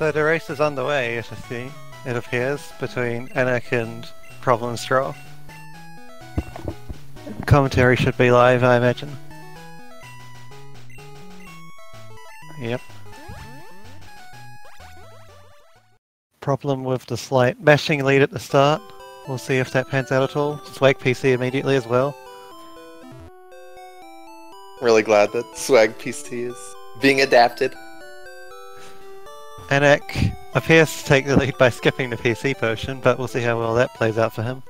So the race is underway, it appears, between Anak and problemstrol. Commentary should be live, I imagine. Yep. Problem with the slight mashing lead at the start. We'll see if that pans out at all. Swag PC immediately as well. Really glad that Swag PC is being adapted. Anak appears to take the lead by skipping the PC potion, but we'll see how well that plays out for him.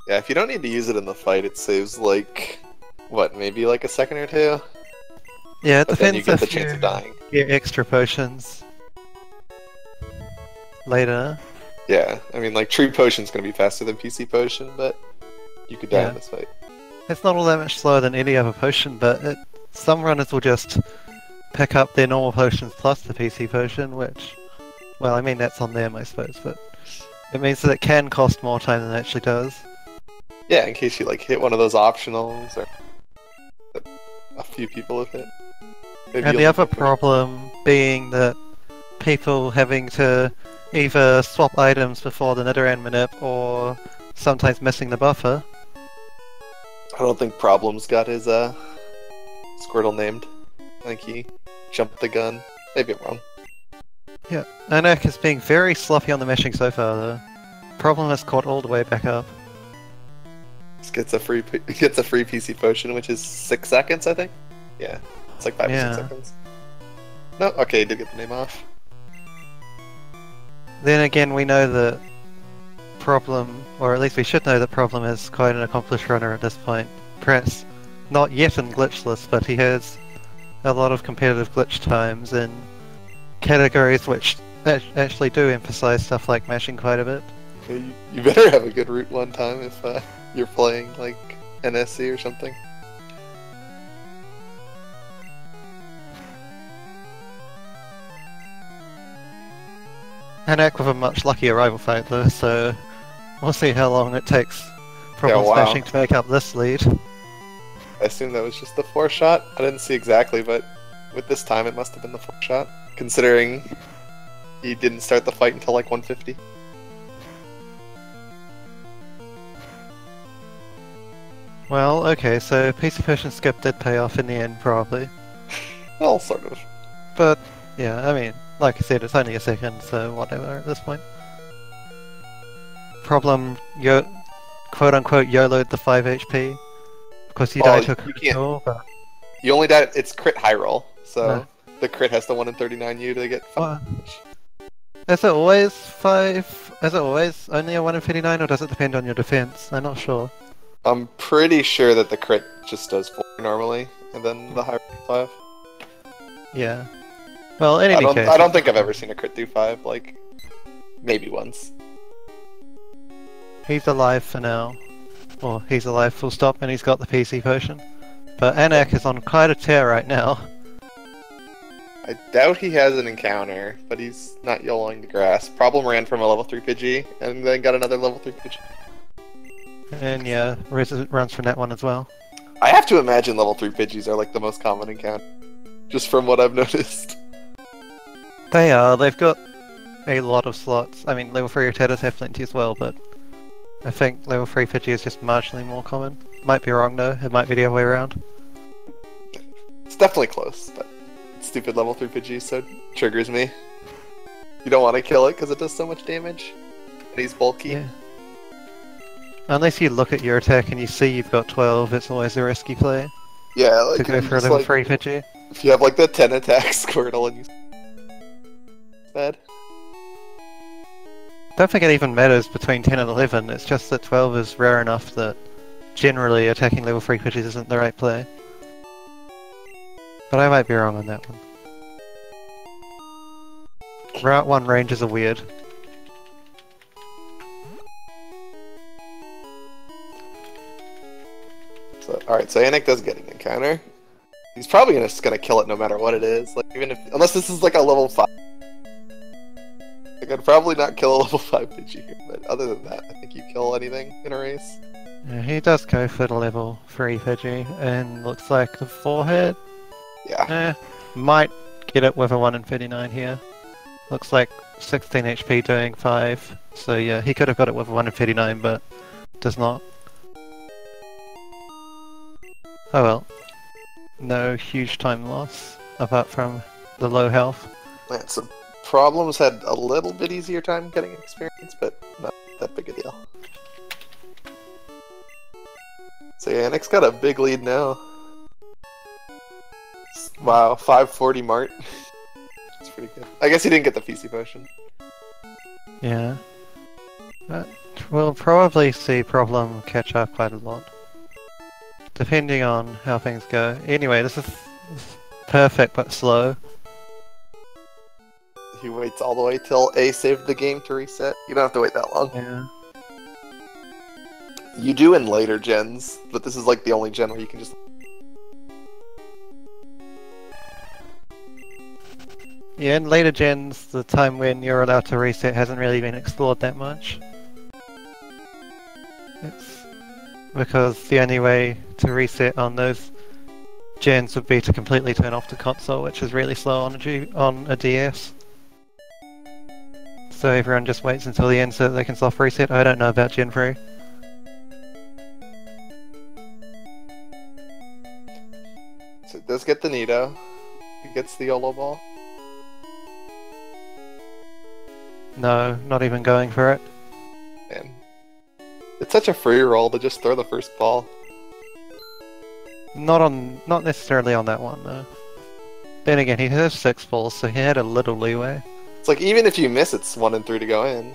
Yeah, if you don't need to use it in the fight, it saves like, what, maybe like a second or two? Yeah, it but then depends you get the if chance of dying. Get extra potions later. Yeah, I mean, like, Tree Potion's gonna be faster than PC Potion, but you could die in this fight. It's not all that much slower than any other potion, but some runners will just pick up their normal potions plus the PC potion, which, well, I mean, that's on them, I suppose, but it means that it can cost more time than it actually does. Yeah, in case you, like, hit one of those optionals, or a few people have hit. Maybe And the other problem being that people having to either swap items before the Nidoran manip, or sometimes missing the buffer. I don't think Problem's got his, Squirtle named. I think he jumped the gun. Maybe I'm wrong. Yeah, Anak is being very sloppy on the meshing so far, though. Problem has caught all the way back up. Just gets a free PC potion, which is 6 seconds, I think? Yeah, it's like 5 or 6 seconds. No, okay, he did get the name off. Then again, we know that Problem, or at least we should know that Problem is quite an accomplished runner at this point. Perhaps not yet in Glichless, but he has a lot of competitive glitch times in categories which actually do emphasize stuff like mashing quite a bit. Okay, you better have a good route one time if you're playing like NSC or something. Anak with a much luckier rival fight though, so we'll see how long it takes Problem smashing to make up this lead. I assume that was just the 4-shot. I didn't see exactly, but with this time it must have been the 4-shot, considering he didn't start the fight until like 150. Well, okay, so PC Potion skip did pay off in the end, probably. Well, sort of. But, yeah, I mean, like I said, it's only a second, so whatever at this point. Problem, quote-unquote YOLO'd the 5 HP. Of course, you died to a crit roll, but... You only died, it's crit high roll, so the crit has to 1 in 39 you to get 5. Is it always 5? Is it always only a 1 in 59, or does it depend on your defense? I'm not sure. I'm pretty sure that the crit just does 4 normally, and then the high roll 5. Yeah. Well, in any case... I don't think I've ever seen a crit do 5, like, maybe once. He's alive for now. Well, he's alive full stop, and he's got the PC potion. But Anak is on quite a tear right now. I doubt he has an encounter, but he's not YOLOing the grass. Problem ran from a level 3 Pidgey, and then got another level 3 Pidgey. And yeah, Riz runs from that one as well. I have to imagine level 3 Pidgeys are like the most common encounter, just from what I've noticed. They are, they've got a lot of slots. I mean, level 3 Rattatas have plenty as well, but I think level 3 Pidgey is just marginally more common. Might be wrong though, it might be the other way around. It's definitely close, but stupid level 3 Pidgey so it triggers me. You don't want to kill it because it does so much damage, and he's bulky. Yeah. Unless you look at your attack and you see you've got 12, it's always a risky play. Yeah, like to go for a level 3 Pidgey. If you have like the 10 attack Squirtle and you bad. Don't think it even matters between 10 and 11, it's just that 12 is rare enough that generally attacking level 3 Pidgeys isn't the right play. But I might be wrong on that one. Route 1 ranges are weird. So, alright, so Anak does get an encounter. He's probably just gonna kill it no matter what it is. Like, even if, unless this is like a level 5. Like, I'd probably not kill a level 5 Pidgey here, but other than that, I think you kill anything in a race. Yeah, he does go for the level 3 Pidgey, and looks like the forehead Yeah. might get it with a 1 in 39 here. Looks like 16 HP doing 5. So yeah, he could have got it with a 1 in 39, but does not. Oh well. No huge time loss, apart from the low health. Yeah, so Problems had a little bit easier time getting experience, but not that big a deal. So yeah, Anak's got a big lead now. Wow, 540 Mart. That's pretty good. I guess he didn't get the PC potion. Yeah. But we'll probably see Problem catch up quite a lot. Depending on how things go. Anyway, this is perfect but slow. He waits all the way till A saved the game to reset. You don't have to wait that long. Yeah. You do in later gens, but this is like the only gen where you can just... Yeah, in later gens, the time when you're allowed to reset hasn't really been explored that much. It's because the only way to reset on those gens would be to completely turn off the console, which is really slow on a DS. So everyone just waits until the end so that they can soft reset. I don't know about Gen 3. So it does get the Nito. He gets the YOLO ball. No, not even going for it. Man. It's such a free roll to just throw the first ball. Not necessarily on that one though. Then again, he has 6 balls, so he had a little leeway. It's like, even if you miss, it's 1 in 3 to go in.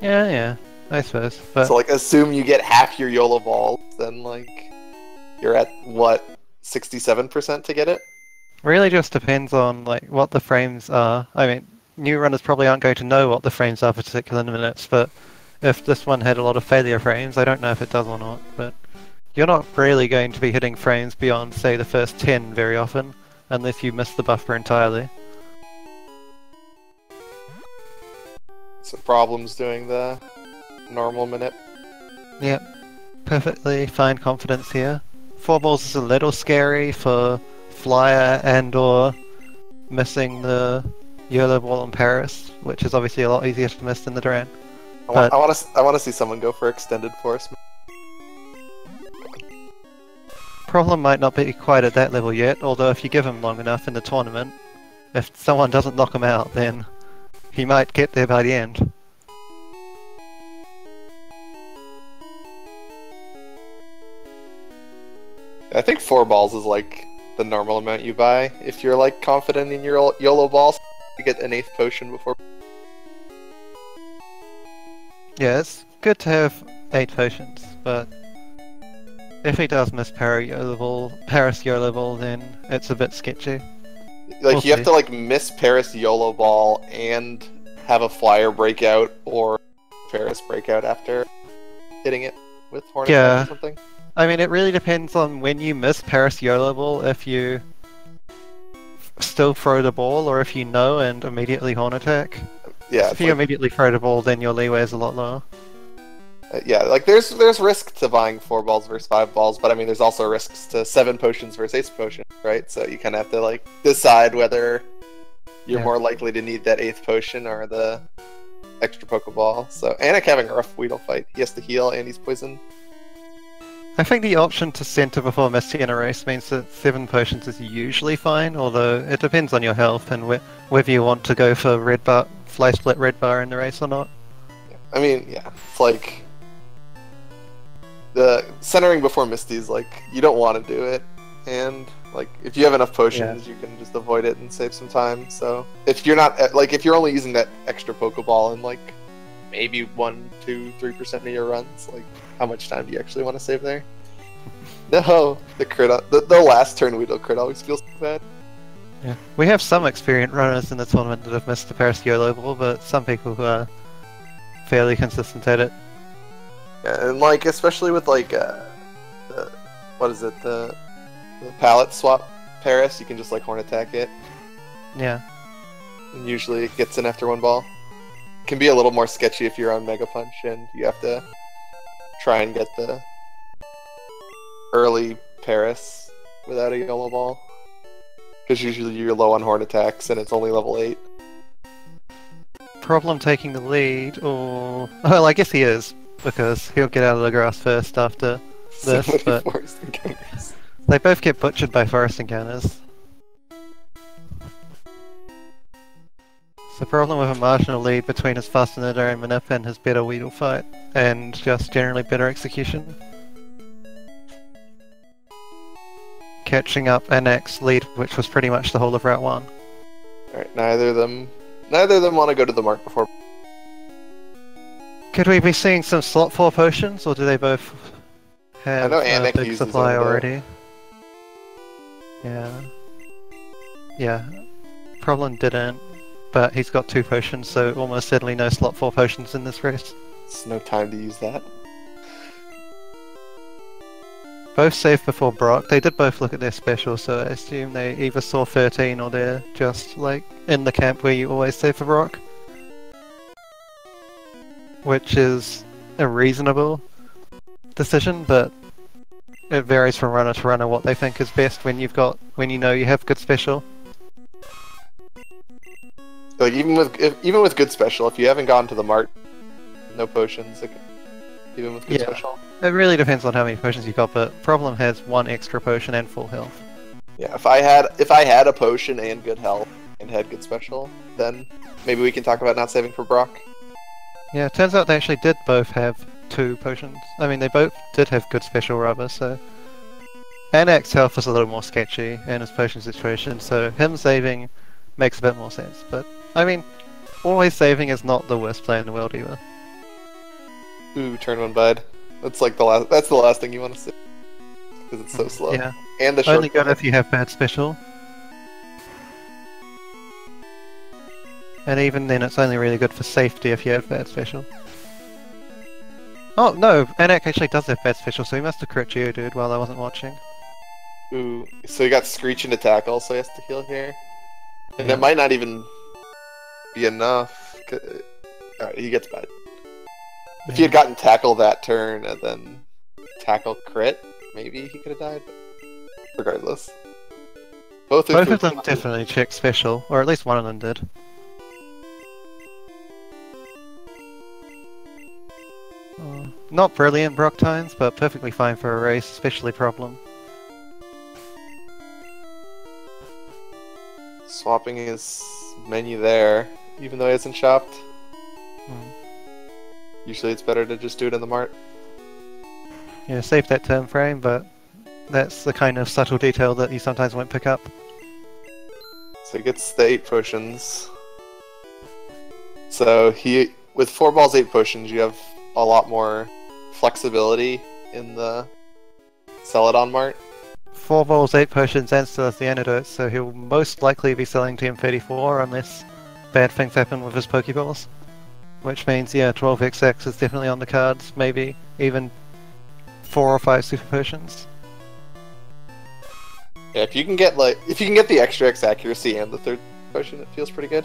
Yeah, I suppose. But so like, assume you get half your YOLO balls, then like, you're at, what, 67% to get it? really just depends on like what the frames are. I mean, new runners probably aren't going to know what the frames are for particular minutes, but if this one had a lot of failure frames, I don't know if it does or not, but you're not really going to be hitting frames beyond, say, the first 10 very often, unless you miss the buffer entirely. So Problem's doing the normal minute. Yep, perfectly fine confidence here. 4 balls is a little scary for Flyer and or missing the YOLO ball in Paris, which is obviously a lot easier to miss than the Duran. I want to see someone go for extended force. Problem might not be quite at that level yet, although if you give him long enough in the tournament, if someone doesn't knock him out, then he might get there by the end. I think 4 balls is like the normal amount you buy if you're like confident in your YOLO balls. You get an 8th potion before. Yeah, it's good to have 8 potions, but if he does miss Paris YOLO ball, then it's a bit sketchy. Like, you have to like miss Paris YOLO ball and have a Flyer breakout or Paris breakout after hitting it with Hornet or something. I mean, it really depends on when you miss Paris YOLO ball, if you still throw the ball or if you know and immediately horn attack. Yeah, if you immediately throw the ball, then your leeway is a lot lower. Yeah, like there's risk to buying 4 balls versus 5 balls, but I mean there's also risks to 7 potions versus 8 potions, right? So you kind of have to like decide whether you're more likely to need that 8th potion or the extra Pokeball. So Anak having a rough Weedle fight. He has to heal and he's poisoned. I think the option to center before Misty in a race means that 7 potions is usually fine, although it depends on your health and whether you want to go for red bar, fly split red bar in the race or not. Yeah. I mean, yeah, it's like the centering before Misty's like you don't want to do it, and like if you have enough potions, you can just avoid it and save some time. So if you're not like if you're only using that extra Pokeball in like maybe 1, 2, 3% of your runs, like how much time do you actually want to save there? No, the crit, the last turn Weedle crit always feels so bad. Yeah, we have some experienced runners in the tournament that have missed the Paris YOLO ball, but some people who are fairly consistent at it. Yeah, and like especially with like what is it, the palette swap Paris, you can just like horn attack it. Yeah. And usually it gets in after 1 ball. It can be a little more sketchy if you're on Mega Punch and you have to try and get the early Paris without a YOLO ball. Because usually you're low on horn attacks and it's only level 8. Problem taking the lead, or... Well, I guess he is, because he'll get out of the grass first after this, but... Forest encounters. They both get butchered by forest encounters. It's the problem with a marginal lead between his Fastinator and Manip and his better Weedle fight, and just generally better execution. Catching up Anak's lead, which was pretty much the whole of Route 1. Alright, neither of them want to go to the mark before. Could we be seeing some slot 4 potions, or do they both have I know a Anak big uses supply them, already? Yeah. Yeah. Problem didn't, but he's got 2 potions, so almost certainly no slot 4 potions in this race. It's no time to use that. Both saved before Brock. They did both look at their special, so I assume they either saw 13 or they're just like in the camp where you always save for Brock. Which is a reasonable decision, but it varies from runner to runner what they think is best when you know you have good special. Like even with good special, if you haven't gone to the mart, no potions. Even with good special. It really depends on how many potions you got, but Problem has 1 extra potion and full health. Yeah, if I had a potion and good health and had good special, then maybe we can talk about not saving for Brock. Yeah, it turns out they actually did both have 2 potions. I mean, they both did have good special rubber, so... Anak's health is a little more sketchy in his potion situation, so him saving makes a bit more sense. But, I mean, always saving is not the worst play in the world either. Ooh, turn 1 bud. That's like that's the last thing you want to see. Because it's so slow. Yeah. And the short Only good if you have bad special. And even then it's only really good for safety if you have bad special. Oh no, Anak actually does have bad special, so he must have crit Geodude while I wasn't watching. Ooh, so he got Screech into tackle, so he has to heal here. And Yeah. it might not even be enough. Alright, he gets bad. If he had gotten tackle that turn and then tackle crit, maybe he could have died. But regardless. Both of them definitely checked special, or at least one of them did. Not brilliant Brock times, but perfectly fine for a race, especially Problem. Swapping his menu there, even though he hasn't shopped. Usually it's better to just do it in the mart. Yeah, save that turn frame, but that's the kind of subtle detail that you sometimes won't pick up. So he gets the 8 potions. So with 4 balls, 8 potions, you have a lot more flexibility in the Celadon mart. 4 balls, 8 potions, and still has the antidote, so he'll most likely be selling TM34 unless bad things happen with his Pokeballs. Which means, yeah, 12XX is definitely on the cards, maybe even 4 or 5 super potions. Yeah, if you can get the extra X accuracy and the 3rd potion, it feels pretty good.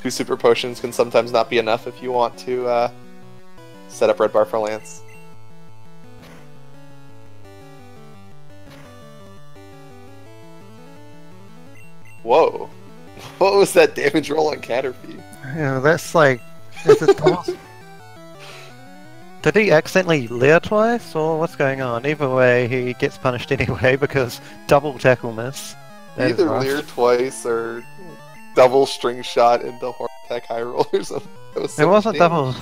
2 super potions can sometimes not be enough if you want to set up red bar for Lance. Whoa. What was that damage roll on Caterpie? Yeah, that's like... Is it Did he accidentally leer twice, or what's going on? Either way, he gets punished anyway, because double tackle miss. That is Either rough. leer twice, or double string shot into horn attack high roll or something. It wasn't double...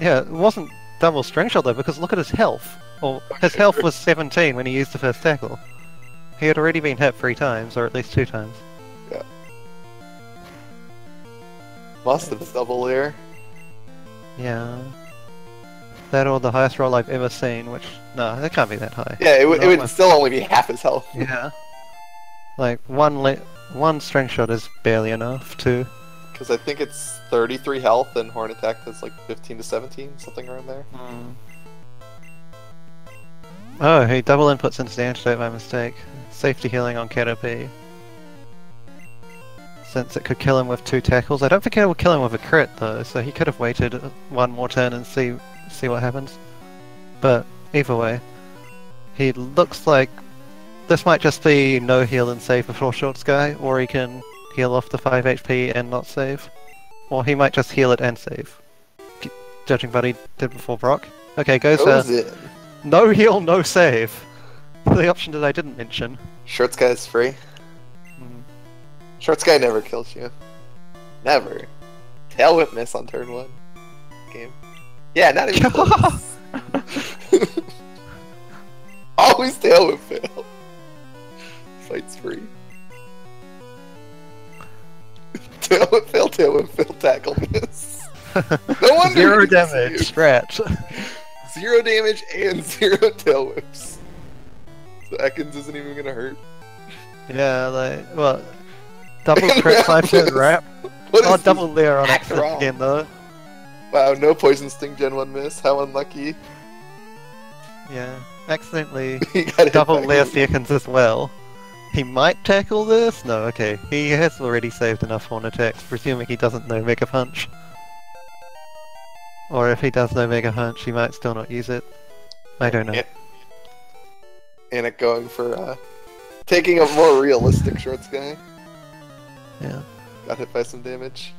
Yeah, it wasn't double string shot though, because look at his health. Or his health was 17 when he used the first tackle. He had already been hit 3 times, or at least 2 times. Yeah. Must have double leer. Yeah. That or the highest roll I've ever seen, which... No, that can't be that high. Yeah, it would still only be half his health. Yeah. Like, one string shot is barely enough to... Because I think it's 33 health and horn attack that's like 15 to 17, something around there. Oh, he double inputs into the antidote by mistake. Safety healing on Caterpie. Since it could kill him with 2 tackles. I don't think it will kill him with a crit though, so he could have waited 1 more turn and see what happens. But either way, he looks like This might just be no heal and save before Short Sky, or he can heal off the 5 HP and not save. Or he might just heal it and save. Judging what he did before Brock. Okay, goes in. No heal, no save. The option that I didn't mention. Short Sky is free. Short Sky never kills you. Never. Tail Whip miss on turn 1. Game. Yeah, not even close. Always Tail Whip fail. Fight's free. Tail Whip fail, tackle miss. No wonder. 0 damage, scratch. 0 damage and 0 tail whips. So Ekans isn't even gonna hurt. Yeah, like, well, double crit 5-turn wrap. Oh, double layer on accident again though. Wow, no Poison Sting Gen 1 miss, how unlucky. Yeah, accidentally double layer seconds as well. He might tackle this? No, okay. He has already saved enough horn attacks, presuming he doesn't know Mega Punch. Or if he does know Mega Punch, he might still not use it. I don't know. Anik going for taking a more realistic Short Sky. Yeah. Got hit by some damage.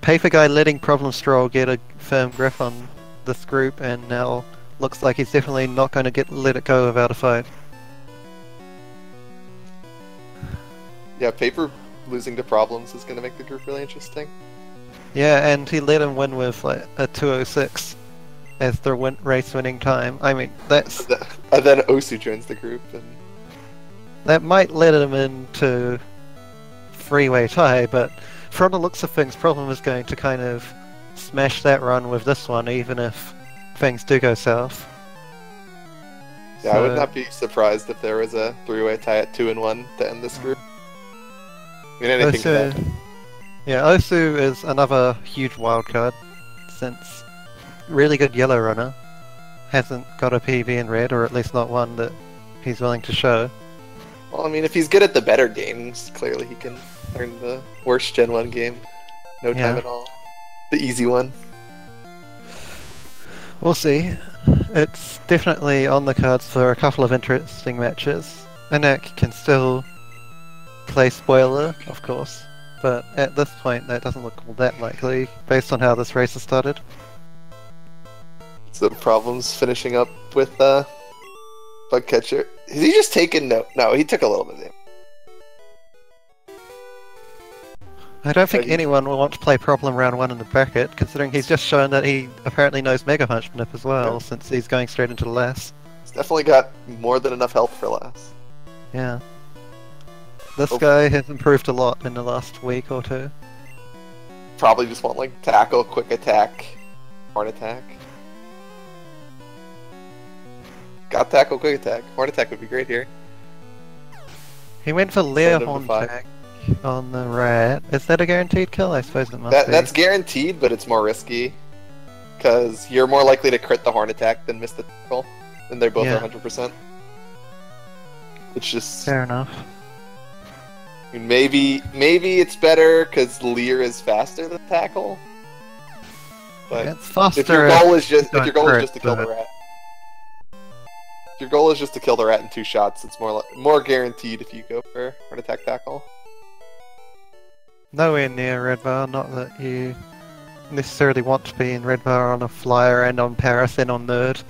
Paper Guy letting problemstrol get a firm grip on this group, and now looks like he's definitely not going to let it go without a fight. Yeah, Paper losing to Problems is going to make the group really interesting. Yeah, and he let him win with like a 206 as their race winning time. I mean, that's... And then Osu joins the group, and... That might let him into three-way tie, but from the looks of things, Problem is going to kind of smash that run with this one, even if things do go south. Yeah, so... I would not be surprised if there was a three-way tie at 2-1 to end this group. I mean, anything Osu... that... Yeah, Osu is another huge wildcard, since really good yellow runner. Hasn't got a PB in red, or at least not one that he's willing to show. Well, I mean, if he's good at the better games, clearly he can learn the worst Gen 1 game. No time at all. The easy one. We'll see. It's definitely on the cards for a couple of interesting matches. Anak can still play spoiler, of course, but at this point that doesn't look all that likely, based on how this race has started. So Problems finishing up with Bugcatcher. Has he just taken no, he took a little bit of damage. I don't think anyone will want to play Problem round 1 in the bracket, considering he's just shown that he apparently knows Mega Punch Nip as well, since he's going straight into the last. He's definitely got more than enough health for last. Yeah. This guy has improved a lot in the last week or two. Probably just want like tackle, quick attack, horn attack. Got tackle, quick attack. Horn attack would be great here. He went for Leer horn attack on the rat. Is that a guaranteed kill? I suppose it must be. That's guaranteed, but it's more risky. Because you're more likely to crit the horn attack than miss the tackle. And they're both 100%. It's just... Fair enough. I mean, maybe it's better because Leer is faster than tackle. But it's faster if your goal is just to kill the rat. If your goal is just to kill the rat in 2 shots, it's more guaranteed if you go for an attack tackle. Nowhere near red bar, not that you necessarily want to be in red bar on a flyer and on Paris and on nerd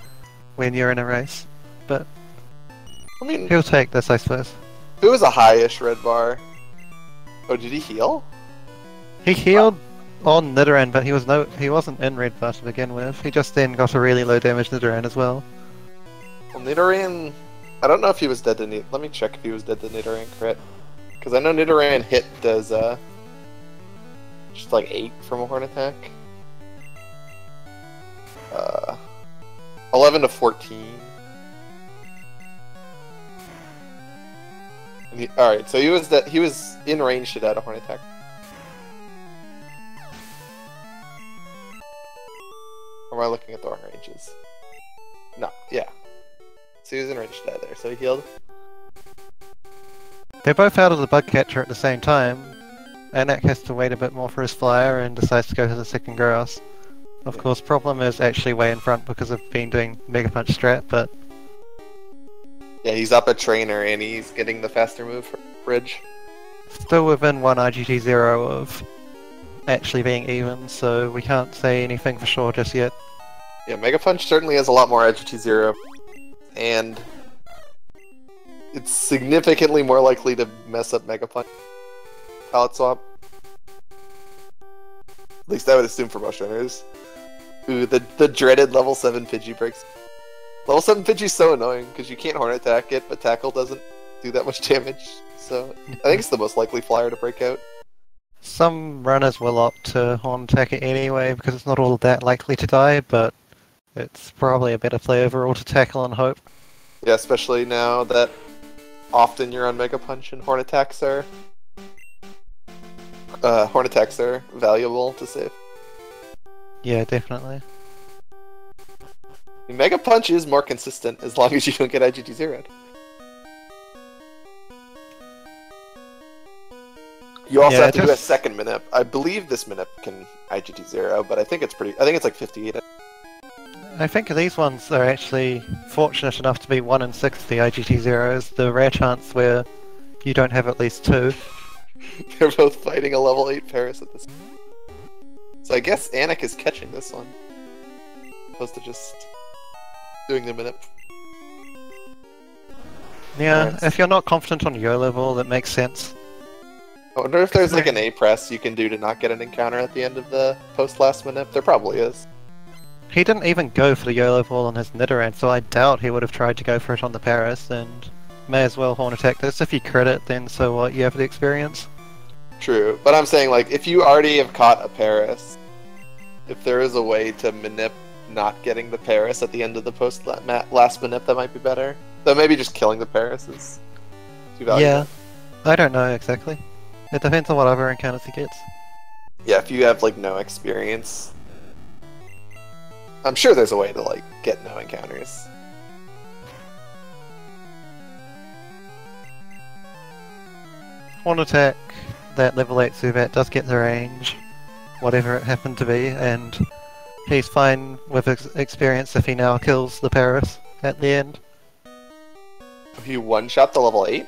when you're in a race, but I mean, he'll take this, I suppose. Who was a high-ish red bar? Oh, did he heal? He healed on Nidoran, but he wasn't in red bar to begin with. He just then got a really low damage Nidoran as well. Well, Nidoran... I don't know if he was dead to Nidoran. Let me check if he was dead to Nidoran crit. Because I know Nidoran hit does, just like 8 from a horn attack. 11 to 14. Alright, so he was in range to that a horn attack. Or am I looking at the wrong ranges? No, yeah. So he was in range to that there, so he healed. They're both out of the bug catcher at the same time. Anak has to wait a bit more for his flyer and decides to go to the second grass. Of course, Problem is actually way in front because of being doing Mega Punch strat, but Yeah, he's up a trainer and he's getting the faster move for Bridge. Still within one IGT0 of actually being even, so we can't say anything for sure just yet. Yeah, Mega Punch certainly has a lot more IGT0, and it's significantly more likely to mess up Mega Punch. Palette swap. At least I would assume for most runners. Ooh, the dreaded level 7 Pidgey breaks. Level 7 Pidgey's so annoying, because you can't Horn Attack it, but Tackle doesn't do that much damage. So, I think it's the most likely flyer to break out. Some runners will opt to Horn Attack it anyway, because it's not all that likely to die, but it's probably a better play overall to Tackle and Hope. Yeah, especially now that often you're on Mega Punch and Horn Attacks are valuable to save. Yeah, definitely. Mega Punch is more consistent as long as you don't get IGT zeroed. You also have to do a second Minip. I believe this Minip can IGT 0, but I think it's like 58. I think these ones are actually fortunate enough to be 1 in 60 IGT zeros, the rare chance where you don't have at least 2. They're both fighting a level 8 Paris at this. So I guess Anik is catching this one, opposed to just doing the Minip. Yeah, Right. if you're not confident on your level, that makes sense. I wonder if there's like an A press you can do to not get an encounter at the end of the post last Minip. There probably is. He didn't even go for the YOLO ball on his Nidoran, so I doubt he would have tried to go for it on the Paris, and may as well Horn Attack this. If you crit it, then so what, you have the experience. True, but I'm saying like if you already have caught a Paris, if there is a way to Minip not getting the Paris at the end of the post last Minip, that might be better. Though maybe just killing the Paris is too valuable. Yeah, I don't know exactly. It depends on what other encounters he gets. Yeah, if you have like no experience, I'm sure there's a way to like get no encounters. Horn Attack, that level 8 Zubat does get the range, whatever it happened to be, and he's fine with his experience if he now kills the Paris at the end. If you one-shot the level 8?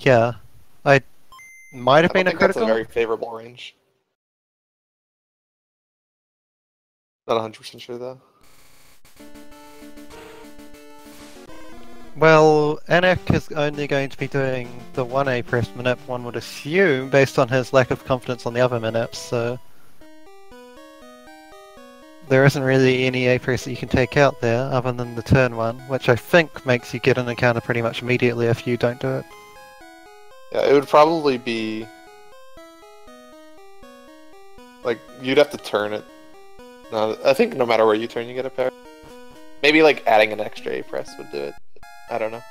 Yeah, I might have been a I don't think that's critical. a very favorable range. Not 100% sure though. Well, Anik is only going to be doing the 1A press Minip, one would assume, based on his lack of confidence on the other Minips, so there isn't really any A press that you can take out there, other than the turn one, which I think makes you get an encounter pretty much immediately if you don't do it. Yeah, it would probably be like you'd have to turn it. No, I think no matter where you turn, you get a pair. Maybe like adding an extra A press would do it. I don't know.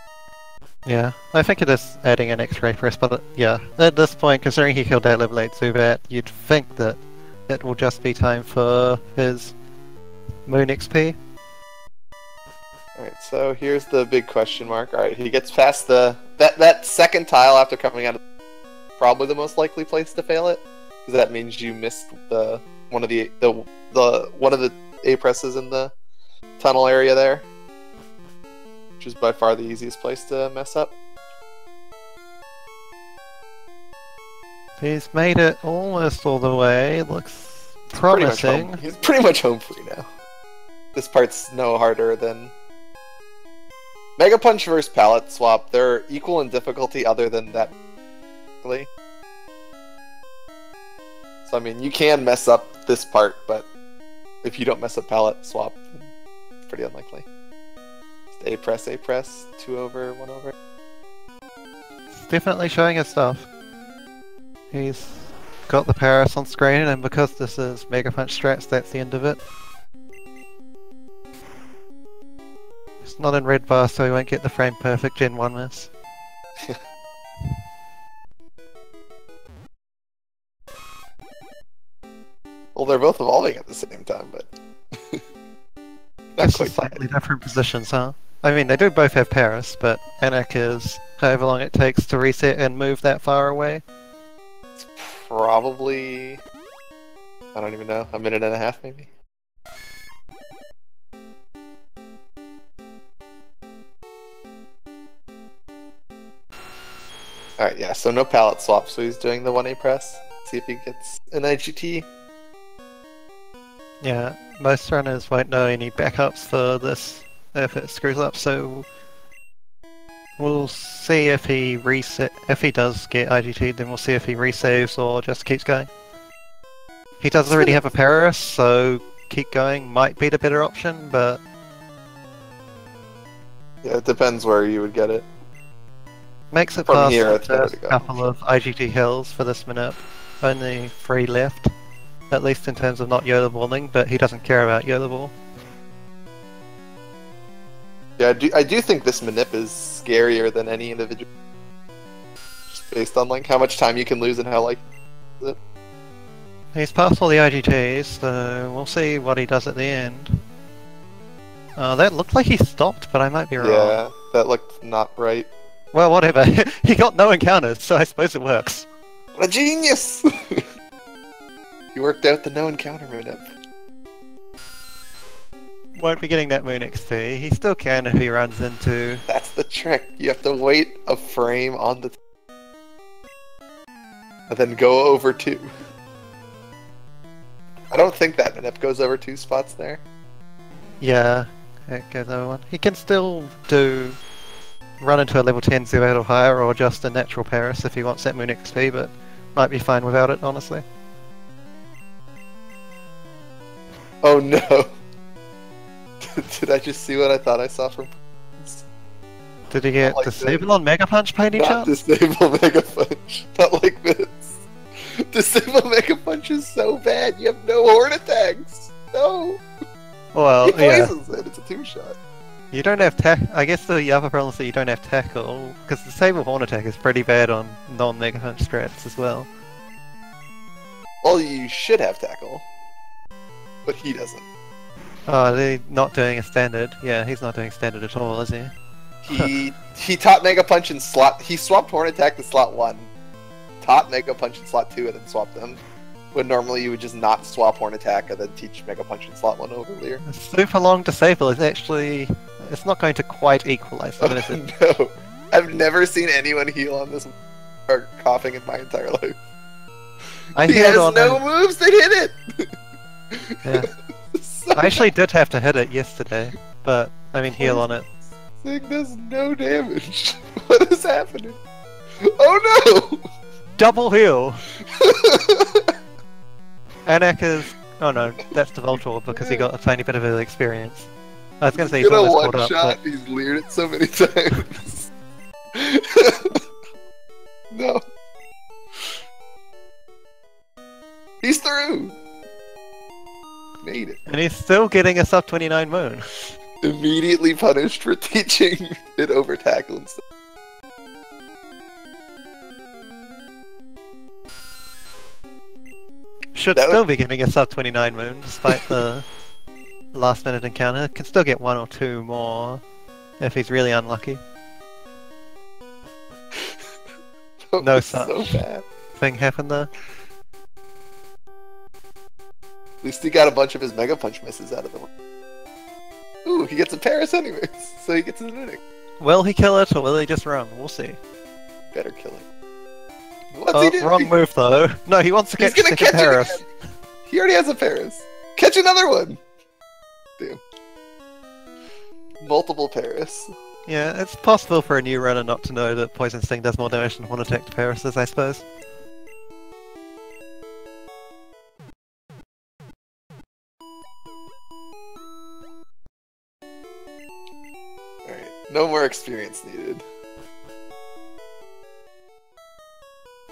Yeah, I think it is adding an extra press, but yeah, at this point, considering he killed that level 8 Zubat, you'd think that it will just be time for his Moon XP. Alright, so here's the big question mark. Alright, he gets past that second tile after coming out of probably the most likely place to fail it. Because that means you missed one of the A presses in the tunnel area there. Which is by far the easiest place to mess up. He's made it almost all the way, looks promising. He's pretty much home free now. This part's no harder than Mega Punch versus Palette Swap. They're equal in difficulty other than that. So I mean, you can mess up this part, but if you don't mess up Palette Swap, then it's pretty unlikely. Just A press, 2 over, 1 over. It's definitely showing his stuff. He's got the Paris on screen, and because this is Mega Punch strats, that's the end of it. It's not in red bar, so he won't get the frame perfect Gen 1 miss. Well, they're both evolving at the same time, but not Just quite slightly that. different positions, huh? I mean, they do both have Paris, but Anik is however long it takes to reset and move that far away. It's probably, I don't even know, a minute and a half maybe. Alright, yeah, so no palette swap, so he's doing the 1A press. See if he gets an IGT. Yeah, most runners won't know any backups for this if it screws up, so we'll see if he if he does get IGT, then we'll see if he resaves or just keeps going. He does already have a Paris, so keep going might be the better option, but yeah, it depends where you would get it. Makes it From past here, the it's better first to go. couple of IGT hills for this minute. Only 3 left, at least in terms of not Yoda balling, but he doesn't care about Yoda ball. Yeah, I do think this manip is scarier than any individual. Just based on like how much time you can lose and how like it. He's passed all the IGTs, so we'll see what he does at the end. That looked like he stopped, but I might be wrong. Yeah, that looked not right. Well, whatever. He got no encounters, so I suppose it works. What a genius! He worked out the no encounter manip. Won't be getting that Moon XP. He still can if he runs into... That's the trick. You have to wait a frame on the... and then go over 2. I don't think that manip goes over 2 spots there. Yeah, it goes over 1. He can still do... run into a level 10 0 or higher, or just a natural Paris if he wants that Moon XP, but might be fine without it, honestly. Oh no! Did I just see what I thought I saw from... Did he get like Disable on Mega Punch by any Not chance? disable Mega Punch. Not like this. Disable Mega Punch is so bad. You have no horn attacks. No. Well, He yeah. poisons it. It's a 2-shot. You don't have I guess the other problem is that you don't have tackle, because Disable Horn Attack is pretty bad on non-Mega Punch strats as well. Well, you should have tackle, but he doesn't. Oh, they're not doing a standard. Yeah, he's not doing standard at all, is he? He taught Mega Punch in slot. He swapped Horn Attack to slot 1, taught Mega Punch in slot 2, and then swapped them. When normally you would just not swap Horn Attack and then teach Mega Punch in slot 1 earlier. A super long Disable is actually... it's not going to quite equalize them, is it? No, I've never seen anyone heal on this or coughing in my entire life. He has no moves that hit it! Yeah. So I actually did have to hit it yesterday, but I mean heal on it. This thing does no damage. What is happening? Oh no! Double heal! Anak is... oh no, that's the Voltor because he got a tiny bit of his experience. I was gonna say he's Get a almost caught one-shot, up, he's leered it so many times. No. He's through! Made it. and he's still getting a sub 29 Moon. Immediately punished for teaching it over tackle and stuff. Should still be getting a sub 29 Moon despite the last minute encounter. Can still get 1 or 2 more if he's really unlucky. No such so bad. thing happened there. At least he got a bunch of his Mega Punch misses out of the way. Ooh, he gets a Paris anyways, so he gets his Mimic. Will he kill it or will he just run? We'll see. Better kill it. What's he doing? Wrong move though. No, he wants to He's catch gonna second catch Paris. it again. He already has a Paris. Catch another one! Damn. Multiple Paris. Yeah, it's possible for a new runner not to know that Poison Sting does more damage than Horn Attack to Paris's, I suppose. Alright, no more experience needed.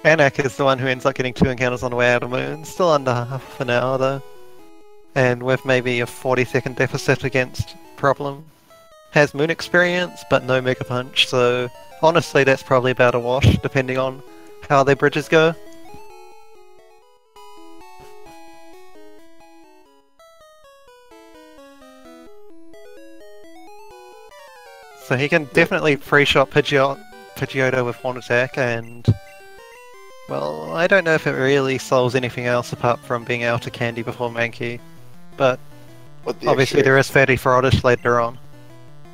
Anak is the one who ends up getting 2 encounters on the way out of Moon. Still under half an hour though. And with maybe a 40-second deficit against Problem. Has Moon experience, but no Mega Punch, so honestly that's probably about a wash, depending on how their bridges go. So he can definitely free shot Pidgeotto with Horn Attack, and well, I don't know if it really solves anything else apart from being able to candy before Mankey, but obviously there is 30 for Oddish later on.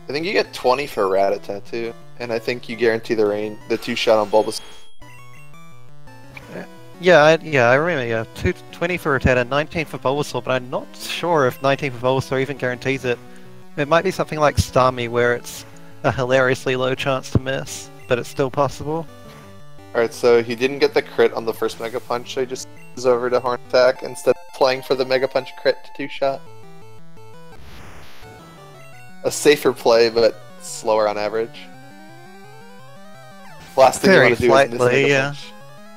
I think you get 20 for Rattata too, and I think you guarantee the 2-shot on Bulbasaur. Yeah, I remember, yeah. 20 for Rattata, 19 for Bulbasaur, but I'm not sure if 19 for Bulbasaur even guarantees it. It might be something like Starmie, where it's a hilariously low chance to miss, but it's still possible. Alright, so he didn't get the crit on the first Mega Punch, so he just goes over to Horn Attack instead of playing for the Mega Punch crit to two-shot. A safer play, but slower on average. Last thing you want to do is miss Mega Punch.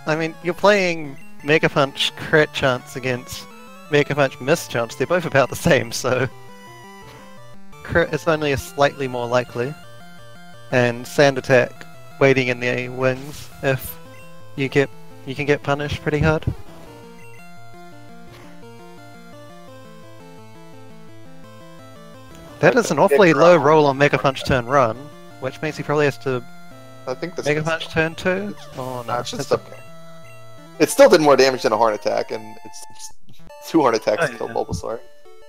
I mean, you're playing Mega Punch crit chance against Mega Punch miss chance. They're both about the same, so crit is only a slightly more likely. And Sand Attack waiting in the wings if you can get punished pretty hard. That is an awfully low roll on Mega Punch turn 1, which means he probably has to I think this Mega Punch turn 2? Oh no, it's just okay. It still did more damage than a Horn Attack, and it's 2 Horn Attacks to kill Bulbasaur,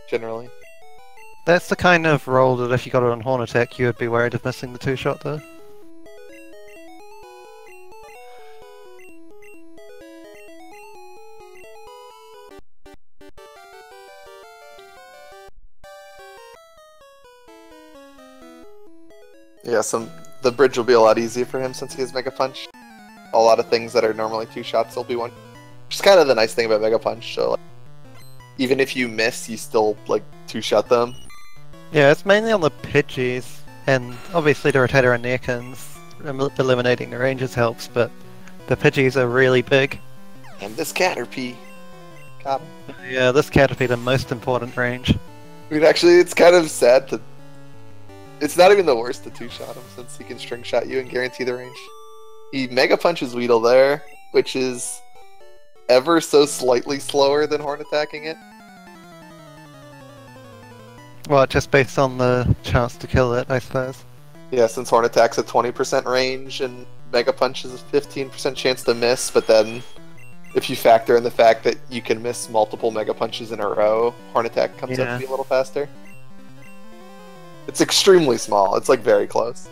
generally. That's the kind of roll that if you got it on Horn Attack, you would be worried of missing the 2-shot though. Yeah, the bridge will be a lot easier for him since he has Mega Punch. A lot of things that are normally 2 shots will be 1. Which is kind of the nice thing about Mega Punch, so like, even if you miss, you still like 2-shot them. Yeah, it's mainly on the Pidgeys, and obviously the Rattata and Ekans. Eliminating the ranges helps, but the Pidgeys are really big. And this Caterpie. Got him. Yeah, this Caterpie the most important range. I mean, actually, it's kind of sad to... It's not even the worst to 2-shot him, since he can string shot you and guarantee the range. He Mega Punches Weedle there, which is ever so slightly slower than Horn Attacking it. Well, just based on the chance to kill it, I suppose. Yeah, since Horn Attack's a 20% range and Mega Punch is a 15% chance to miss, but then if you factor in the fact that you can miss multiple Mega Punches in a row, Horn Attack comes up to be a little faster. It's extremely small. It's like very close.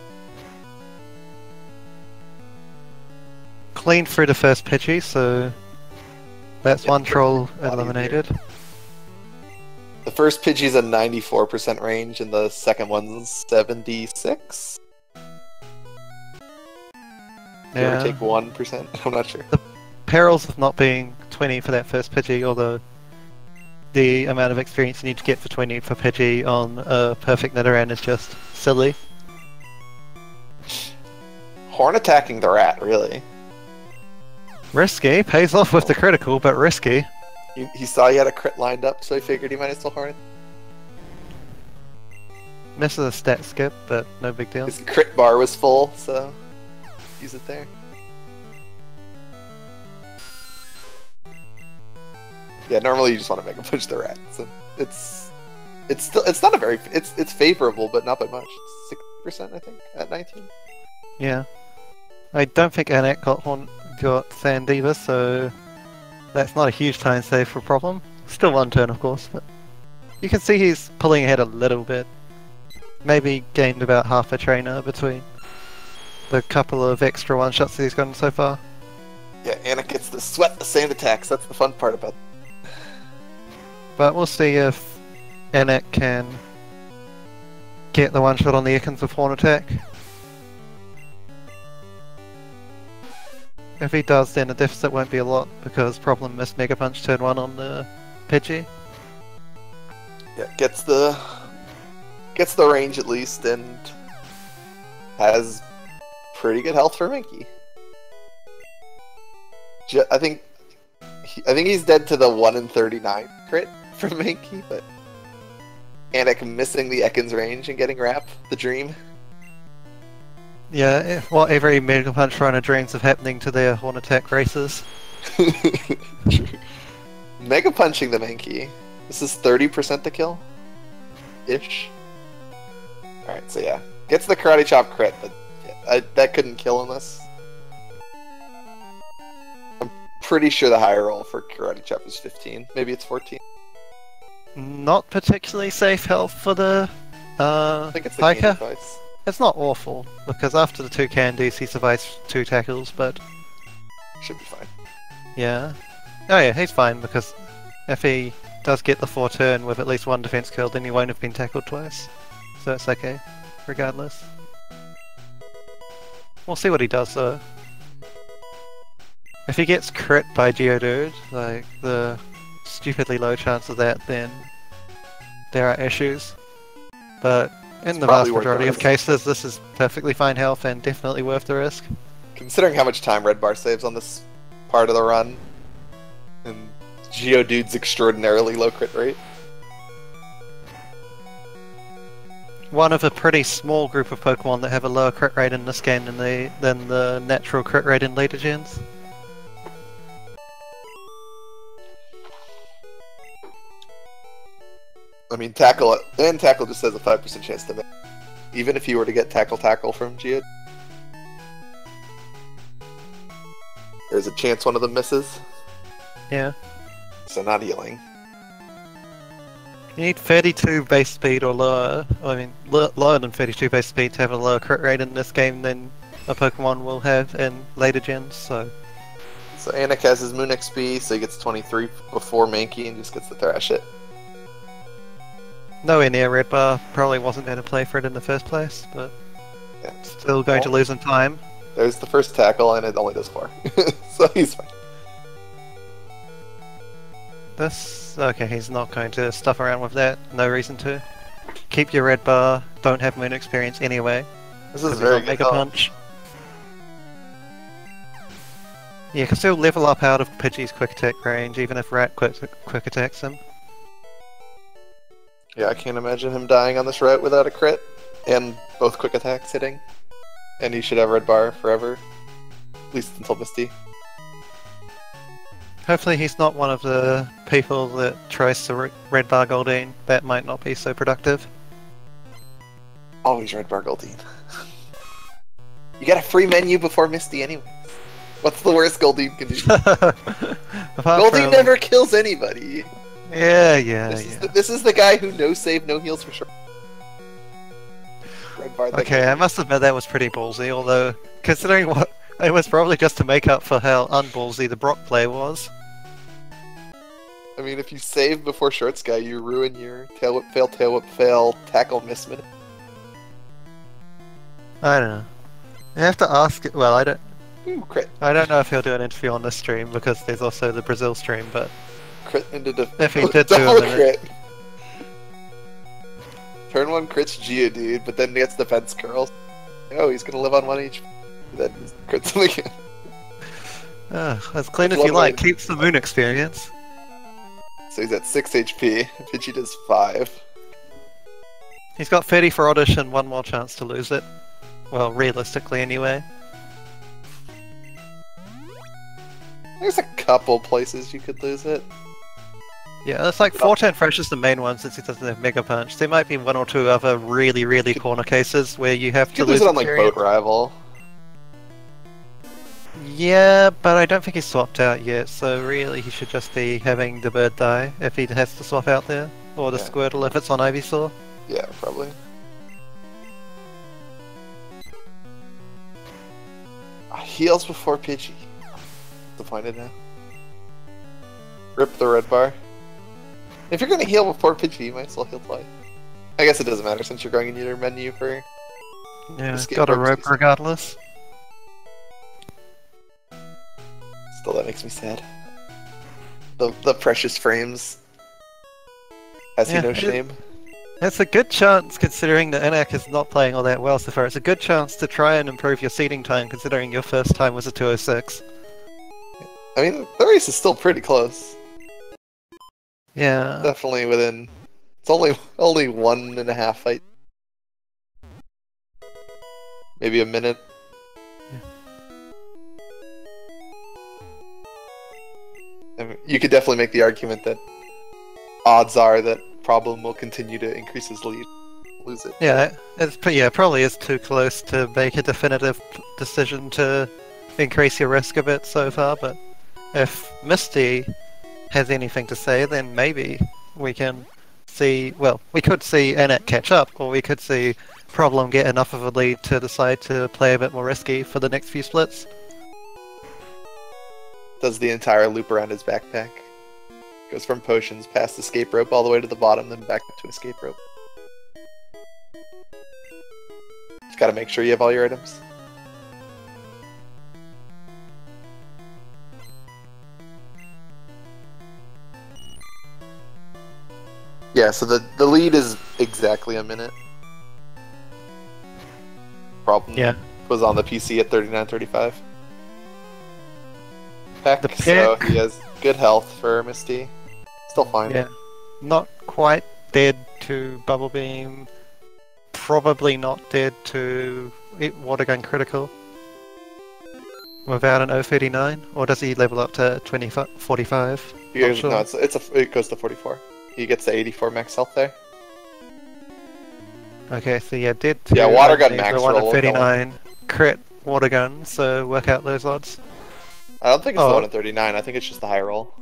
Clean through the first Pidgey, so that's one troll eliminated. The first Pidgey's a 94% range, and the second one's 76. Yeah. Take 1%. I'm not sure. The perils of not being 20 for that first Pidgey, although the amount of experience you need to get for 20 for Pidgey on a perfect Nidoran is just silly. Horn Attacking the rat, really. Risky, pays off with the critical, but risky. He saw he had a crit lined up, so he figured he might as well Horn it. Misses a stat skip, but no big deal. His crit bar was full, so use it there. Yeah, normally you just want to Mega Punch the rat. So it's not a very it's favorable, but not by much. It's 60%, I think, at 19. Yeah, I don't think Anak got Sandiva, so that's not a huge time save for a problem. Still one turn, of course, but you can see he's pulling ahead a little bit. Maybe gained about half a trainer between the couple of extra one-shots that he's gotten so far. Yeah, Anak gets to sweat the sand attacks. That's the fun part about it. But we'll see if Anak can get the one-shot on the Ekans with Horn Attack. If he does, then the deficit won't be a lot, because Problem missed Mega Punch turn 1 on the Pidgey. Yeah, gets the range at least, and has pretty good health for Mankey. I think he's dead to the 1 in 39 crit from Mankey, but Anak missing the Ekans range and getting Wrap, the dream. Yeah, what every Mega Punch runner dreams of happening to their Horn Attack races. Mega Punching the Mankey. This is 30% to kill? Ish. Alright, so yeah. Gets the Karate Chop crit, but yeah, that couldn't kill unless... I'm pretty sure the higher roll for Karate Chop is 15. Maybe it's 14. Not particularly safe health for the I think it's the Hiker. candy device. It's not awful, because after the 2 candies he survives 2 tackles, but... Should be fine. Yeah. Oh yeah, he's fine because if he does get the 4 turn with at least 1 defense kill, then he won't have been tackled twice. So it's okay, regardless. We'll see what he does though. If he gets crit by Geodude, like the stupidly low chance of that, then there are issues. But in the vast majority of cases, this is perfectly fine health and definitely worth the risk. Considering how much time Red Bar saves on this part of the run, and Geodude's extraordinarily low crit rate. One of a pretty small group of Pokemon that have a lower crit rate in this game than the natural crit rate in later gens. I mean, Tackle just has a 5% chance to miss. Even if you were to get Tackle from Geodude. There's a chance one of them misses. Yeah. So not healing. You need 32 base speed or lower, I mean lower than 32 base speed to have a lower crit rate in this game than a Pokemon will have in later gens, so... So Anik has his Moon XP, so he gets 23 before Mankey and just gets to thrash it. Nowhere near Red Bar, probably wasn't going to play for it in the first place, but yeah. Still going to lose in time. There's the first tackle and it only does 4, so he's fine. Okay, he's not going to stuff around with that, no reason to. Keep your Red Bar, don't have Moon experience anyway. This is very good. Mega Punch. Yeah, you can still level up out of Pidgey's quick attack range, even if Rat quick attacks him. Yeah, I can't imagine him dying on this route without a crit, and both quick attacks hitting. And he should have Red Bar forever, at least until Misty. Hopefully he's not one of the people that tries to Red Bar Goldeen. That might not be so productive. Always Red Bar Goldeen. You get a free menu before Misty anyway. What's the worst Goldeen can do? Goldeen never kills anybody. Yeah, This is the guy who no save, no heals for sure. Red Bar. Okay, I must admit that was pretty ballsy, although considering what it was probably just to make up for how unballsy the Brock play was. I mean, if you save before Short Sky, you ruin your tail whip, fail, tackle, miss minute. I don't know. You have to ask. Well, I don't. Ooh, crit. I don't know if he'll do an interview on this stream because there's also the Brazil stream, but crit into if he did do double a crit. Turn 1 crits Geodude, but then gets defense curls. Oh, he's gonna live on 1 HP. Then crits him again. As clean as you like, keeps the Moon experience. So he's at 6 HP, Pidgey does 5. He's got 30 for Oddish and 1 more chance to lose it. Well, realistically anyway. There's a couple places you could lose it. Yeah, it's like 4-turn Fresh is the main one since he doesn't have Mega Punch. There might be 1 or 2 other really corner cases where you have to lose it on like Boat Rival. Yeah, but I don't think he's swapped out yet, so really he should just be having the bird die if he has to swap out there. Or the Squirtle if it's on Ivysaur. Yeah, probably. Heals before Pidgey. Disappointed now. Rip the Red Bar. If you're gonna heal before Pidgey, you might as well heal twice. I guess it doesn't matter since you're going in your menu for... Yeah, got a rope regardless. Still, that makes me sad. The precious frames. Has he no shame? It's a good chance, considering that Anak is not playing all that well so far. It's a good chance to try and improve your seeding time, considering your first time was a 206. I mean, the race is still pretty close. Yeah. Definitely within... It's only 1.5 fight. Maybe a minute. I mean, you could definitely make the argument that odds are that Problem will continue to increase his lead. Lose it. Yeah, probably is too close to make a definitive decision to increase your risk a bit so far, but if Misty has anything to say, then maybe we can see, well, we could see Anak catch up, or we could see Problem get enough of a lead to decide to play a bit more risky for the next few splits. does the entire loop around his backpack. Goes from potions past escape rope all the way to the bottom, then back up to escape rope. Just gotta make sure you have all your items. Yeah, so the lead is exactly a minute. Problem was on the PC at 39.35. The So pick. he has good health for Misty. Still fine. Yeah. Not quite dead to Bubble Beam. Probably not dead to Water Gun Critical. Without an 039? Or does he level up to 45? No, it goes to 44. He gets the 84 max health there. Okay, so yeah, dead to Water Gun max one roll. at 39. Crit Water Gun, so work out those odds. I don't think it's the one at 39, I think it's just the high roll.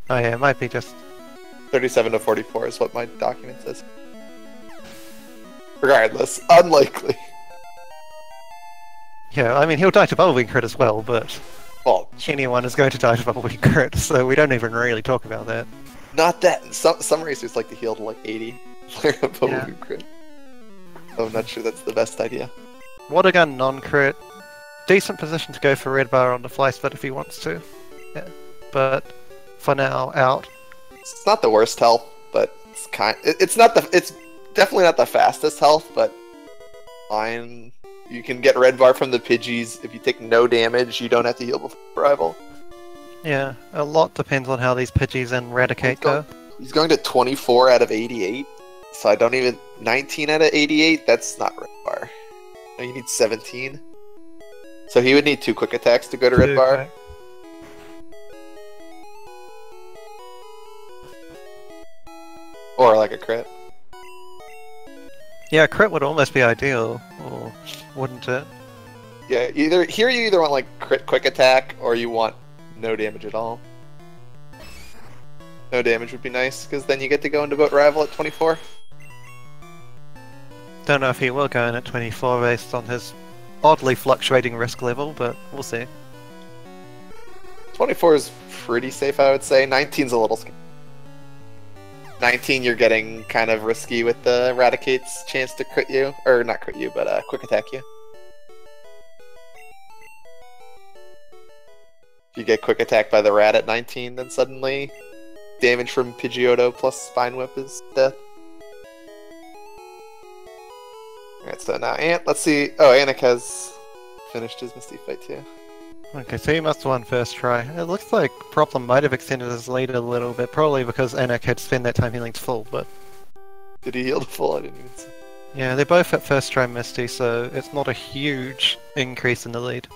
Oh yeah, it might be just 37 to 44 is what my document says. Regardless, unlikely. Yeah, I mean he'll die to Bubble Beam Crit as well, but Well, anyone is going to die to Bubble Beam Crit, so we don't even really talk about that. not that. Some racers like to heal to like 80. Crit. I'm not sure that's the best idea. Water Gun non-crit. Decent position to go for red bar on the fly split if he wants to. Yeah. But for now, out. It's not the worst health, but it's definitely not the fastest health, but fine. You can get red bar from the Pidgeys. If you take no damage, you don't have to heal before arrival. Yeah, a lot depends on how these Pidgeys and Raticate go. He's going to 24 out of 88, so I don't even... 19 out of 88? That's not red bar. No, you need 17. So he would need 2 quick attacks to go to red bar. Or like a crit. Yeah, crit would almost be ideal, or wouldn't it? Yeah, you either want like crit quick attack or you want no damage at all. No damage would be nice, because then you get to go into Boat Rival at 24. Don't know if he will go in at 24 based on his oddly fluctuating risk level, but we'll see. 24 is pretty safe, I would say. 19's a little scary. 19 you're getting kind of risky with the Raticate's chance to crit you. Or not crit you, but quick attack you. If you get quick attack by the rat at 19, then suddenly damage from Pidgeotto plus Spine Whip is death. Alright, so now let's see. Oh, Anik has finished his Misty fight too. Okay, so he must have won first try. It looks like Problem might have extended his lead a little bit, probably because Anik had spent that time healing to full, but... Did he heal to full? I didn't even see. Yeah, they're both at first try Misty, so it's not a huge increase in the lead.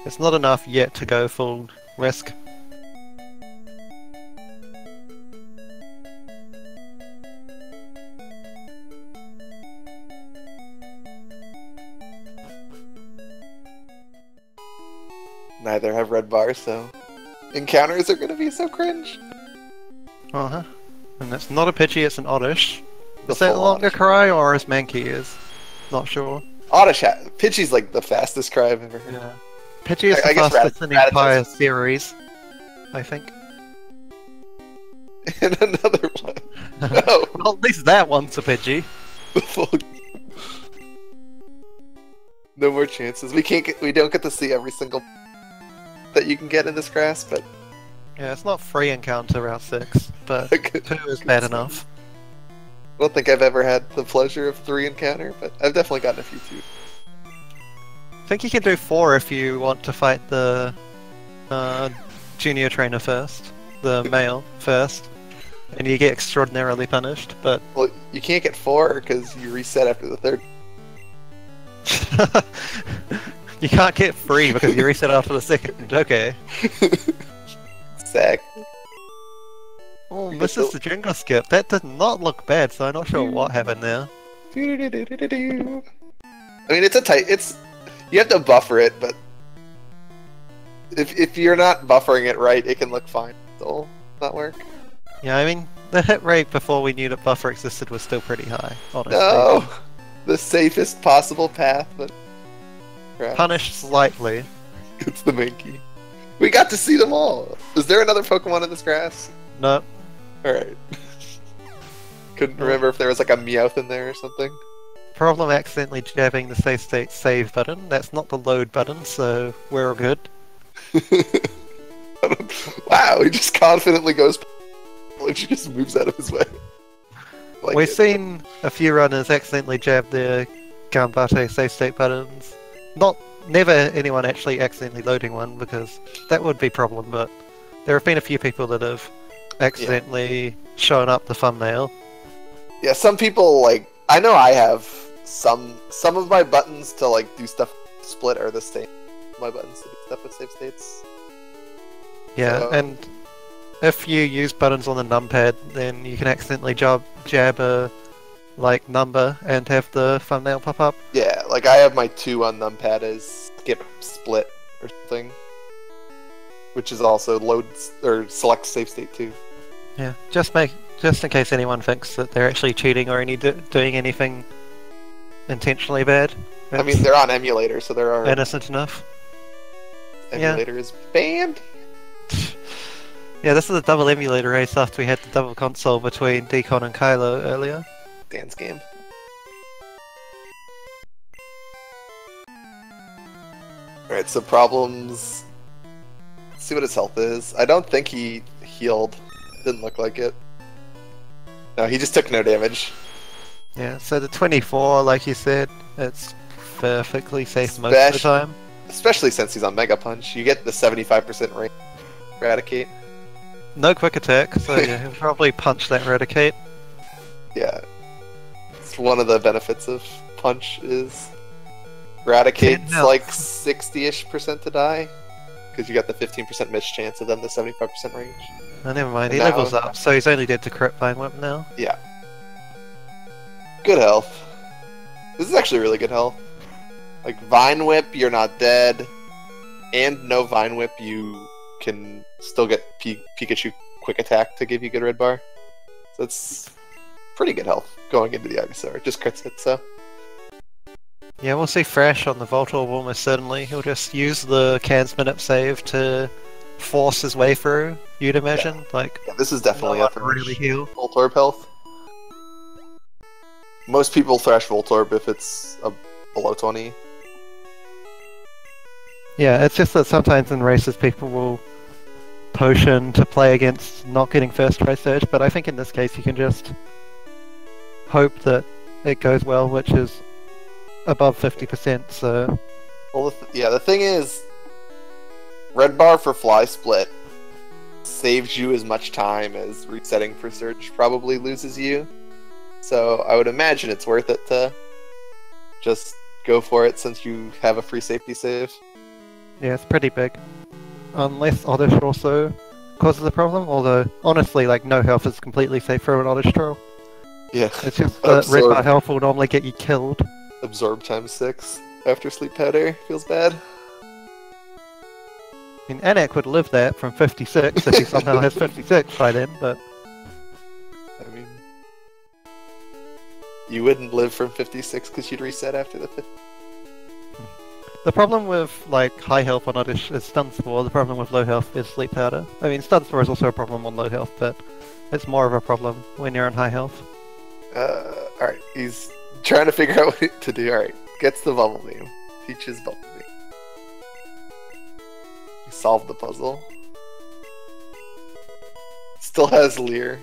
It's not enough yet to go full risk. Neither have red bars, so encounters are gonna be so cringe. Uh-huh. And it's not a Pidgey, it's an Oddish. The Is that full longer Oddish. cry, or is Mankey is? Not sure. Oddish Pidgey's like the fastest cry I've ever heard. Yeah. Pidgey is I the guess fastest in the Rattata's- entire series, I think. And another one. No. Well, at least that one's a Pidgey. The full... No more chances. We don't get to see every single that you can get in this grass, but Yeah, it's not free encounter Route 6, but I could- 2 is bad enough. I don't think I've ever had the pleasure of 3 encounter, but I've definitely gotten a few too. I think you can do 4 if you want to fight the junior trainer first, the male first, and you get extraordinarily punished, but... Well, you can't get 4 because you reset after the 3rd. You can't get 3 because you reset after the 2nd, okay. Exactly. Oh, this is the jungle skip. That did not look bad, so I'm not sure what happened there. I mean, you have to buffer it, but if you're not buffering it right, it can look fine. It'll not work. Yeah, I mean, the hit rate before we knew that buffer existed was still pretty high, honestly. No, the safest possible path, but crap. Punished slightly. It's the Mankey. We got to see them all. Is there another Pokemon in this grass? No. Alright. Couldn't remember if there was like a Meowth in there or something. Problem accidentally jabbing the save state save button. That's not the load button, so we're all good. Wow, he just confidently goes and she just moves out of his way. We've seen a few runners accidentally jab their Gambate save state buttons. Never anyone actually accidentally loading one, because that would be a problem, but there have been a few people that have accidentally shown up the thumbnail. Yeah, some people, like, I know I have some of my buttons to, like, do stuff split are the same. My buttons to do stuff with save states. Yeah, so... and if you use buttons on the numpad, then you can accidentally jab a number and have the thumbnail pop up. Yeah, like I have my 2 on numpad as skip split or something, which is also load or select save state too. Yeah, just in case anyone thinks that they're actually cheating or doing anything intentionally bad. I mean, they're on emulator, so there are innocent enough. Emulator is banned. Yeah, this is a double emulator race after we had the double console between Deacon and Kylo earlier. Dance game. Alright, so problems. Let's see what his health is. I don't think he healed. Didn't look like it. No, he just took no damage. Yeah, so the 24, like you said, it's perfectly safe most of the time. Especially since he's on Mega Punch. You get the 75% range Eradicate. No quick attack, so yeah, he'll probably punch that Eradicate. Yeah. It's one of the benefits of Punch is Eradicate's like 60-ish% to die. Because you got the 15% miss chance and then the 75% range. Oh, never mind, he levels up, so he's only dead to crit Vine Whip now. Yeah. Good health. This is actually really good health. Like, Vine Whip, you're not dead. And no Vine Whip, you can still get Pikachu Quick Attack to give you good red bar. So it's pretty good health going into the Ivysaur. It just crits it, so. Yeah, we'll see Thrash on the Voltorb almost certainly. He'll just use the Can's minute save to force his way through, you'd imagine. Yeah. Like, yeah, this is definitely a really heal. Voltorb health. Most people thrash Voltorb if it's below 20. Yeah, it's just that sometimes in races people will potion to play against not getting first try surge, but I think in this case you can just hope that it goes well, which is above 50%, so... Well, the thing is, red bar for Fly Split saves you as much time as resetting for Surge probably loses you. So I would imagine it's worth it to just go for it since you have a free safety save. Yeah, it's pretty big. Unless Oddish also causes a problem, although honestly, like, no health is completely safe for an Oddish troll. Yeah. It's just that red bar health will normally get you killed. Absorb times 6 after sleep powder feels bad. I mean, Anak would live that from 56 if he somehow has 56 by then, but... I mean... You wouldn't live from 56 because you'd reset after the 50. The problem with, like, high health on Oddish is Stun Spore, the problem with low health is Sleep Powder. I mean, Stun Spore is also a problem on low health, but it's more of a problem when you're on high health. Alright, he's trying to figure out what to do. Alright, gets the Bubble Beam. Teaches Bubble Beam. He solved the puzzle. Still has Leer.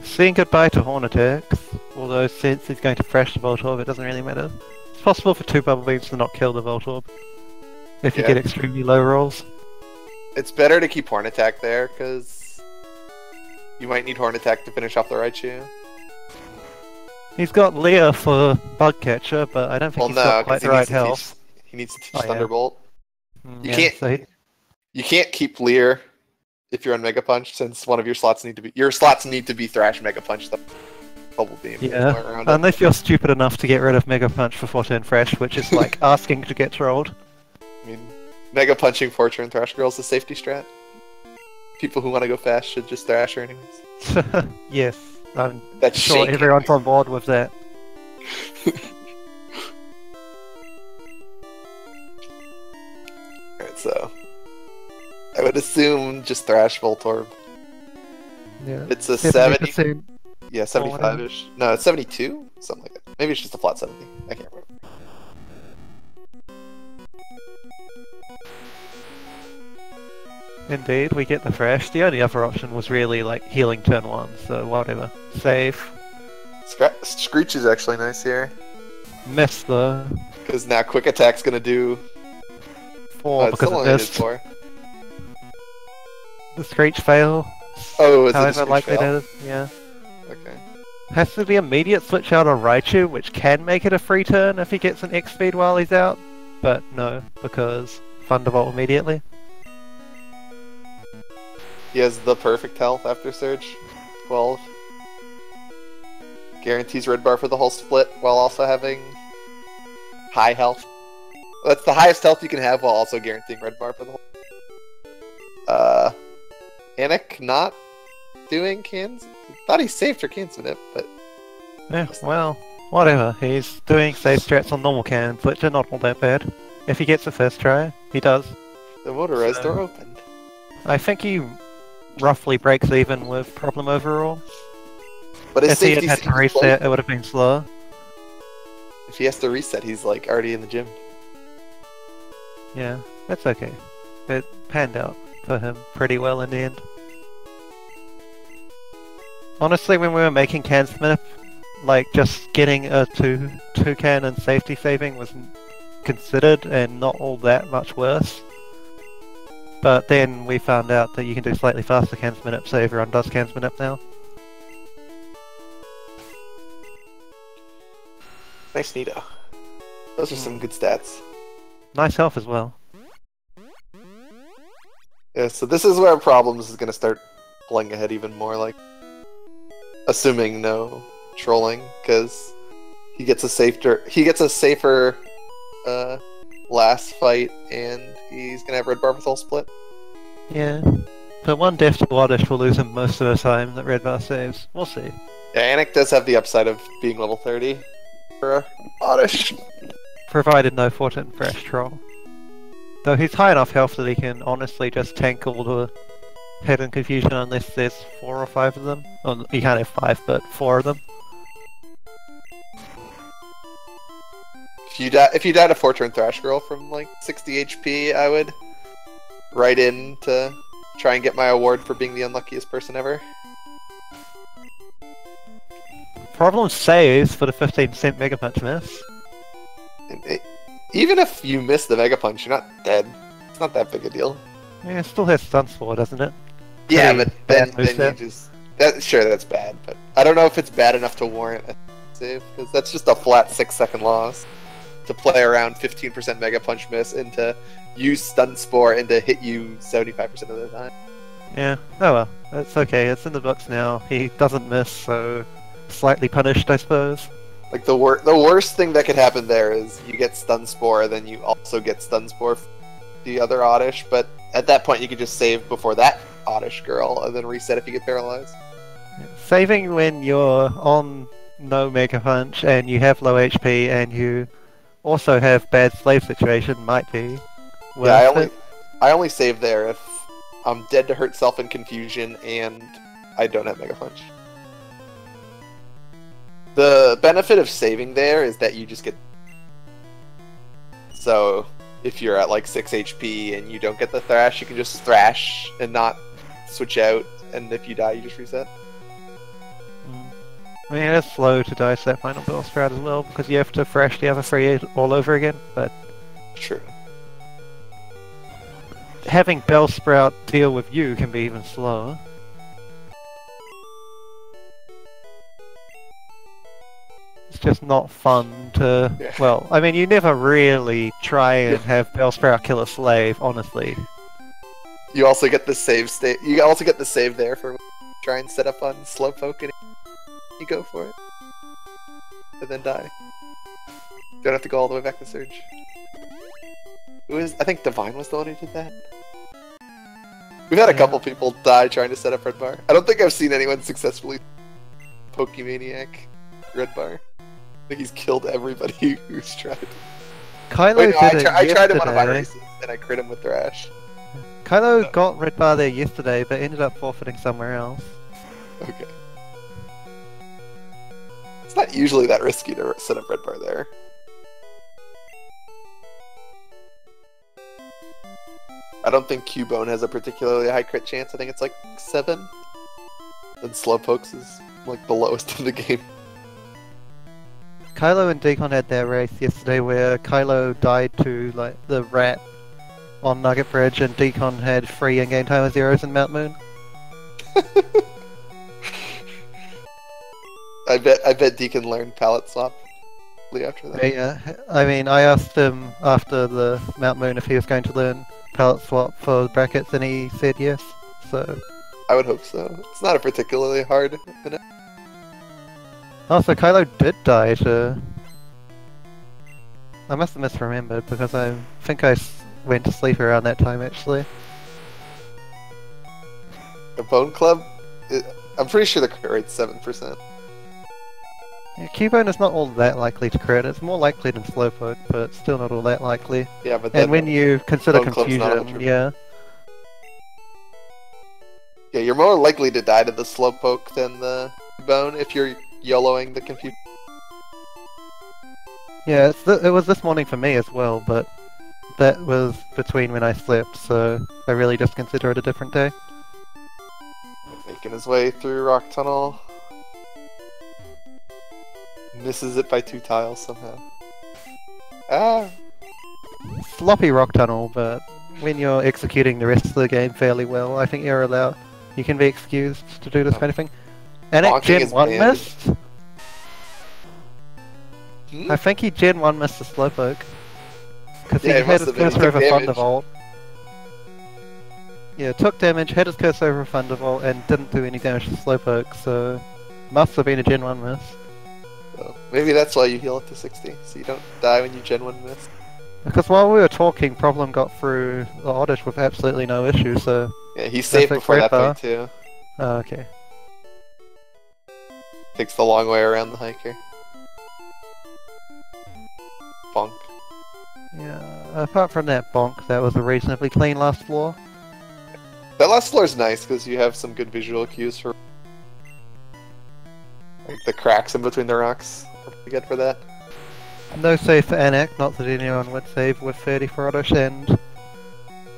Saying goodbye to Horn Attacks, although since he's going to thrash the Voltorb, it doesn't really matter. It's possible for 2 Bubble Beams to not kill the Voltorb, if you get extremely low rolls. It's better to keep Horn Attack there, because you might need Horn Attack to finish off the Raichu. He's got Leer for Bug Catcher, but I don't think he's got quite the right health. He needs to teach Thunderbolt. Yeah. You can't keep Leer if you're on Mega Punch, since one of your slots need to be Thrash Mega Punch. The Bubble Beam. Yeah, unless you're stupid enough to get rid of Mega Punch for Fortune Thrash, which is like asking to get trolled. I mean, Mega Punching Fortune Thrash Girl is a safety strat. People who want to go fast should just thrash her anyways. Yes, I'm That's sure shaking. Everyone's on board with that. Alright, so I would would assume just Thrash Voltorb. Yeah. It's a 70. 70%. Yeah, 75-ish. No, it's 72? Something like that. Maybe it's just a flat 70. I can't remember. Indeed, we get the Thrash. The only other option was really like healing turn 1, so whatever. Save. Screech is actually nice here. Miss though. Because now Quick Attack's gonna do... 4 it's because still it only did missed. 4. The Screech fail. Oh, is it a However Screech likely fail? that is, yeah. Okay. Has to be immediate switch out on Raichu, which can make it a free turn if he gets an X speed while he's out. But no, because Thunderbolt immediately. He has the perfect health after Surge. 12. Guarantees red bar for the whole split while also having high health. That's the highest health you can have while also guaranteeing red bar for the whole. Anik not doing cans. Thought he saved her Cancer, but Yeah, well, whatever. He's doing save strats on normal cans, which are not all that bad. If he gets the first try, he does. the motorized door opened. I think he roughly breaks even with Problem overall. But his If he had safety had to seems reset, low. it would have been slower. If he has to reset, he's like already in the gym. Yeah, that's okay. It panned out for him pretty well in the end. Honestly, when we were making can smith, like just getting a two can and safety saving was considered and not all that much worse. But then we found out that you can do slightly faster can smith, so everyone does can smith now. Nice Nito. Those are some good stats. Nice health as well. Yeah, so this is where Problems is gonna start pulling ahead even more, like assuming no trolling, because he gets a safer last fight, and he's gonna have red bar with whole split. Yeah. But one death to Oddish will lose him most of the time that red bar saves. We'll see. Yeah, Anik does have the upside of being level 30 for Oddish. Provided no Fortin Fresh Troll. Though he's high enough health that he can honestly just tank all the hidden confusion unless there's 4 or 5 of them. Oh, you can't have 5, but 4 of them. If you died a 4-turn Thrash Girl from like 60 HP, I would write in to try and get my award for being the unluckiest person ever. Problem saves for the 15% Mega Punch miss. Even if you miss the Mega Punch, you're not dead. It's not that big a deal. Yeah, it still has Stun Spore, doesn't it? Yeah, Pretty but bad then you moveset. just... Sure, that's bad, but I don't know if it's bad enough to warrant a save, because that's just a flat 6-second loss. To play around 15% Mega Punch miss, and to use Stun Spore, and to hit you 75% of the time. Yeah, oh well. It's okay, it's in the books now. He doesn't miss, so slightly punished, I suppose. Like, the worst thing that could happen there is you get Stun Spore, then you also get Stun Spore for the other Oddish, but at that point you could just save before that Oddish girl, and then reset if you get paralyzed. Saving when you're on no Mega Punch and you have low HP and you also have bad slave situation might be worth Yeah, it. I only save there if I'm dead to hurt self and confusion and I don't have Mega Punch. The benefit of saving there is that you just get... So, if you're at like 6 HP and you don't get the Thrash, you can just Thrash and not switch out, and if you die, you just reset. I mean, it's slow to dice that final Bell Sprout as well, because you have to thrash the other 3 all over again, but True. having Bell Sprout deal with you can be even slower. It's just not fun to... Yeah. Well, I mean, you never really try and have Bell Sprout kill a slave, honestly. You also get the save state. You also get the save there for try and set up on Slowpoke, and you go for it, and then die. Don't have to go all the way back to Surge. I think Divine was the one who did that. We've had a Yeah. couple people die trying to set up Red Bar. I don't think I've seen anyone successfully Pokemaniac Red Bar. I think he's killed everybody who's tried. Kylo Wait, no, did it I tried him on a minor yesterday. races, and I crit him with Thrash. Kylo got red bar there yesterday, but ended up forfeiting somewhere else. Okay. It's not usually that risky to set up red bar there. I don't think Cubone has a particularly high crit chance. I think it's like 7. And Slowpokes is like the lowest in the game. Kylo and Deacon had their race yesterday where Kylo died to like the rat on Nugget Bridge and Deacon had 3 in-game timer zeros in Mount Moon. I bet Deacon learned palette swap after that. Yeah, I mean, I asked him after the Mount Moon if he was going to learn palette swap for brackets, and he said yes. So I would hope so. It's not a particularly hard minute. Also, Kylo did die to... I must have misremembered because I think I went to sleep around that time actually. A Bone Club? I'm pretty sure the crit rate's 7%. Yeah, Cubone is not all that likely to crit. It's more likely than Slowpoke, but still not all that likely. Yeah, but and when you consider Bone Club's not confusion, yeah. Yeah, you're more likely to die to the Slowpoke than the Bone if you're YOLOing the confusion. Yeah, it was this morning for me as well, but that was between when I slept, so I really just consider it a different day. Making his way through Rock Tunnel. Misses it by 2 tiles somehow. Ah! Sloppy rock tunnel, but when you're executing the rest of the game fairly well, I think you're allowed. You can be excused to do this kind of thing. And at Gen 1 missed. I think he Gen 1 missed the Slowpoke. Because he had his cursor over Thunderbolt. Yeah, took damage, had his cursor over Thunderbolt, and didn't do any damage to Slowpoke, so must have been a Gen 1 miss. So maybe that's why you heal up to 60, so you don't die when you Gen 1 miss. Because while we were talking, Problem got through the Oddish with absolutely no issue, so... Yeah, he saved before that point too. Oh, okay. Takes the long way around the hiker. Bonk. Yeah, apart from that bonk, that was a reasonably clean last floor. That last floor is nice because you have some good visual cues for like the cracks in between the rocks. Are pretty good for that. No save for Anak, not that anyone would save with 30 for Oddish, and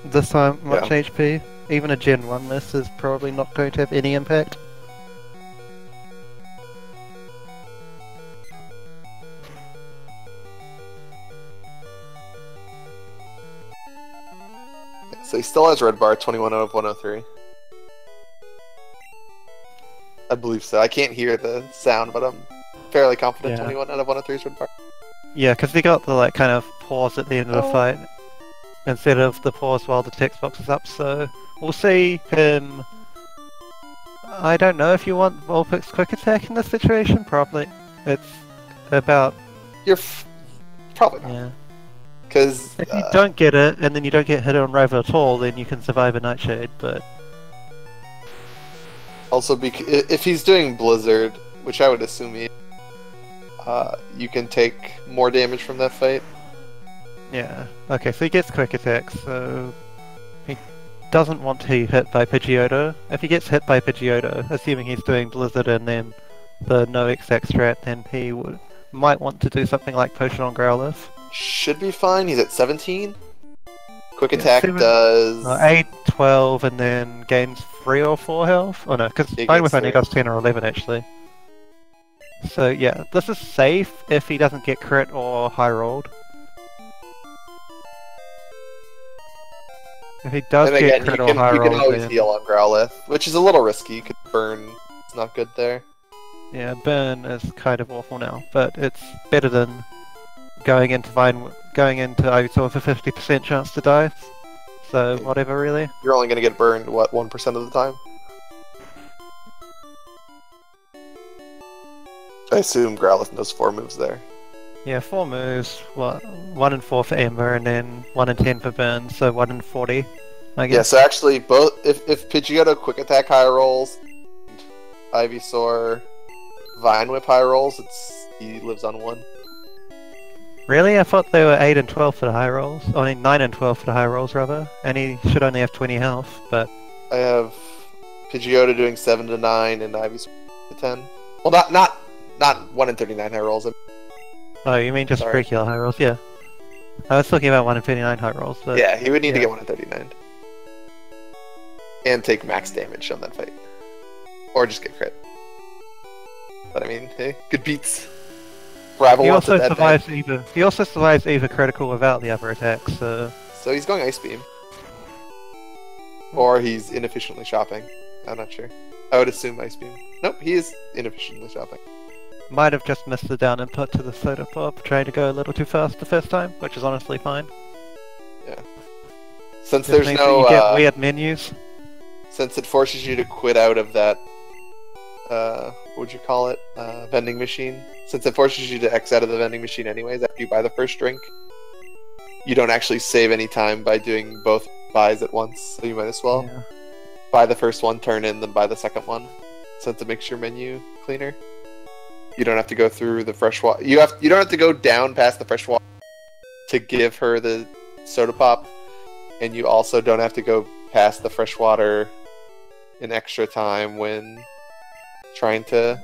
this time much HP. Even a Gen 1 miss is probably not going to have any impact. So he still has red bar, 21 out of 103. I believe so. I can't hear the sound, but I'm fairly confident 21 out of 103 is red bar. Yeah, because he got the like kind of pause at the end of the fight instead of the pause while the text box is up, so we'll see him... I don't know if you want Vulpix quick attack in this situation, probably. It's about... Probably not. Yeah. Because if you don't get it, and then you don't get hit on rival at all, then you can survive a Nightshade, but... Also, if he's doing Blizzard, which I would assume he you can take more damage from that fight. Yeah. Okay, so he gets quick attack, so... He doesn't want to be hit by Pidgeotto. If he gets hit by Pidgeotto, assuming he's doing Blizzard and then the no X-Act strat, then he might want to do something like Potion on Growlithe. Should be fine. He's at 17. Quick attack does 8, 12, and then gains 3 or 4 health. Oh no, because Fine Whip only does 10 or 11 actually. So yeah, this is safe if he doesn't get crit or high rolled. If he does get crit or high rolled, you can always heal on Growlithe, which is a little risky. You could burn. It's not good there. Yeah, burn is kind of awful now, but it's better than going into Ivysaur with a 50% chance to die. So whatever, really. You're only gonna get burned what 1% of the time. I assume Growlithe does 4 moves there. Yeah, 4 moves. What? 1 in 4 for Ember, and then 1 in 10 for burn. So 1 in 40. I guess. Yeah. So actually, both if Pidgeotto quick attack high rolls, Ivysaur Vine Whip high rolls, he lives on 1. Really? I thought they were 8 and 12 for the high rolls. I mean, 9 and 12 for the high rolls, rather. And he should only have 20 health, but... I have Pidgeotto doing 7 to 9 and Ivy's to 10. Well, not 1 in 39 high rolls. Oh, you mean just Sorry. regular high rolls? Yeah. I was talking about 1 in 59 high rolls, but... Yeah, he would need to get 1 in 39. And take max damage on that fight. Or just get crit. But I mean, hey, good beats. Rival He wants also it that survives bad. either. He also survives either critical without the other attacks, so... So he's going Ice Beam. Or he's inefficiently shopping. I'm not sure. I would assume Ice Beam. Nope, he is inefficiently shopping. Might have just missed the down input to the soda pop, trying to go a little too fast the first time, which is honestly fine. Yeah. Since Just there's means no, that you get weird menus. since it forces you to quit out of that, what would you call it? Vending machine. Since it forces you to X out of the vending machine anyways after you buy the first drink, you don't actually save any time by doing both buys at once, so you might as well Yeah. buy the first one, turn in, then buy the second one, since it makes your menu cleaner. You don't have to go through the fresh water. You don't have to go down past the fresh water to give her the soda pop, and you also don't have to go past the fresh water in extra time when trying to.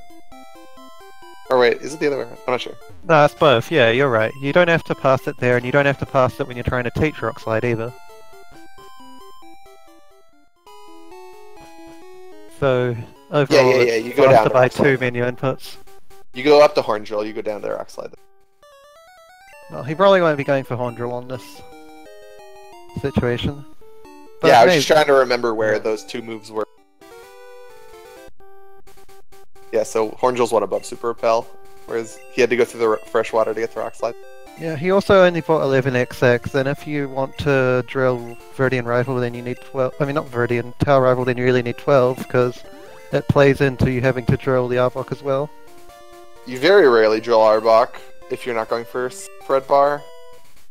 Or wait, is it the other way around? I'm not sure. No, it's both. Yeah, you're right. You don't have to pass it there, and you don't have to pass it when you're trying to teach Rock Slide either. So overall, yeah, it's you go down faster to by Rock Slide. 2 menu inputs. You go up to Horn Drill, you go down to Rock Slide. Well, he probably won't be going for Horn Drill on this situation. But Yeah, I was maybe. just trying to remember where those two moves were. Yeah, so Horn Drill's one above Super Repel, whereas he had to go through the fresh water to get the Rock Slide. Yeah, he also only bought 11XX, and if you want to drill Viridian Rival, then you need 12. I mean, not Viridian, Tower Rival, then you really need 12, because it plays into you having to drill the Arbok as well. You very rarely drill Arbok if you're not going for Fred Bar,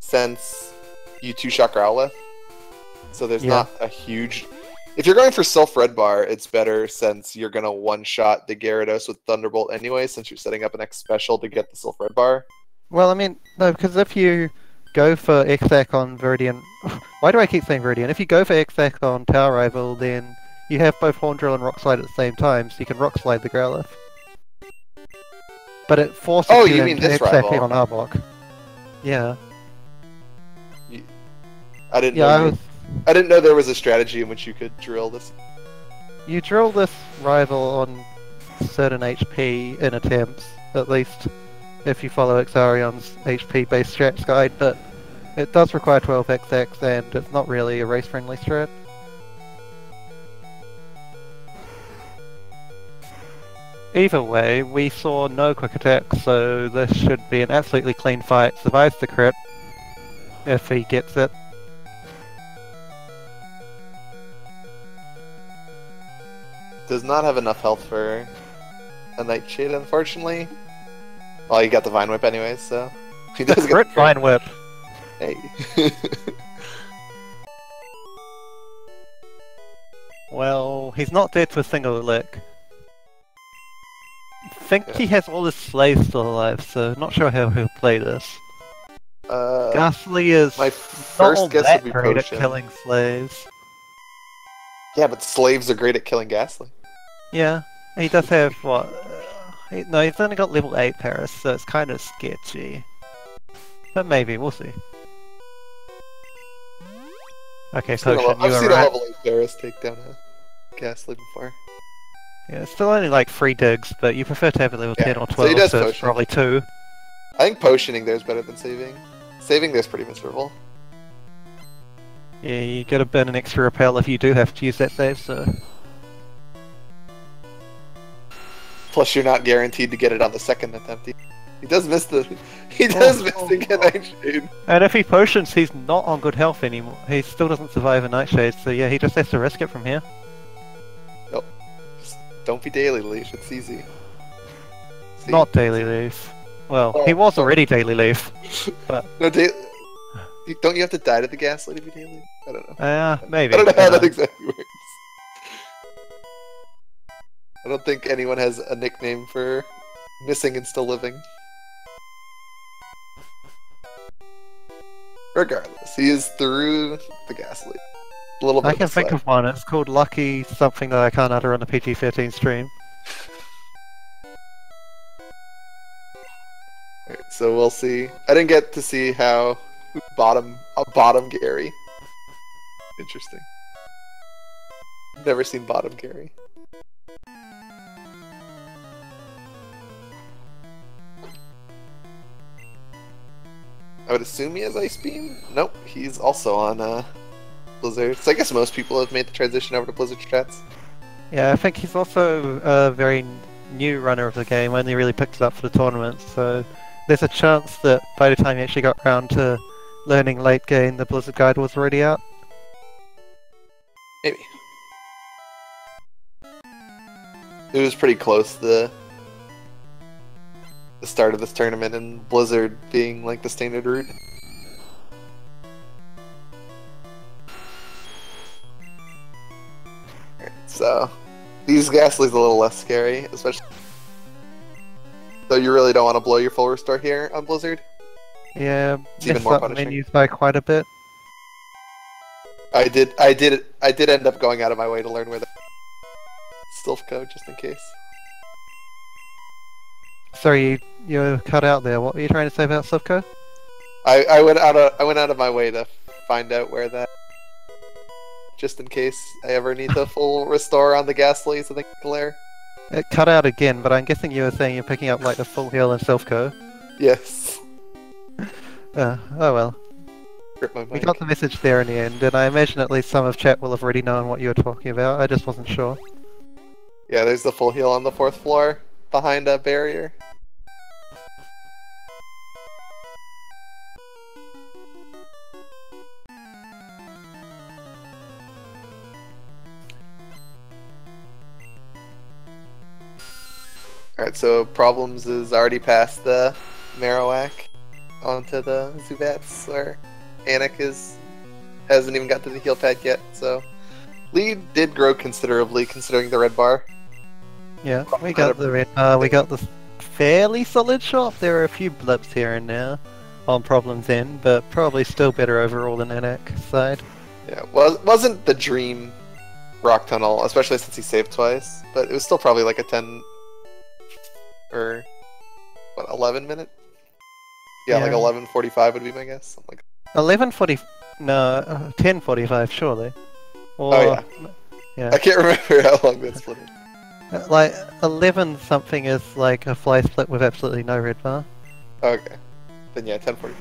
since you two-shot Growlithe. So there's Yeah. not a huge... If you're going for Self Red Bar, it's better since you're going to one-shot the Gyarados with Thunderbolt anyway, since you're setting up an X special to get the Self Red Bar. Well, I mean, no, because if you go for Exact on Viridian... Why do I keep saying Viridian? If you go for Exact on Tower Rival, then you have both Horn Drill and Rock Slide at the same time, so you can Rock Slide the Growlithe. But it forces Oh, you you mean into this Exactly rival? on Arbok. Yeah. I didn't Yeah, know I didn't know there was a strategy in which you could drill this. You drill this rival on certain HP in attempts, at least if you follow Exarion's HP-based strats guide, but it does require 12XX and it's not really a race-friendly strat. Either way, we saw no quick attack, so this should be an absolutely clean fight. Survives the crit, if he gets it. Does not have enough health for a Nightshade, unfortunately. Well, he got the Vine Whip anyways, so he does get Crit the Vine Whip. Hey. Well, he's not dead to a single lick. Think he has all his slaves still alive, so not sure how he'll play this. Ghastly is My not first all guess that would be great Potion. at killing slaves. Yeah, but slaves are great at killing Ghastly. Yeah, he does have what? No, he's only got level 8 Paris, so it's kind of sketchy. But maybe, we'll see. Okay, Potion, you I've were seen a right. level 8 Paris take down a Ghastly before. Yeah, it's still only like 3 digs, but you prefer to have a level Yeah, 10 or so 12, he does so it's Potion. probably 2. I think potioning there is better than saving. Saving there's pretty miserable. Yeah, you gotta burn an extra repel if you do have to use that save, so... Plus, you're not guaranteed to get it on the second attempt. He does miss the. He does miss the get Nightshade. And if he potions, he's not on good health anymore. He still doesn't survive a Nightshade, so yeah, he just has to risk it from here. Nope. Just don't be Daily Leaf. It's easy. See? Not Daily Leaf. Well, he was already Daily Leaf. No, don't you have to die to the Gaslight to be Daily Leaf? I don't know. Maybe. I don't know how that exactly works. I don't think anyone has a nickname for missing and still living. Regardless, he is through the gas leak. A little bit I can think slack. of one. It's called Lucky something that I can't utter on the PG-13 stream. Alright, so we'll see. I didn't get to see how bottom Gary. Interesting. Never seen bottom Gary. I would assume he has Ice Beam? Nope, he's also on Blizzard. So I guess most people have made the transition over to Blizzard strats. Yeah, I think he's also a very new runner of the game, only really picked it up for the tournament, so there's a chance that by the time he actually got around to learning late game, the Blizzard guide was already out. Maybe. It was pretty close, the start of this tournament, and Blizzard being like the standard route. Alright, so these Ghastly's a little less scary, especially though you really don't want to blow your full restore here on Blizzard. Yeah, It's even messed more up punishing. menus by quite a bit. I did end up going out of my way to learn where the stealth code just in case. Sorry, you were cut out there. What were you trying to say about Sivko? I went out of my way to find out where that, just in case I ever need the full restore on the Ghastly, so they can glare. It cut out again, but I'm guessing you were saying you're picking up like the full heal and self-co. Yes. Oh well. Rip my We mic. got the message there in the end, and I imagine at least some of chat will have already known what you were talking about. I just wasn't sure. Yeah, there's the full heal on the 4th floor behind a barrier. Alright, so Problems is already past the Marowak onto the Zubats, where Anik hasn't even got to the heal pad yet, so lead did grow considerably considering the red bar. Yeah, we got the red. We got the fairly solid shot. There are a few blips here and there on Problems End, but probably still better overall than Anak's side. Yeah, wasn't the dream rock tunnel, especially since he saved twice, but it was still probably like a 10 or what, 11 minute? Yeah, like 11:45 would be my guess. Something like 11:40. No, 10:45 surely. Or, Oh yeah. Yeah. I can't remember how long that split is. Like 11 something is like a fly split with absolutely no red bar. Okay. Then yeah, 10:45.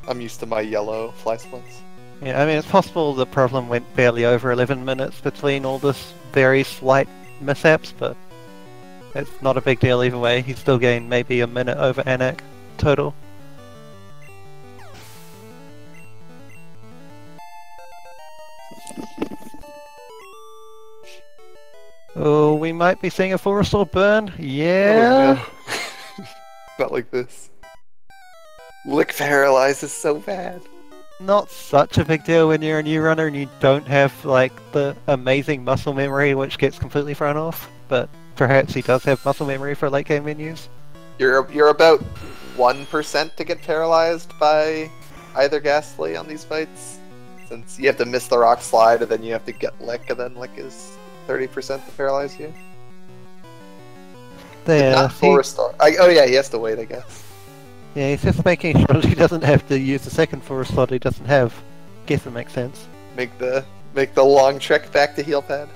I'm used to my yellow fly splits. Yeah, I mean it's possible the problem went barely over 11 minutes between all this very slight mishaps, but it's not a big deal either way. He still gained maybe a minute over Anak total. Oh, we might be seeing a full restore burn. Yeah. Oh, no. Not like this. Lick Paralyze is so bad. Not such a big deal when you're a new runner and you don't have like the amazing muscle memory which gets completely thrown off, but perhaps he does have muscle memory for late game menus. You're about 1% to get paralyzed by either Ghastly on these fights, since you have to miss the rock slide and then you have to get Lick, and then Lick is 30% to paralyze you. There, Not full restore. Oh yeah, he has to wait, I guess. yeah, he's just making sure that he doesn't have to use the second full restore that he doesn't have. Guess it makes sense. Make the long trek back to heal pad.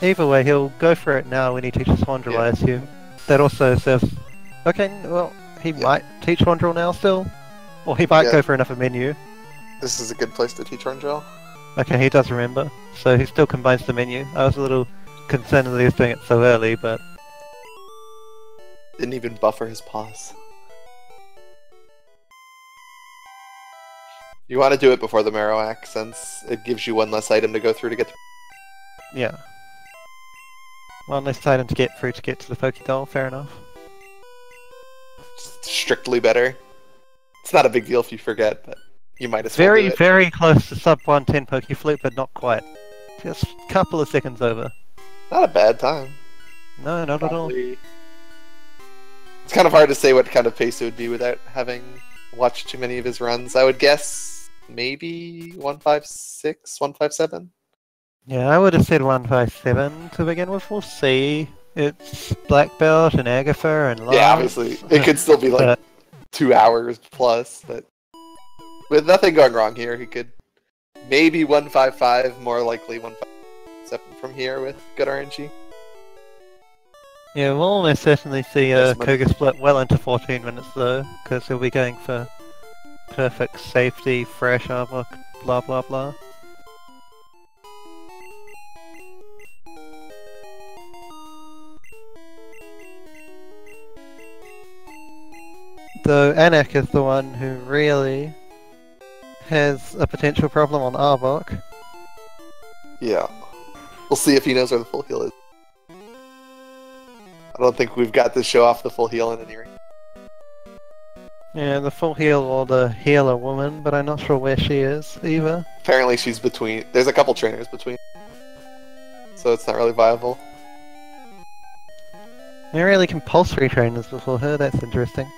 Either way, he'll go for it now when he teaches Wandrel, I assume. That also serves... Okay, well, he might teach Wandrel now still. Or he might go for another menu. This is a good place to teach Wandrel. Okay, he does remember. So he still combines the menu. I was a little concerned that he was doing it so early, but... Didn't even buffer his pause. You want to do it before the Marowak, since it gives you one less item to go through to get to... Yeah. One less item to get through to get to the Pokédoll, fair enough. Strictly better. It's not a big deal if you forget, but you might as well Very, do it. very close to sub 110 Pokeflip, but not quite. Just a couple of seconds over. Not a bad time. No, not at all. Probably. It's kind of hard to say what kind of pace it would be without having watched too many of his runs. I would guess maybe 156, 157. Yeah, I would have said 157 to begin with. We'll see. It's Black Belt and Agatha and Lance. Yeah, obviously. It could still be like But 2 hours plus, but with nothing going wrong here, he could maybe 155, more likely 157 from here with good RNG. yeah, we'll almost certainly see a Yes, but- Cougar split well into 14 minutes though, because he'll be going for perfect safety, fresh armor, blah blah blah. Though Anak is the one who really has a potential problem on Arbok. Yeah. We'll see if he knows where the full heal is. I don't think we've got to show off the full heal in any ring. Yeah, the full heal or the healer woman, but I'm not sure where she is either. Apparently she's between... There's a couple trainers between. So it's not really viable. There are really compulsory trainers before her, that's interesting.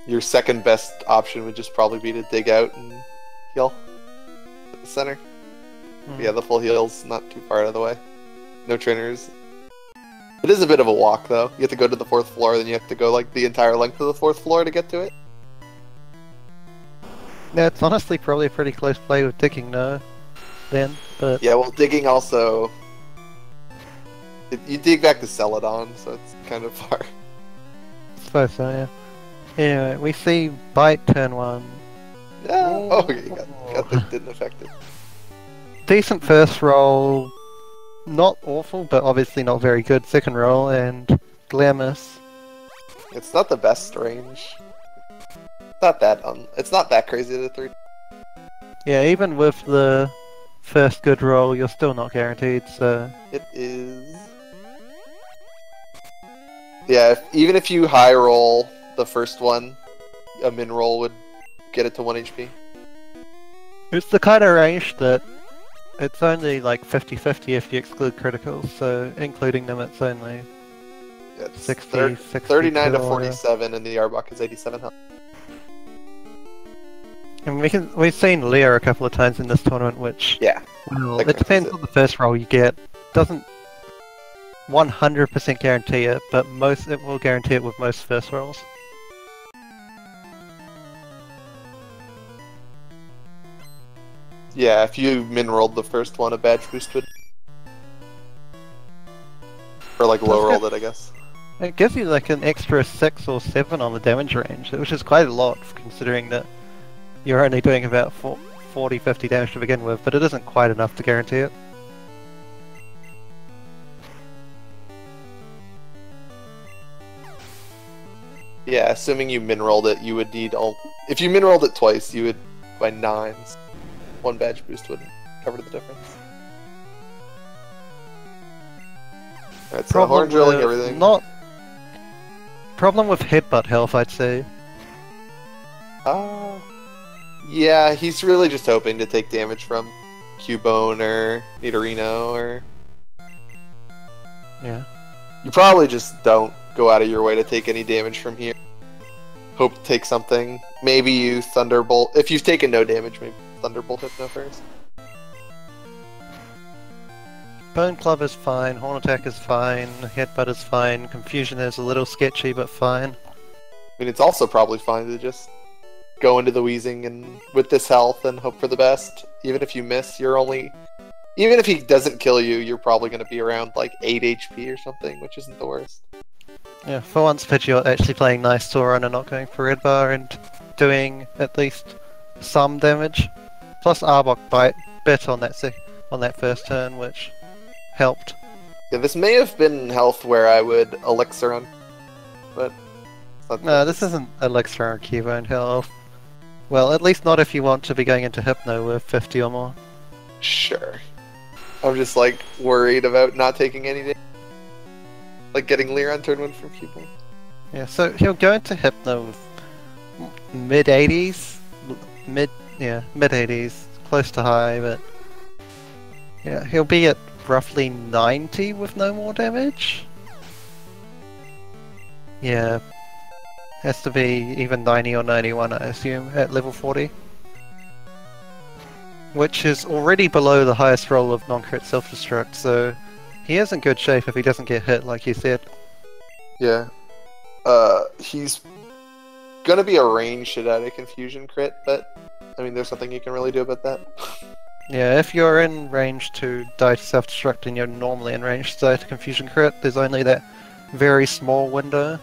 Your second best option would just probably be to dig out and heal at the center. Yeah, the full heal's not too far out of the way. No trainers. It is a bit of a walk, though. You have to go to the 4th floor, then you have to go like the entire length of the 4th floor to get to it. Yeah, it's honestly probably a pretty close play with digging though, then, but... Yeah, well, digging also... You dig back to Celadon, so it's kind of far. I suppose so, yeah. Anyway, we see Bite turn 1. Yeah. Oh, okay, got that didn't affect it. Decent first roll, not awful, but obviously not very good second roll, and Glamis. It's not the best range. It's not that crazy to 3. Yeah, even with the first good roll, you're still not guaranteed, so... It is... Yeah, even if you high roll the first one, a min roll would get it to 1 HP. It's the kind of range that it's only like 50-50 if you exclude criticals, so including them it's only Yeah, it's 60, 39 to 62 or- 47 and the Arbok is 87 health. And we've seen Leah a couple of times in this tournament, which, Yeah. well, that it depends covers it. on the first roll you get. Doesn't 100% guarantee it, but it will guarantee it with most first rolls. Yeah, if you min rolled the first one, a badge boost would. Or like low rolled it, I guess. It gives you like an extra 6 or 7 on the damage range, which is quite a lot considering that you're only doing about 40-50 damage to begin with, but it isn't quite enough to guarantee it. Yeah, assuming you min rolled it, you would need if you min rolled it twice, you would by 9s. 1 badge boost would cover the difference. Alright, so horn drilling everything. Problem with headbutt health, I'd say. Yeah, he's really just hoping to take damage from Cubone or Nidorino or... Yeah. You probably just don't go out of your way to take any damage from here. Hope to take something. Maybe you Thunderbolt. If you've taken no damage, maybe Thunderbolt Hypno first. Bone Club is fine, Horn Attack is fine, Headbutt is fine, Confusion is a little sketchy but fine. I mean, it's also probably fine to just go into the Wheezing and with this health and hope for the best. Even if you miss, you're only... Even if he doesn't kill you, you're probably going to be around like 8 HP or something, which isn't the worst. Yeah, for once Pidgeot actually playing nice Sauron and not going for Red Bar and doing at least some damage. Plus Arbok bit on that first turn, which helped. Yeah, this may have been health where I would Elixir on, but... it's not No, this isn't Elixir or Cubone health. Well, at least not if you want to be going into Hypno with 50 or more. Sure. I'm just like worried about not taking any damage. Like getting Lear on turn 1 from Cubone. Yeah, so he'll go into Hypno with mid-80s? Mid-80s. Close to high, but... Yeah, he'll be at roughly 90 with no more damage. Yeah. Has to be even 90 or 91, I assume, at level 40. Which is already below the highest roll of non-crit self-destruct, so he is in good shape if he doesn't get hit, like you said. Yeah. He's gonna be a range shit out of confusion crit, but I mean, there's nothing you can really do about that. Yeah, if you're in range to die to self-destruct and you're normally in range to die to confusion crit, there's only that very small window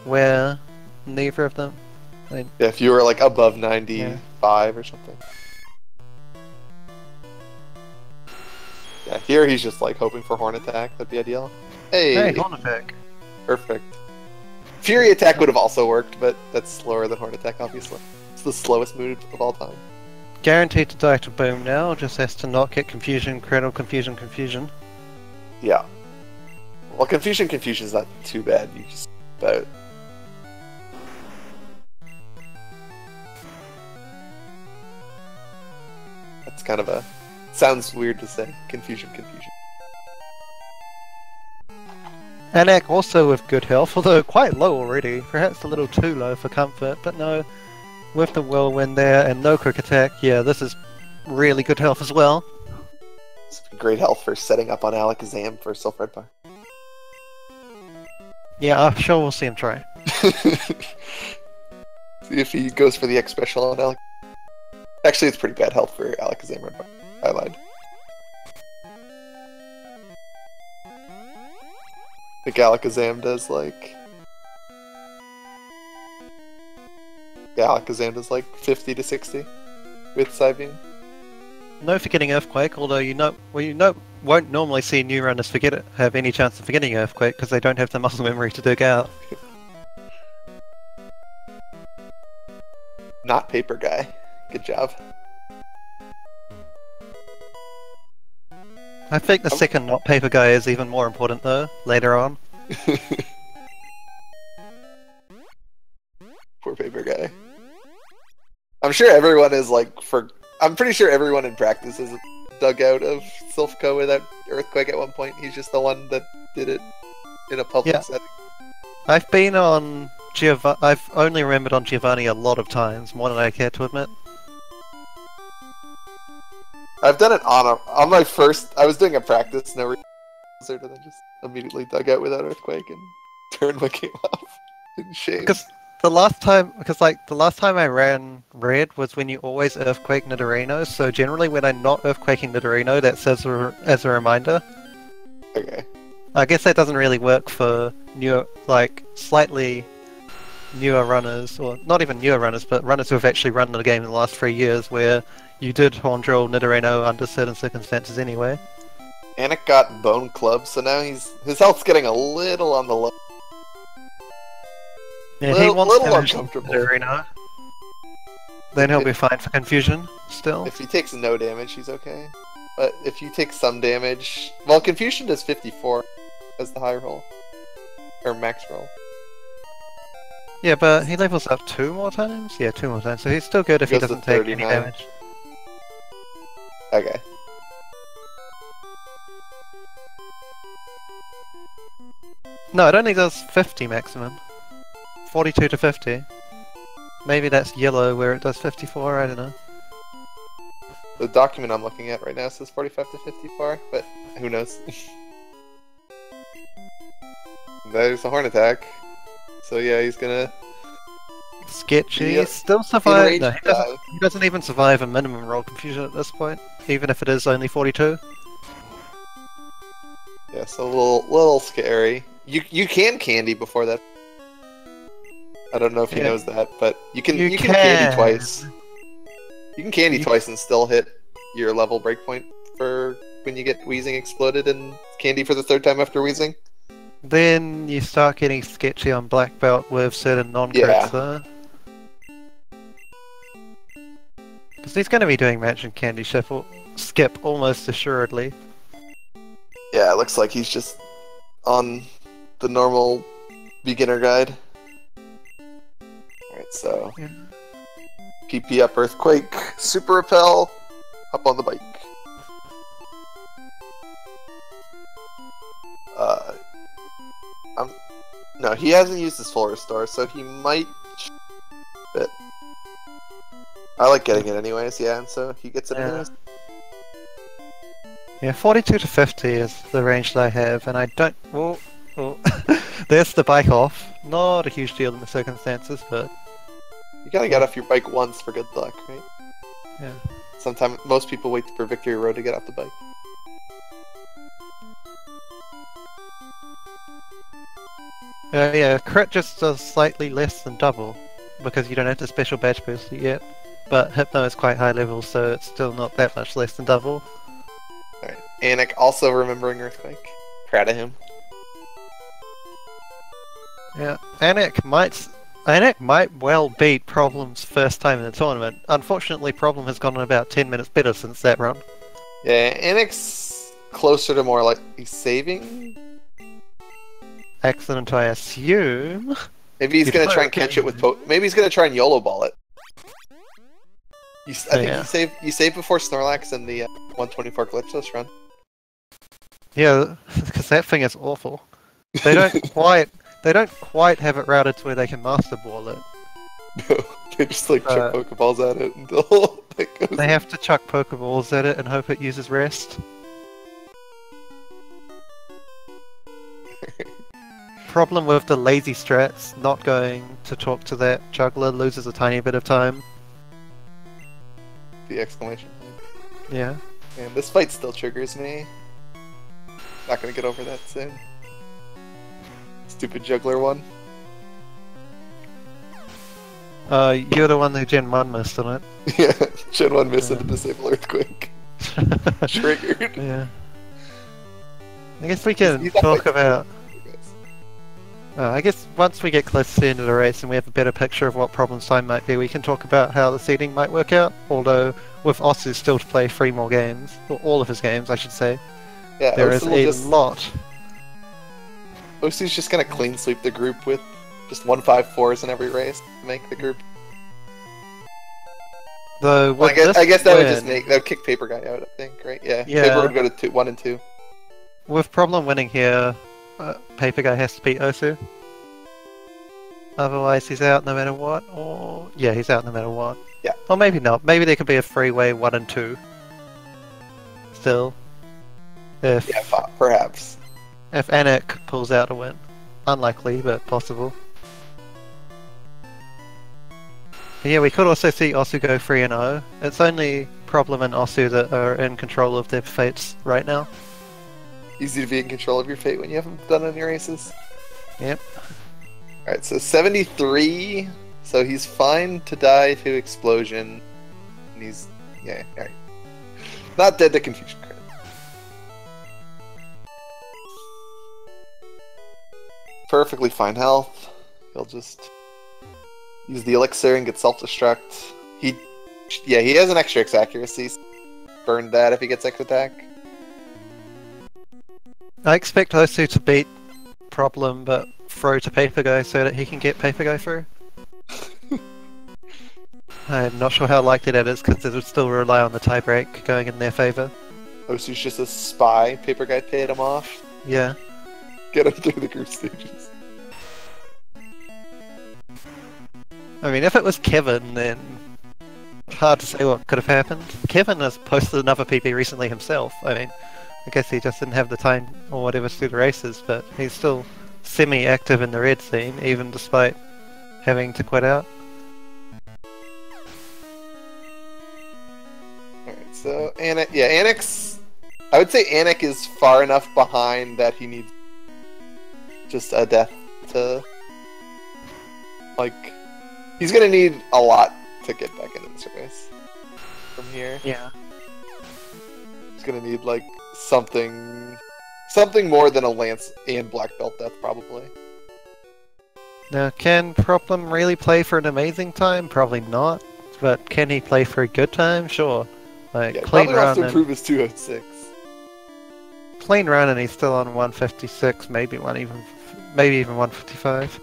where neither of them... I mean, Yeah, if you were like above 95 or something. Yeah, here he's just like hoping for Horn Attack, that'd be ideal. hey, Horn Attack! Perfect. Fury Attack would have also worked, but that's slower than Horn Attack, obviously. It's the slowest move of all time. Guaranteed to die to Boom now, just has to not get Confusion Crit or Confusion. Yeah. Well, Confusion is not too bad, you just about... That's kind of a... Sounds weird to say. Confusion. Anak also with good health, although quite low already, perhaps a little too low for comfort, but no, with the whirlwind there and no quick attack, yeah, this is really good health as well. It's great health for setting up on Alakazam for Self Red Bar. Yeah, I'm sure we'll see him try. See if he goes for the X special on Alakazam. Actually, it's pretty bad health for Alakazam Red Bar. I lied. I think Alakazam does like... Yeah, Alakazam does like 50 to 60 with Psybeam. No forgetting Earthquake, although you won't normally see new runners have any chance of forgetting Earthquake because they don't have the muscle memory to dig out. Not Paper Guy. Good job. I think the second not paper guy is even more important though, later on. Poor Paper Guy. I'm sure everyone is like, I'm pretty sure everyone in practice is dug out of Silphco without Earthquake at one point. He's just the one that did it in a public setting. I've been on I've only remembered on Giovanni a lot of times, more than I care to admit. I've done it on my first... I was doing a practice, no reason, and then just immediately dug out without Earthquake and turned my game off. In shame. Because the last time I ran Red was when you always Earthquake Nidorino, so generally when I'm not Earthquaking Nidorino, that says as a reminder. Okay. I guess that doesn't really work for newer, slightly newer runners, or not even newer runners, but runners who have actually run the game in the last 3 years, where you did Horn Drill Nidorino under certain circumstances anyway. Anik got Bone Club, so now his health's getting a little on the low. Yeah, he wants little damage uncomfortable. Nidorino. Then he'll be fine for Confusion, still. If he takes no damage, he's okay. But if you take some damage... Well, Confusion does 54 as the high roll. Or max roll. Yeah, but he levels up 2 more times? Yeah, 2 more times, so he's still good if he doesn't take any damage. Okay. No, it only does 50 maximum. 42 to 50. Maybe that's yellow where it does 54, I don't know. The document I'm looking at right now says 45 to 54, but who knows? There's a Horn Attack. So yeah, he's gonna... Sketchy. He still survives. No, he doesn't even survive a minimum roll Confusion at this point, even if it is only 42. Yeah, so a little scary. You can candy before that. I don't know if he knows that, but you can candy twice. You can candy twice and still hit your level breakpoint for when you get Wheezing exploded and candy for the 3rd time after Wheezing. Then you start getting sketchy on Black Belt with certain non-crits though. Because he's going to be doing Match and Candy Skip almost assuredly. Yeah, it looks like he's just on the normal beginner guide. Alright, so... Yeah. PP up Earthquake, Super Repel, up on the bike. No, he hasn't used his full restore, so he might. But I like getting it anyways. Yeah, and so he gets it anyways. Yeah, 42 to 50 is the range that I have, and I don't. Well, there's the bike off. Not a huge deal in the circumstances, but you gotta get off your bike once for good luck, right? Yeah. Sometimes most people wait for Victory Road to get off the bike. Yeah, crit just does slightly less than double, because you don't have the special badge boost yet. But Hypno is quite high level, so it's still not that much less than double. Alright, Anik also remembering Earthquake. Proud of him. Yeah, Anik might well beat Problem's first time in the tournament. Unfortunately, Problem has gone about 10 minutes better since that run. Yeah, Anik's closer to more like he's saving. Accident, I assume. Maybe he's gonna try and catch it with maybe he's gonna try and YOLO ball it. I think you save before Snorlax and the 124 Glichless run. Yeah, because that thing is awful. They don't quite have it routed to where they can Master Ball it. No, they just like chuck Pokeballs at it until it goes. They have to chuck Pokeballs at it and hope it uses rest. Problem with the lazy strats, not going to talk to that juggler loses a tiny bit of time. The exclamation point. Yeah. Man, this fight still triggers me. Not gonna get over that soon. Stupid juggler one. You're the one who Gen 1 missed on it. Yeah, Gen 1 missed into Disable Earthquake. Triggered. Yeah. I guess we can talk about... I guess once we get close to the end of the race and we have a better picture of what Problem's time might be, we can talk about how the seeding might work out, although with Osu still to play 3 more games, or all of his games I should say, yeah, there is a lot. Osu's just gonna clean sweep the group with just 1-5-4s in every race to make the group. Though, well, I guess that would kick Paper Guy out, I think, right? Yeah, Paper would go to 1 and 2. With Problem winning here, Paper Guy has to beat Osu. Otherwise he's out no matter what, or... Yeah, he's out no matter what. Yeah. Or maybe not. Maybe there could be a 3-way 1 and 2. Still. If... Yeah, perhaps. If Anik pulls out a win. Unlikely, but possible. But yeah, we could also see Osu go 3-0. It's only Problem and Osu that are in control of their fates right now. Easy to be in control of your fate when you haven't done any races. Yep. Alright, so 73. So he's fine to die to Explosion. And he's... Yeah, alright. Not dead to Confusion Crit. Perfectly fine health. He'll just use the Elixir and get self-destruct. He has an extra X accuracy. So burn that if he gets X attack. I expect Osu to beat Problem, but throw to Paper Guy so that he can get Paper Guy through. I'm not sure how likely that is, because it would still rely on the tiebreak going in their favour. Osu's just a spy. Paper Guy paid him off. Yeah. Get him through the group stages. I mean, if it was Kevin, then hard to say what could have happened. Kevin has posted another PP recently himself. I mean, I guess he just didn't have the time or whatever to do the races, but he's still semi-active in the red scene, even despite having to quit out. Alright, so Anik's... I would say Anik is far enough behind that he needs just a death to... Like... He's gonna need a lot to get back into this race. From here. Yeah. He's gonna need, like, something more than a Lance and Black Belt death, probably. Now, can Problem really play for an amazing time? Probably not. But can he play for a good time? Sure. Like, yeah, clean probably run has to improve his 206. Clean run and he's still on 156, maybe even 155.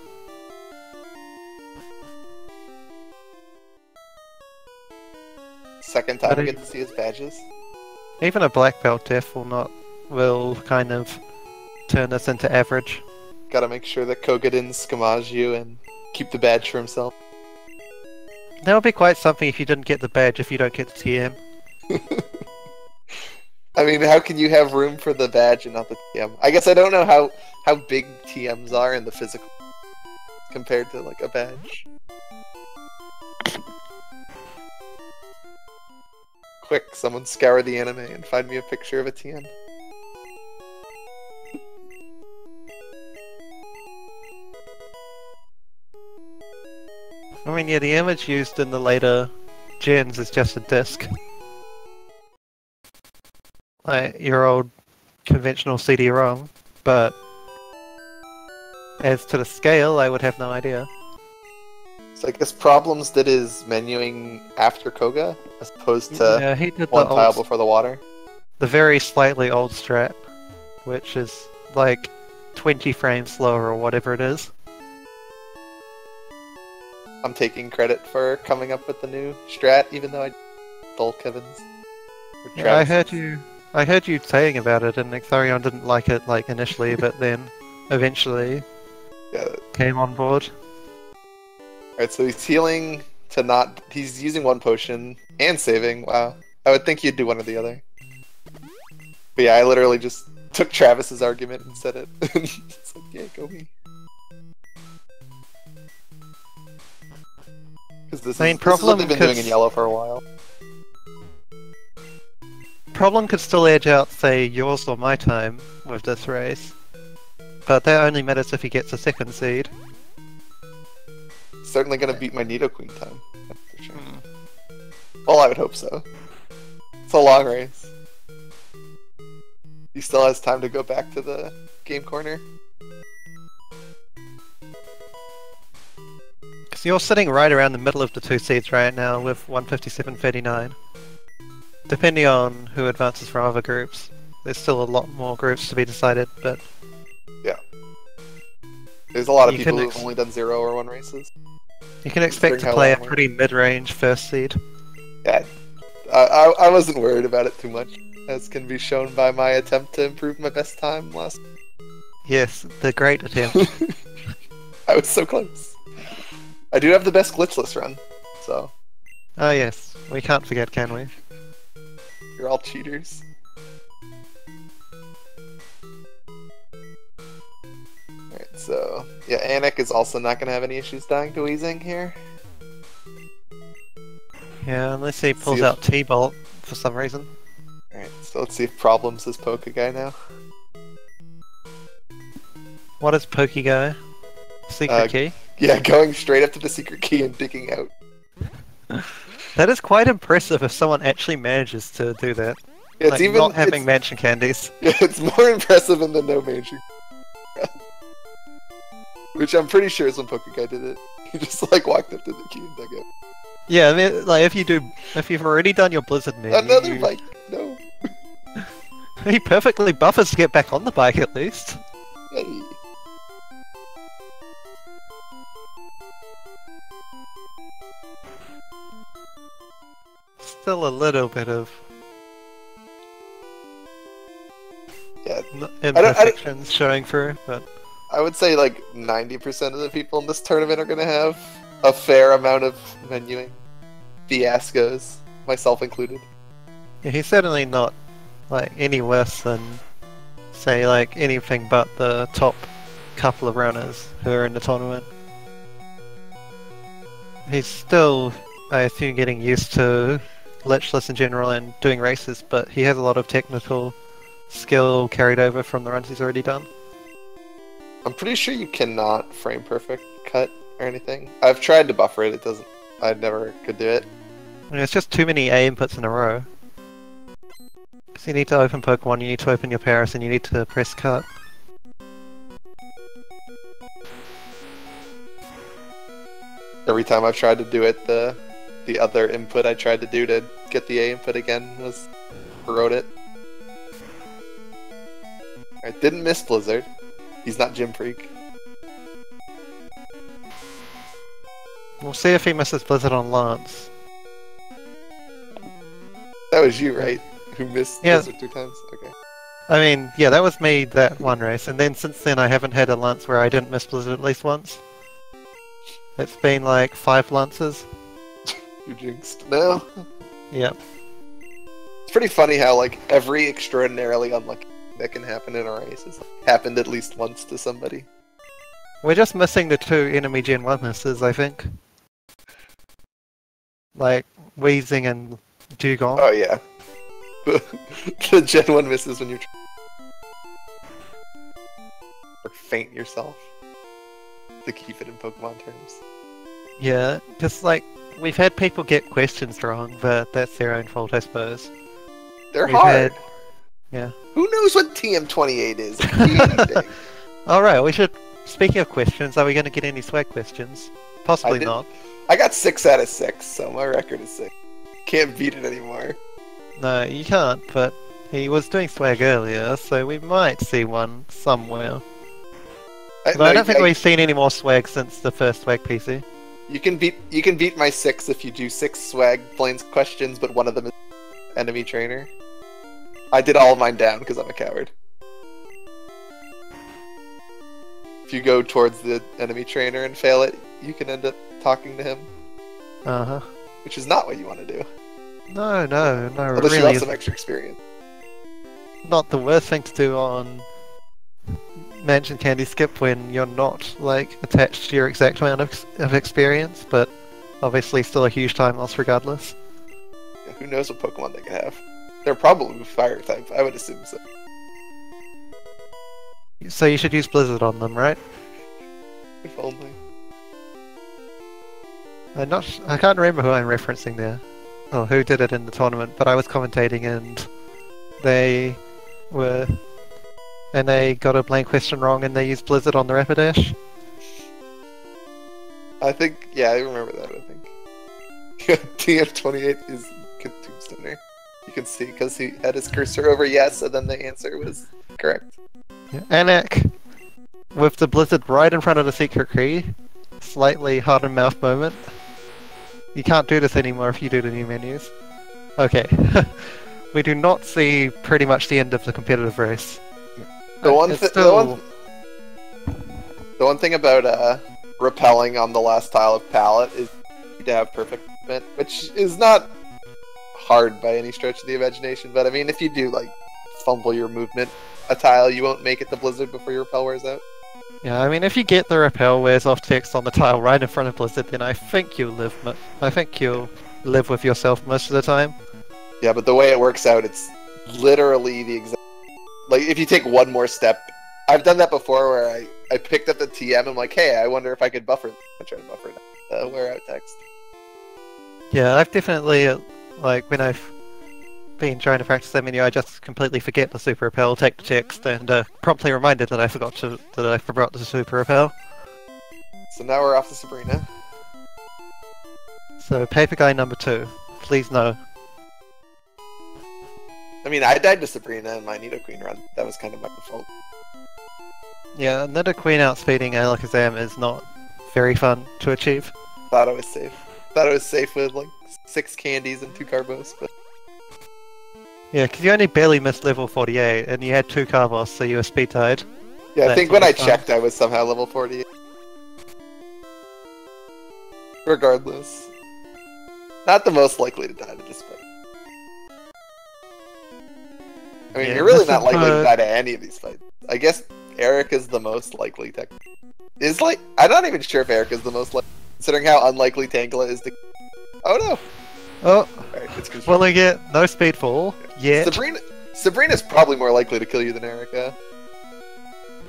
Second time we get to see his badges. Even a black belt death will kind of turn this into average. Gotta make sure that Koga didn't scamage you and keep the badge for himself. That would be quite something if you didn't get the badge if you don't get the TM. I mean, how can you have room for the badge and not the TM? I guess I don't know how big TMs are in the physical compared to like a badge. Quick, someone scour the anime and find me a picture of a TM. I mean, yeah, the image used in the later gens is just a disc. Like your old conventional CD-ROM, but as to the scale, I would have no idea. So I guess Problems did his menuing after Koga, as opposed to Yeah, he did one the tile old, before the water. the very slightly old strat, which is like 20 frames slower or whatever it is. I'm taking credit for coming up with the new strat, even though I stole Kevin's. Or Yeah, Travis's. I heard you saying about it, and Xarion didn't like it like initially, but then eventually Yeah. came on board. Alright, so he's healing to not... He's using one potion and saving. Wow. I would think you'd do one or the other. But yeah, I literally just took Travis's argument and said it. It's like, yeah, go me. Because this, I mean, this is what they've been doing in because- yellow for a while. Problem could still edge out, say, yours or my time with this race, but that only matters if he gets a second seed. Certainly gonna beat my Nidoqueen time. That's for sure. Well, I would hope so. It's a long race. He still has time to go back to the game corner. Because you're sitting right around the middle of the two seeds right now with 157.39. Depending on who advances from other groups. There's still a lot more groups to be decided, but There's a lot of You people can who've only done 0 or 1 races. you can expect to how play a long we're- pretty mid-range first seed. Yeah, I wasn't worried about it too much, as can be shown by my attempt to improve my best time last. Yes, the great attempt. I was so close. I do have the best glitchless run, so Oh yes, we can't forget, can we? you're all cheaters. Alright, so yeah, Anik is also not gonna have any issues dying to Weezing here. Yeah, unless he pulls See if- out T-Bolt for some reason. Alright, so let's see if Problems is Poke Guy now. What is Pokeguy? Secret key? Yeah, going straight up to the secret key and digging out. That is quite impressive if someone actually manages to do that. Yeah, it's Like, even not having it's, mansion candies. yeah, it's more impressive than the no mansion. Which I'm pretty sure is when Poke Guy did it. He just like walked up to the key and dug out. Yeah, I mean, like if you've already done your Blizzard menu, Another bike! No! he perfectly buffers to get back on the bike at least. Hey! Still a little bit of Yeah, imperfections showing through, but I would say like 90% of the people in this tournament are gonna have a fair amount of menuing fiascos, myself included. yeah, he's certainly not like any worse than, say, like anything but the top couple of runners who are in the tournament. He's still, I assume, getting used to Glichless in general and doing races, but he has a lot of technical skill carried over from the runs he's already done. I'm pretty sure you cannot frame perfect cut or anything. I've tried to buffer it, it doesn't. I never could do it. I mean, it's just too many A inputs in a row. Because you need to open Pokemon, you need to open your Paris, and you need to press cut. Every time I've tried to do it, the other input I tried to do to get the A input again was wrote it. I didn't miss Blizzard. He's not Gym Freak. We'll see if he misses Blizzard on Lance. That was you, right? Who missed Yeah. Blizzard 2 times? Okay. I mean, yeah, that was me that one race, and then since then I haven't had a lance where I didn't miss Blizzard at least once. It's been like 5 lances. You jinxed. No. Yep. It's pretty funny how like every extraordinarily unlucky thing that can happen in a race has happened at least once to somebody. We're just missing the 2 enemy Gen 1 misses, I think. Like, Wheezing and Dugong. Oh yeah. The Gen 1 misses when you're or faint yourself. To keep it in Pokemon terms. Yeah, because like, we've had people get questions wrong, but that's their own fault, I suppose. They're We've hard. Yeah. Who knows what TM28 is? It could be anything. Alright, we should... Speaking of questions, are we going to get any swag questions? Possibly not. I got 6 out of 6, so my record is 6. Can't beat it anymore. No, you can't, but he was doing swag earlier, so we might see one somewhere. I don't think we've seen any more swag since the first swag PC. You can beat my 6 if you do 6 swag planes questions, but one of them is enemy trainer. I did all of mine down because I'm a coward. If you go towards the enemy trainer and fail it, you can end up talking to him. Uh-huh. Which is not what you want to do. No, Unless really you want some extra experience. Not the worst thing to do on Mansion Candy Skip when you're not, like, attached to your exact amount of experience, but obviously still a huge time loss regardless. Yeah, who knows what Pokemon they could have. They're probably fire type, I would assume so. So you should use Blizzard on them, right? If only. I can't remember who I'm referencing there. Oh, who did it in the tournament, but I was commentating and they got a blank question wrong and they used Blizzard on the Rapidash. I think, yeah, I remember that, I think. TF28 is Tombstoner. You can see, because he had his cursor over yes, and then the answer was correct. Yeah. Anak, with the Blizzard right in front of the secret key, slightly heart-and-mouth moment. You can't do this anymore if you do the new menus. Okay. We do not see pretty much the end of the competitive race. The one thing about repelling on the last tile of palette is to have perfect movement, which is not hard by any stretch of the imagination, but I mean, if you do, like, fumble your movement a tile, you won't make it to Blizzard before your repel wears out. Yeah, I mean, if you get the repel wears off text on the tile right in front of Blizzard, then I think you'll live with yourself most of the time. Yeah, but the way it works out, it's literally the exact... Like, if you take one more step... I've done that before where I picked up the TM, I'm like, hey, I wonder if I could buffer... I tried to buffer that wear out text. Yeah, I've definitely, like, when I've been trying to practice that menu, I just completely forget the super repel, take the text, and promptly reminded that I forgot the super repel. So now we're off to Sabrina. So, paper guy number 2, please no. I mean, I died to Sabrina in my Nidoqueen run. That was kind of my fault. Yeah, Nidoqueen outspeeding Alakazam is not very fun to achieve. Thought I was safe. Thought I was safe with, like, 6 candies and 2 Carbos, but... Yeah, because you only barely missed level 48, and you had 2 Carbos, so you were speed tied. Yeah, I think when I checked, I was somehow level 48. Regardless. Not the most likely to die to this fight. I mean, Yeah, you're really not likely to die to any of these fights. I guess Eric is the most likely to... I'm not even sure if Eric is the most likely, considering how unlikely Tangela is to... Oh no! Oh! Right, it's confused. Well, they get no speedfall yet. Sabrina's probably more likely to kill you than Erica.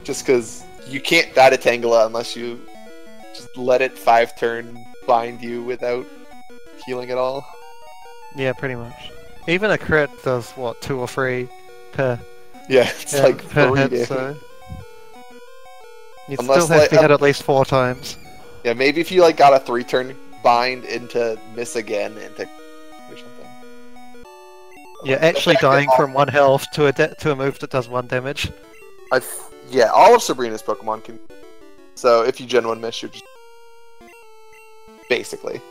Just because you can't die to Tangela unless you just let it 5-turn bind you without healing at all. Yeah, pretty much. Even a crit does, what, 2 or 3 per... Yeah, it's like per 3 hit, damage. so... You'd Unless, still have to hit at least 4 times. Yeah, maybe if you like got a 3-turn bind into miss again into or something. Yeah, actually dying from 1 health to a move that does 1 damage. Yeah, all of Sabrina's Pokemon can. So if you Gen 1 miss, you're just basically.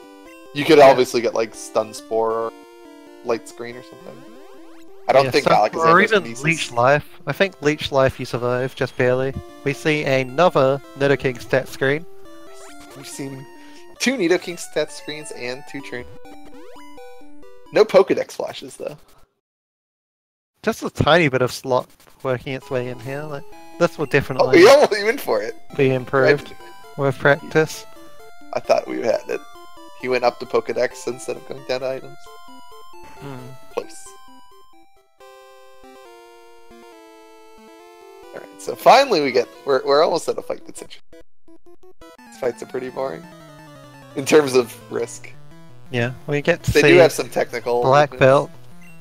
You could obviously get like Stun Spore or Light Screen or something. I don't think Alakazam or has even Kinesis. Leech Life. I think Leech Life you survive, just barely. We see another Nidoking stat screen. We've seen 2 Nidoking stat screens and 2 train. No Pokedex flashes though. Just a tiny bit of slot working its way in here. Like, this will Oh, definitely we almost went for it. be improved with practice. I thought we had it. He went up to Pokedex instead of going down to items. Close. Alright, so finally we're almost at a fight that's interesting. These fights are pretty boring. In terms of risk. Yeah, we get to They see do have some technical Black movements. Belt,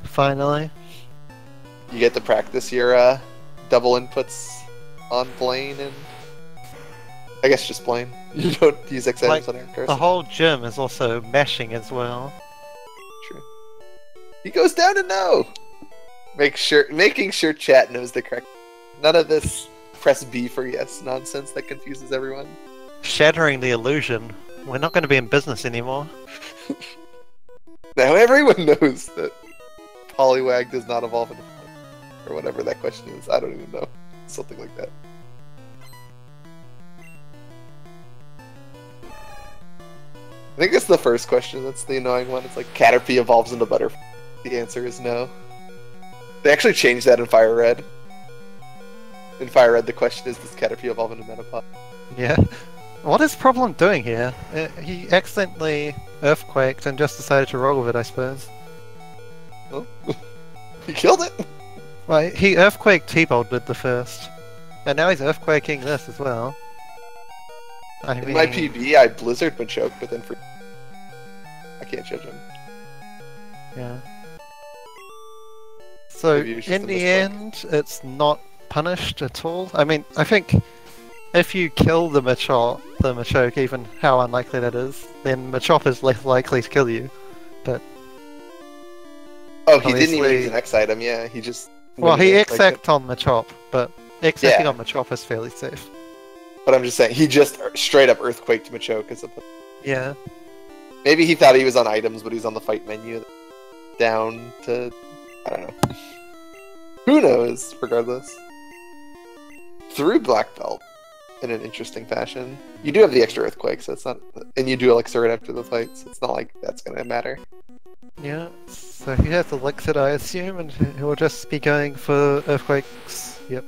finally. You get to practice your double inputs on Blaine and I guess just Blaine. You don't use X items on Eric. The whole gym is also mashing as well. True. He goes down to no. Making sure chat knows the correct. None of this press B for yes nonsense that confuses everyone. Shattering the illusion. We're not going to be in business anymore. Now everyone knows that Poliwag does not evolve into or whatever that question is. I don't even know. Something like that. I think it's the first question that's the annoying one. It's like Caterpie evolves into Butterfly. The answer is no. They actually changed that in Fire Red. In Fire Red, the question is, does Caterpie evolve into Metapod? Yeah. What is Problem doing here? He accidentally earthquaked and just decided to roll with it, I suppose. Oh. He killed it! Well, he earthquaked T-Bolt the first. And now he's earthquaking this as well. In my PB, I Blizzard Machoke, but then I can't judge him. Yeah. So, Maybe it's just in a the misclick. end, it's not punished at all. I mean, I think if you kill the Machoke, even how unlikely that is, then Machop is less likely to kill you. But Oh, he didn't even obviously- use an X item, yeah. He just... well, he went in, like, X-Act on Machop, but X-Acting Yeah. on Machop is fairly safe. But I'm just saying, he just straight up Earthquaked Machoke as opposed... Yeah. Maybe he thought he was on items, but he's on the fight menu. Down to... I don't know. Who knows, regardless. Through Black Belt, in an interesting fashion. You do have the extra Earthquake, so it's not... And you do Elixir right after the fight, so it's not like that's gonna matter. Yeah, so he has Elixir, I assume, and he'll just be going for Earthquakes. Yep.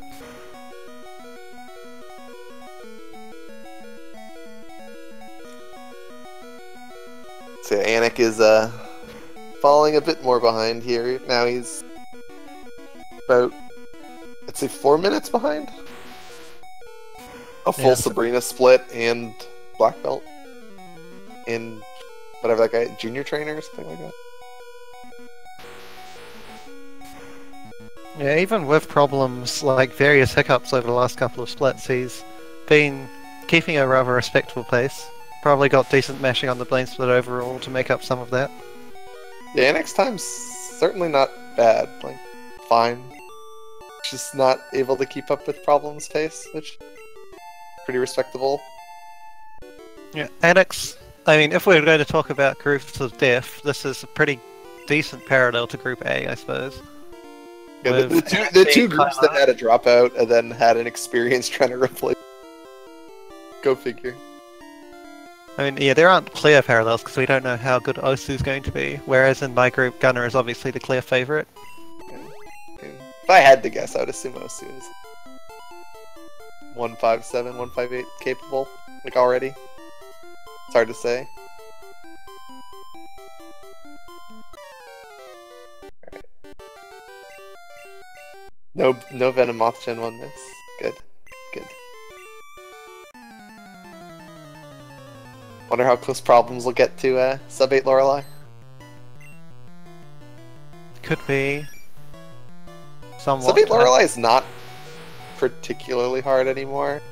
So Anik is falling a bit more behind here. Now he's about, let's say, 4 minutes behind. A full Yeah. Sabrina split and Black Belt. And whatever that guy, junior trainer or something like that. Yeah, even with problems like various hiccups over the last couple of splits, he's been keeping a rather respectable pace. Probably got decent mashing on the Blaine split overall to make up some of that. Yeah, Anik's time's certainly not bad. Like, fine. Just not able to keep up with Problem's pace, which pretty respectable. Yeah, Annex, I mean, if we're going to talk about groups of death, this is a pretty decent parallel to Group A, I suppose. Yeah, the With two being groups kinda- that had a dropout and then had an experience trying to replace. Go figure. I mean, yeah, there aren't clear parallels because we don't know how good Osu's going to be, whereas in my group, Gunner is obviously the clear favourite. And if I had to guess, I would assume Osu is 157, 158 capable, like already. It's hard to say. Alright. No Venomoth Gen 1 miss. Good. Good. Wonder how close Problems will get to sub 8 Lorelei. Could be somewhat. Sub 8 Lorelei is not particularly hard anymore.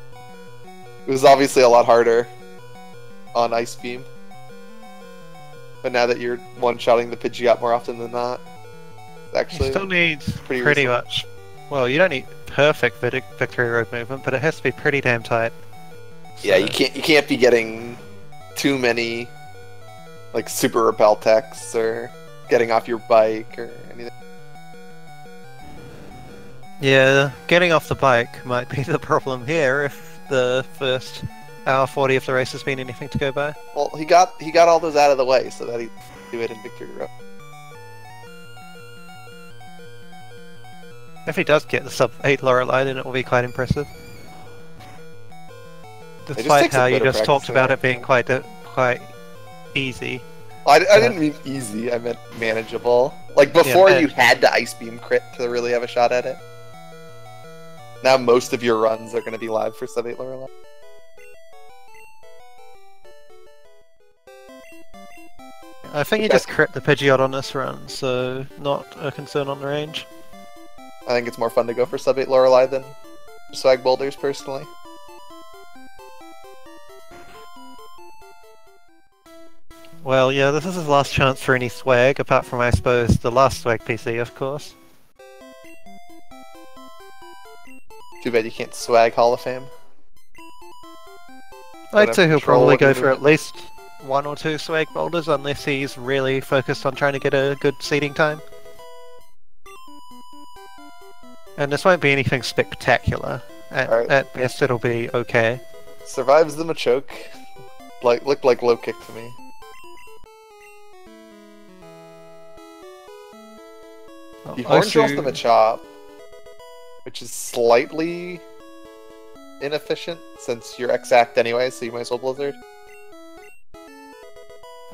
It was obviously a lot harder on Ice Beam. But now that you're one-shotting the Pidgeot more often than not, it's You actually still need pretty pretty reasonable. much. Well, you don't need perfect victory road movement, but it has to be pretty damn tight. Yeah, So- you can't be getting too many like super repel techs or getting off your bike or anything. Yeah, getting off the bike might be the problem here if the first hour 40 of the race has been anything to go by. Well, he got all those out of the way so that he could do it in Victory Road. If he does get the sub 8 Lorelei, then it will be quite impressive. Despite takes a how you bit of just talked practice, about yeah. it being quite easy. I didn't mean easy, I meant manageable. Like, before Yeah, you had to Ice Beam crit to really have a shot at it. Now most of your runs are going to be live for sub 8 Lorelei. I think you just crit the Pidgeot on this run, so not a concern on the range. I think it's more fun to go for sub 8 Lorelei than Swag Boulders, personally. Well, yeah, this is his last chance for any swag, apart from, I suppose, the last swag PC, of course. Too bad you can't swag Hall of Fame. I'd say he'll control probably what you're go for at doing. least 1 or 2 swag boulders, unless he's really focused on trying to get a good seeding time. And this won't be anything spectacular. Alright. At best, it'll be okay. Survives the Machoke. Looked like low kick to me. He horn drills the Machop, which is slightly inefficient since you're exact anyway, so you might as well Blizzard.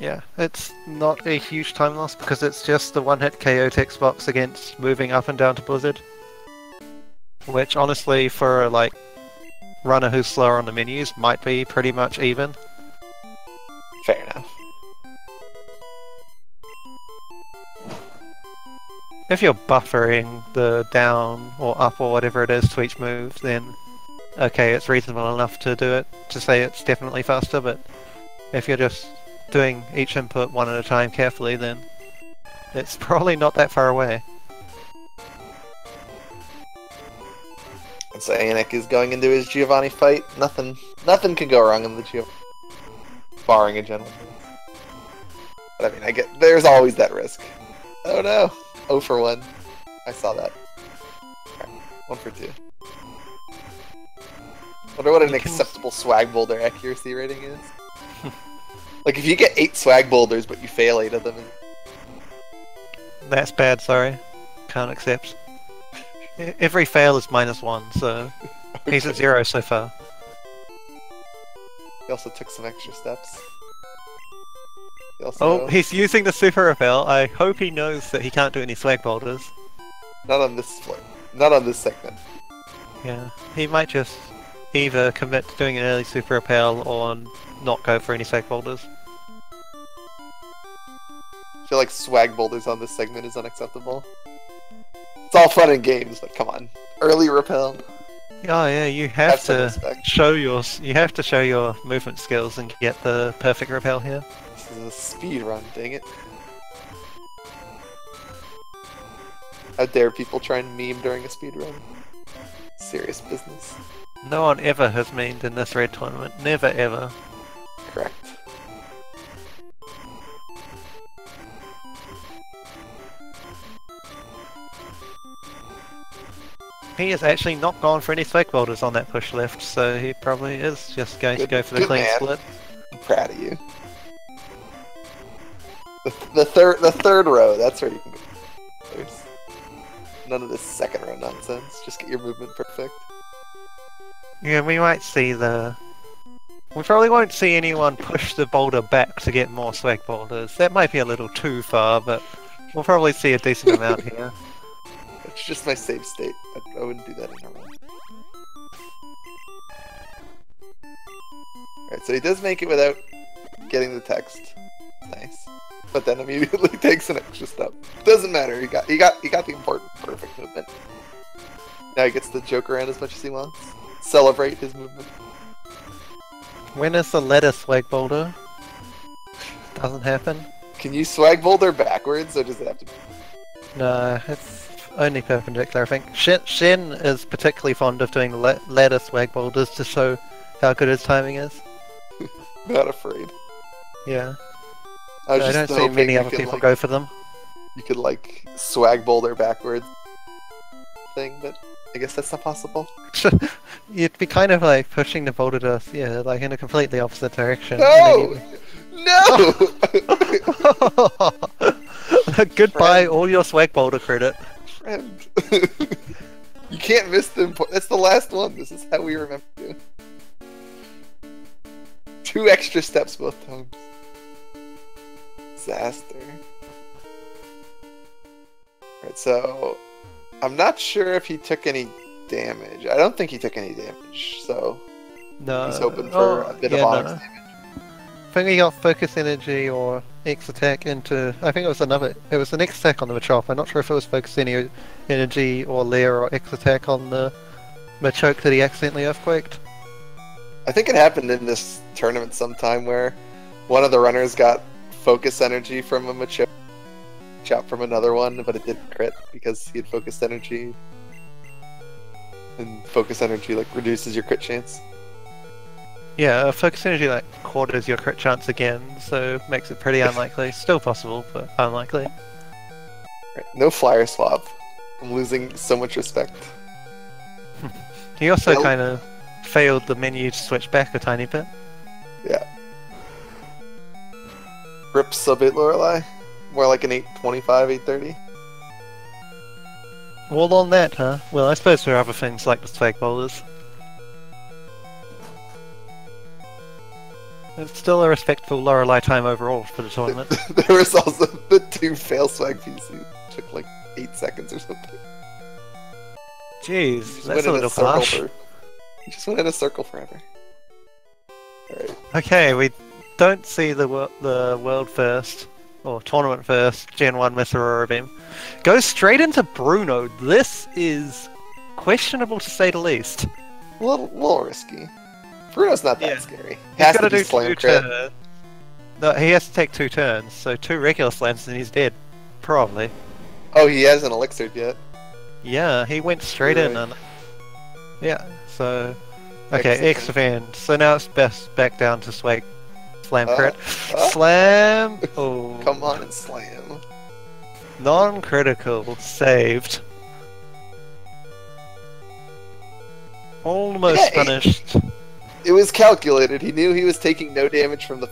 Yeah, it's not a huge time loss because it's just the one-hit KO text box against moving up and down to Blizzard. Which, honestly, for a, like, runner who's slower on the menus, might be pretty much even. Fair enough. If you're buffering the down or up or whatever it is to each move, then okay, it's reasonable enough to do it, to say it's definitely faster, but if you're just doing each input one at a time carefully, then it's probably not that far away. And so Anik is going into his Giovanni fight. Nothing can go wrong in the Giovanni, barring a gentleman. But I mean, there's always that risk. Oh no! 0 for 1. I saw that. Okay. 1 for 2. Wonder what an acceptable swag boulder accuracy rating is. Like, if you get 8 swag boulders but you fail 8 of them. That's bad, sorry. Can't accept. Every fail is -1, so he's at 0 so far. He also took some extra steps. Oh, he's using the super repel. I hope he knows that he can't do any swag boulders. Not on this floor. Not on this segment. Yeah, he might just either commit to doing an early super repel or not go for any swag boulders. I feel like swag boulders on this segment is unacceptable. It's all fun and games, but come on. Early repel. Oh yeah, you have some to respect. show your movement skills and get the perfect repel here. This is a speed run, dang it. How dare people try and meme during a speed run? Serious business. No one ever has memed in this red tournament. Never ever. Correct. He has actually not gone for any swag boulders on that push left, so he probably is just going to go for the good clean man. split. I'm proud of you. The third row, that's where you can go. There's none of this second row nonsense. Just get your movement perfect. Yeah, we might see we probably won't see anyone push the boulder back to get more swag boulders. That might be a little too far, but we'll probably see a decent amount here. It's just my save state. I wouldn't do that in a run. Alright, so he does make it without getting the text. Nice. But then immediately takes an extra step. Doesn't matter, he got the important perfect movement. Now he gets to joke around as much as he wants. Celebrate his movement. When is the ladder swag boulder? Doesn't happen. Can you swag boulder backwards, or does it have to be? No, it's only perpendicular, I think. Shen is particularly fond of doing ladder swag boulders to show how good his timing is. Not afraid. Yeah. I was I just don't see hoping many you other could, people like, go for them. You could, like, swag boulder backwards thing, but I guess that's not possible. You'd be kind of like pushing the boulder to, yeah, like in a completely opposite direction. No! No! Goodbye, Friend. all your swag boulder credit. Friend. You can't miss the important. That's the last one. This is how we remember you. 2 extra steps both times. Disaster. Right, so I'm not sure if he took any damage. I don't think he took any damage, so No. he's hoping for a bit of Onyx damage. I think he got focus energy or X attack into. I think it was another. It was an X attack on the Machop. I'm not sure if it was focus energy or lair or X attack on the Machoke that he accidentally earthquaked. I think it happened in this tournament sometime where one of the runners got focus energy from a Machoke, shot from another one, but it didn't crit because he had focused energy. And focus energy like reduces your crit chance. Yeah, focus energy like quarters your crit chance again, so makes it pretty unlikely. Still possible, but unlikely. Right, no flyer swap. I'm losing so much respect. He also kind of failed the menu to switch back a tiny bit. Yeah. Rip sub 8 Lorelei? More like an 825, 830? All on that, huh? Well, I suppose there are other things like the swag bowlers. It's still a respectful Lorelei time overall for the tournament. There was also the 2 fail swag PCs. Took like 8 seconds or something. Jeez, that's a little harsh. He just went in a circle forever. Alright. Okay, we don't see the world first, or tournament first, Gen 1 Miss Aurora Beam. Goes straight into Bruno. This is questionable to say the least. A little risky. Bruno's not that scary. He's got to do 2 turns. No, he has to take 2 turns, so 2 regular slams and he's dead. Probably. Oh, he hasn't elixired yet. Yeah, he went straight in and... Yeah, so... Okay, X event. So now it's best back down to swag. Slam crit. Slam! Oh. Come on and slam. Non-critical. Saved. Almost punished. It was calculated. He knew he was taking no damage from the...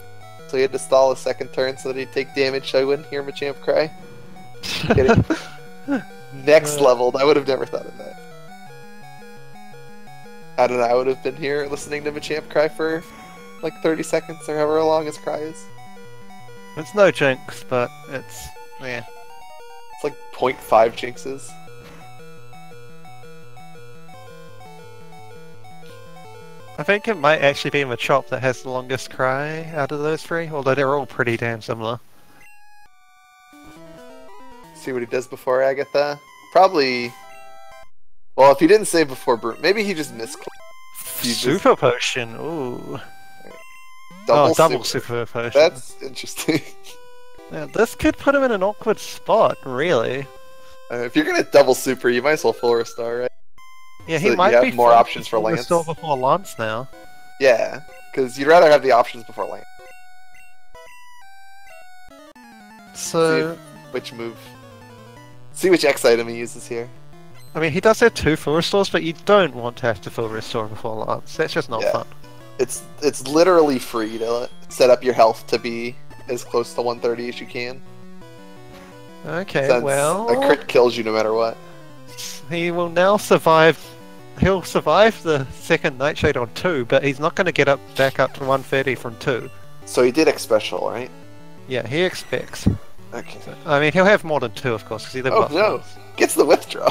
So he had to stall a second turn so that he'd take damage so he wouldn't hear Machamp cry. Next leveled. I would have never thought of that. I don't know. I would have been here listening to Machamp cry for like 30 seconds or however long his cry is. It's no jinx, but it's... yeah. It's like 0.5 jinxes. I think it might actually be Machop that has the longest cry out of those 3, although they're all pretty damn similar. See what he does before Agatha? Probably... Well, if he didn't say before Brute, maybe he just misclicked. Super Potion, ooh. Double super Potion. That's interesting. Yeah, this could put him in an awkward spot, really. If you're gonna double super, you might as well full restore, right? Yeah, so he might be more options for Lance. Restore before Lance now. Yeah, because you'd rather have the options before Lance. So... which move... See which X item he uses here. I mean, he does have 2 full restores, but you don't want to have to full restore before Lance. That's just not fun. It's literally free to set up your health to be as close to 130 as you can. Okay, Since well... a crit kills you no matter what. He will now survive... He'll survive the second Nightshade on 2, but he's not going to get back up to 130 from 2. So he did X special, right? Yeah, he expects. Okay. So, I mean, he'll have more than 2, of course, because he lives Oh no! Gets the withdraw!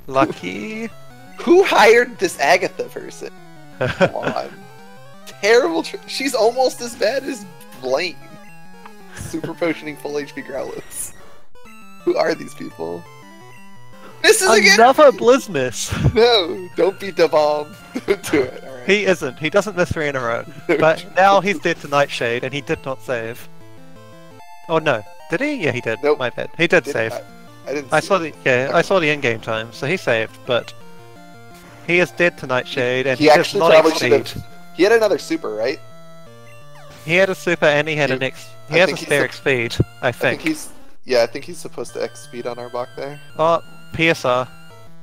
Lucky. Who hired this Agatha person? Come on. Terrible. She's almost as bad as Blaine. Super potioning full HP Growlithe. Who are these people? Misses again! Another Blizzmiss! No! Don't be the bomb. Don't do it. Right. He isn't. He doesn't miss 3 in a row. But now he's dead to Nightshade, and he did not save. Oh no. Did he? Yeah, he did. Nope. My bad. He did save. I didn't. I saw the in-game time, so he saved, but he is dead to Nightshade, and he does not exceed. He had another super, right? He had a super, and he had an X. He has a spare X speed, I think. I think he's supposed to X speed on our block there. Oh, PSR.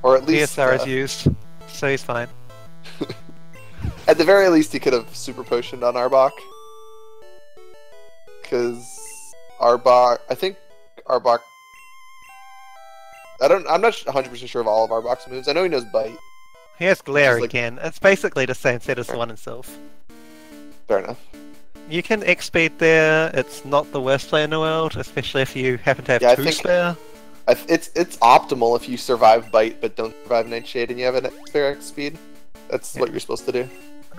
Or at least PSR is used, so he's fine. at the very least, he could have super potioned on Arbok. Because Arbok, I think Arbok. I'm not 100% sure of all of Arbok's moves. I know he knows Bite. He has Glare like... again. It's basically the same set as the one himself. Fair enough. You can X-Speed there. It's not the worst play in the world, especially if you happen to have two spare. It's optimal if you survive Bite but don't survive Nightshade and you have an spare X speed. That's what you're supposed to do.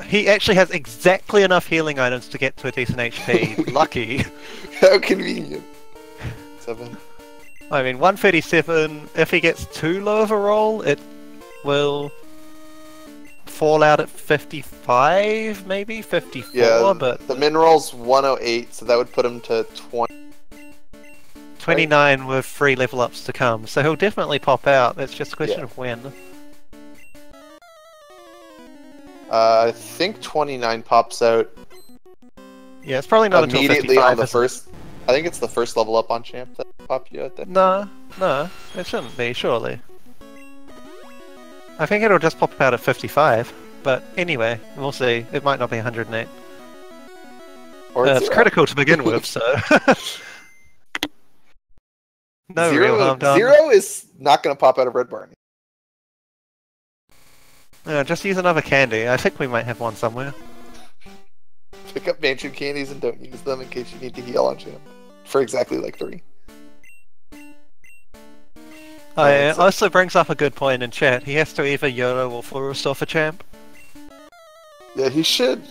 He actually has exactly enough healing items to get to a decent HP. Lucky. How convenient. 7. I mean, 137, if he gets too low of a roll, it will fall out at 55, maybe? 54, yeah, but... the min roll's 108, so that would put him to 29 right? with 3 level ups to come, so he'll definitely pop out. It's just a question of when. I think 29 pops out. Yeah, it's probably not immediately until 55, on the first. I think it's the first level up on Champ that popped you out there. No, it shouldn't be, surely. I think it'll just pop out at 55, but anyway, we'll see. It might not be 108. Or it's critical to begin with, so... no real harm done. 0 is not going to pop out of Red Barn. Just use another candy. I think we might have one somewhere. Pick up mansion candies and don't use them in case you need to heal on Champ. For exactly like 3. It also brings up a good point in chat. He has to either YOLO or full restore for Champ. Yeah, he should.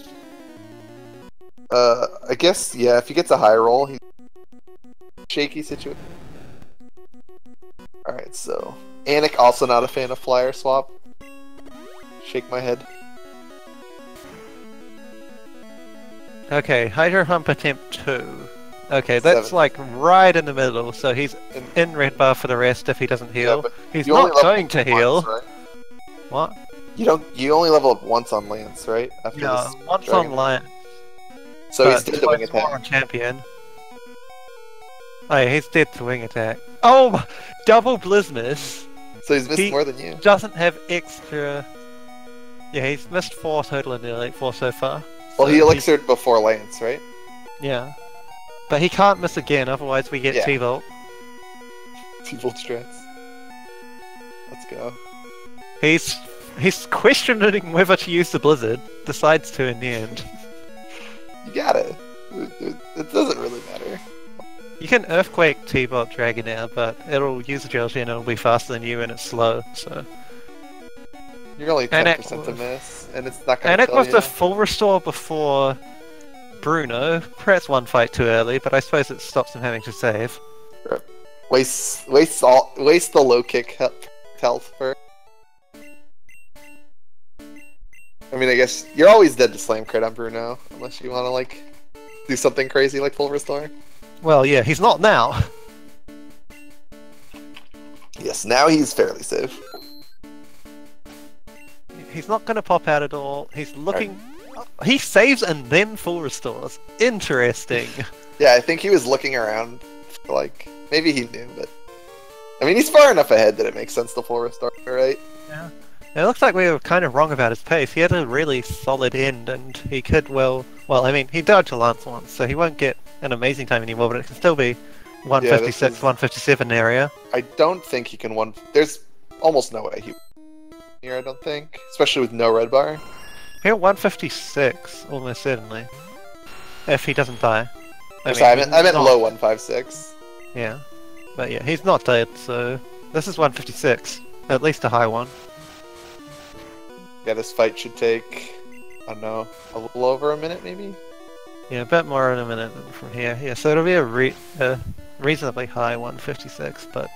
I guess, yeah, if he gets a high roll, he's shaky situation. Alright, so... Anik also not a fan of flyer swap. Shake my head. Okay, Hydro Hump attempt 2. Okay, that's 7. like right in the middle, so he's in red bar for the rest if he doesn't heal. Yeah, he's not going to heal. Once, right? What? You only level up once on Lance, right? After Yeah, this once dragon. on Lance. So he's dead to wing more attack. on Champion. Oh yeah, he's dead to wing attack. Oh! Double Blizzmas! So he's missed more than you. Doesn't have extra... Yeah, he's missed 4 total in the Elite 4 so far. Well, he elixired before Lance, right? Yeah. But he can't miss again, otherwise we get T-Volt. T-Volt strats. Let's go. He's questioning whether to use the Blizzard. Decides to in the end. You got it. It doesn't really matter. You can Earthquake T-Bot Dragonair, but it'll use agility and it'll be faster than you and it's slow, so... You're only 10% to miss, and it's not gonna And it kill was you. the full restore before Bruno. Perhaps one fight too early, but I suppose it stops him having to save. Waste the low kick health for... I mean, I guess you're always dead to Slam Crit on Bruno, unless you want to, like, do something crazy like full restore. Well, yeah, he's not now. Yes, now he's fairly safe. He's not going to pop out at all. He's looking... Right. He saves and then full restores. Interesting. Yeah, I think he was looking around for, like... Maybe he knew, but... I mean, he's far enough ahead that it makes sense to full restore, right? Yeah. It looks like we were kind of wrong about his pace. He had a really solid end, and he could well... Well, I mean, he died to Lance once, so he won't get an amazing time anymore, but it can still be 156, 157 area. I don't think he can There's almost no way he... Here, I don't think. Especially with no red bar. He'll 156, almost certainly. If he doesn't die. I meant low 156. Yeah. But yeah, he's not dead, so... This is 156. At least a high one. Yeah, this fight should take... I don't know, a little over a minute, maybe? Yeah, a bit more in a minute from here. Yeah, so it'll be a reasonably high 156, but...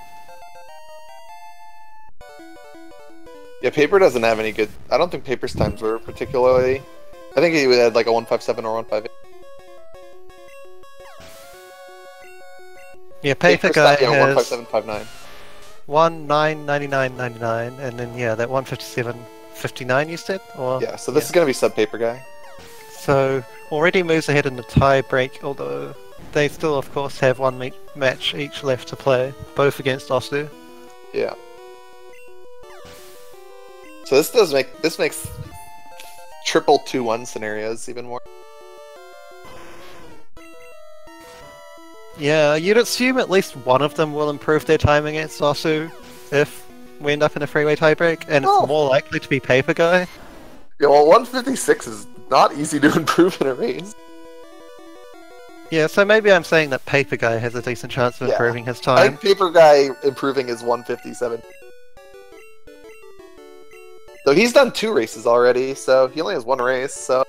Yeah, Paper doesn't have any good... I don't think Paper's times were particularly... I think he had like a 157 or 158. Yeah, Paper guy has... 15759. 1999, and then yeah, that 157.59 you said? Or... Yeah, so this is gonna be sub-Paper guy. So, already moves ahead in the tie break, although they still of course have one match each left to play, both against Ostu. Yeah. So this makes triple 2-1 scenarios even more. Yeah, you'd assume at least one of them will improve their time against Osu if we end up in a freeway tiebreak, and it's more likely to be Paper Guy. Yeah, well, 156 is not easy to improve in a race. Yeah, so maybe I'm saying that Paper Guy has a decent chance of improving his time. I think Paper Guy improving is 157. So he's done 2 races already, so he only has 1 race, so...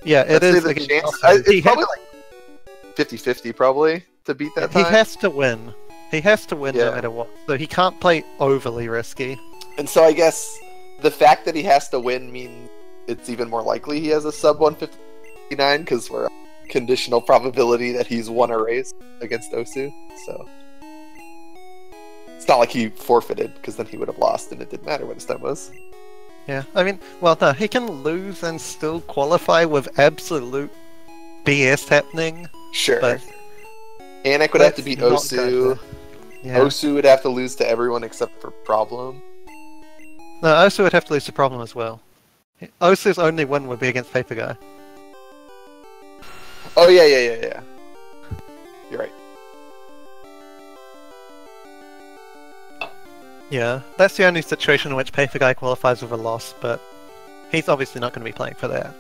Yeah, it is. The chance, it's probably like 50-50 probably to beat that time. He has to win. He has to win no matter what. So he can't play overly risky. And so I guess the fact that he has to win means it's even more likely he has a sub 159 because we're conditional probability that he's won a race against Osu. So it's not like he forfeited because then he would have lost and it didn't matter what his time was. Yeah, I mean, well, no, he can lose and still qualify with absolute BS happening. Sure. But Anik would have to beat Osu. Yeah. Osu would have to lose to everyone except for Problem. No, Osu would have to lose to Problem as well. Osu's only win would be against Paper Guy. Oh, yeah. You're right. Yeah, that's the only situation in which Paper Guy qualifies with a loss, but he's obviously not going to be playing for that.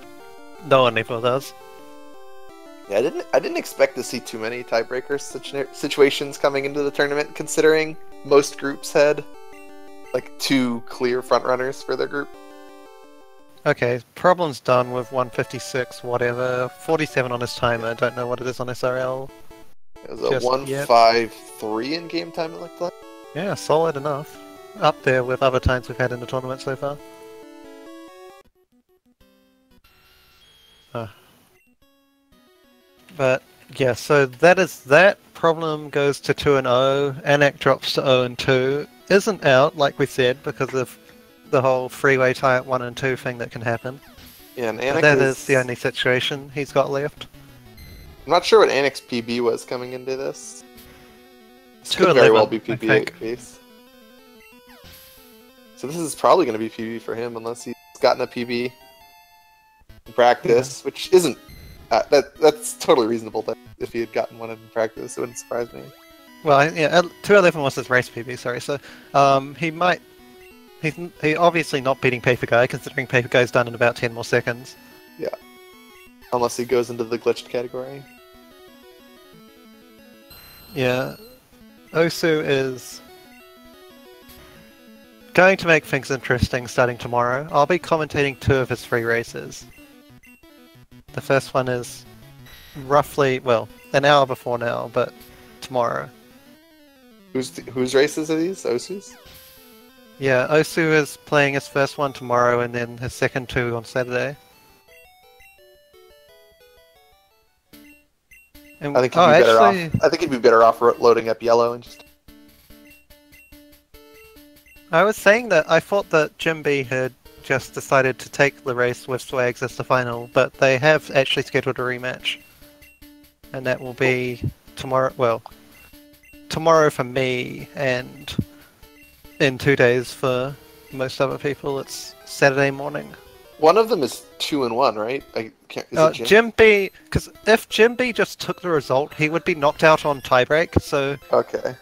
No one ever does. Yeah, I didn't expect to see too many tiebreakers situations coming into the tournament, considering most groups had like 2 clear frontrunners for their group. Okay, Problem's done with 156, whatever. 47 on his timer, don't know what it is on SRL. It was a 153 in game time, it looked like. Yeah, solid enough. Up there with other times we've had in the tournament so far. But yeah, so that is that. Problem goes to 2-0. Anak drops to 0-2. Isn't out, like we said, because of the whole freeway tie at 1 and 2 thing that can happen. Yeah, and Anik that is the only situation he's got left. I'm not sure what Anik's PB was coming into this. This could 211, very well be PB case. So this is probably going to be PB for him unless he's gotten a PB in practice, which isn't. That's totally reasonable. That if he had gotten one in practice, it wouldn't surprise me. Well, yeah, 211 was his race PB. Sorry, so he might. He obviously not beating Paper Guy, considering Paper Guy's done in about 10 more seconds. Yeah, unless he goes into the glitched category. Yeah, Osu is going to make things interesting starting tomorrow. I'll be commentating 2 of his 3 races. The first one is roughly, well, an hour before now, but tomorrow. Whose races are these? Osu's? Yeah, Osu is playing his first one tomorrow and then his second 2 on Saturday. And, I think he'd be better off. I think he'd be better off loading up yellow and just. I was saying that I thought that Jim B had just decided to take the race with Swags as the final, but they have actually scheduled a rematch. And that will be tomorrow, well, tomorrow for me, and in 2 days for most other people, it's Saturday morning. One of them is 2-1, right? Is it Jim B, because if Jim B just took the result, he would be knocked out on tiebreak, so... Okay.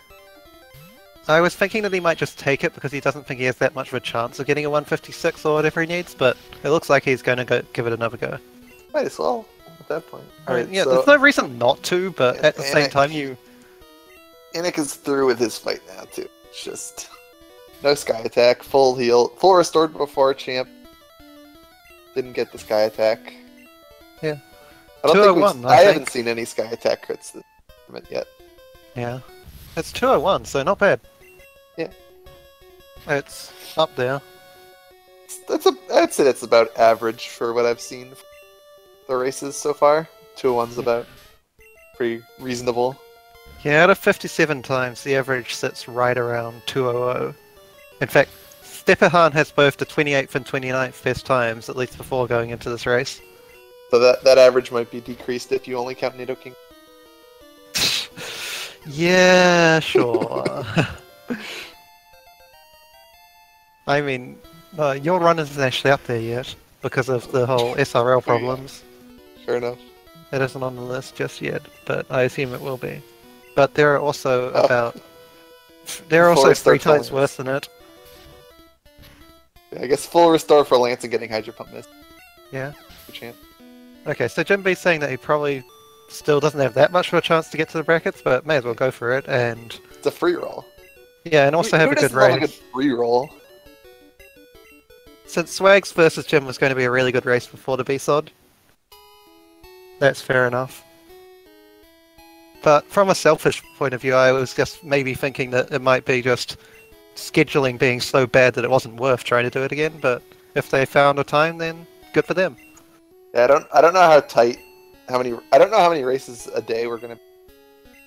I was thinking that he might just take it because he doesn't think he has that much of a chance of getting a 156 or whatever he needs, but it looks like he's going to give it another go. Might as well, at that point. Alright, yeah, so... there's no reason not to, but at the same time you... Anik is through with his fight now, too. It's just... No Sky Attack, full heal, full restored before champ. Didn't get the Sky Attack. Yeah. I haven't seen any Sky Attack crits this tournament yet. Yeah. It's 201, so not bad. Yeah. It's up there. I'd say that's about average for what I've seen for the races so far. 201's about pretty reasonable. Yeah, out of 57 times, the average sits right around 200. In fact, Stepahan has both the 28th and 29th best times, at least before going into this race. So that average might be decreased if you only count Nidoking. Yeah, sure. I mean, Your run isn't actually up there yet because of the whole SRL problems. Fair enough. It isn't on the list just yet, but I assume it will be. But there are also there are Before also I start 3 times telling worse than it. Yeah, I guess full restore for Lance and getting Hydro Pump missed. Yeah. Good chance. Okay, so Jim B's saying that he probably still doesn't have that much of a chance to get to the brackets, but may as well go for it, and It's a free roll. yeah, and also have a good Who doesn't love a race. good free roll? Since Swags versus Jim was going to be a really good race before the B-Sod, that's fair enough. But from a selfish point of view, I was just maybe thinking that it might be just scheduling being so bad that it wasn't worth trying to do it again, but if they found a time, then good for them. Yeah, I don't know how tight, I don't know how many races a day we're gonna.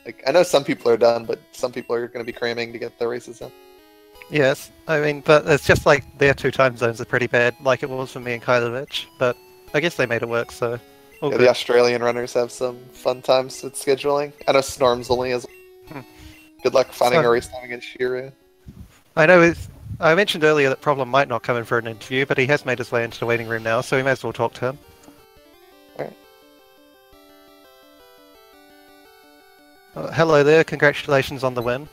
Like, I know some people are done, but some people are gonna be cramming to get their races in. Yes, I mean, but it's just like their 2 time zones are pretty bad, like it was for me and Kylovich, but I guess they made it work, so all Yeah, good. the Australian runners have some fun times with scheduling. I know Snorms only has. Good luck finding a race time against Shiru. I know I mentioned earlier that Problem might not come in for an interview, but he has made his way into the waiting room now, so we may as well talk to him. Alright. Hello there, congratulations on the win.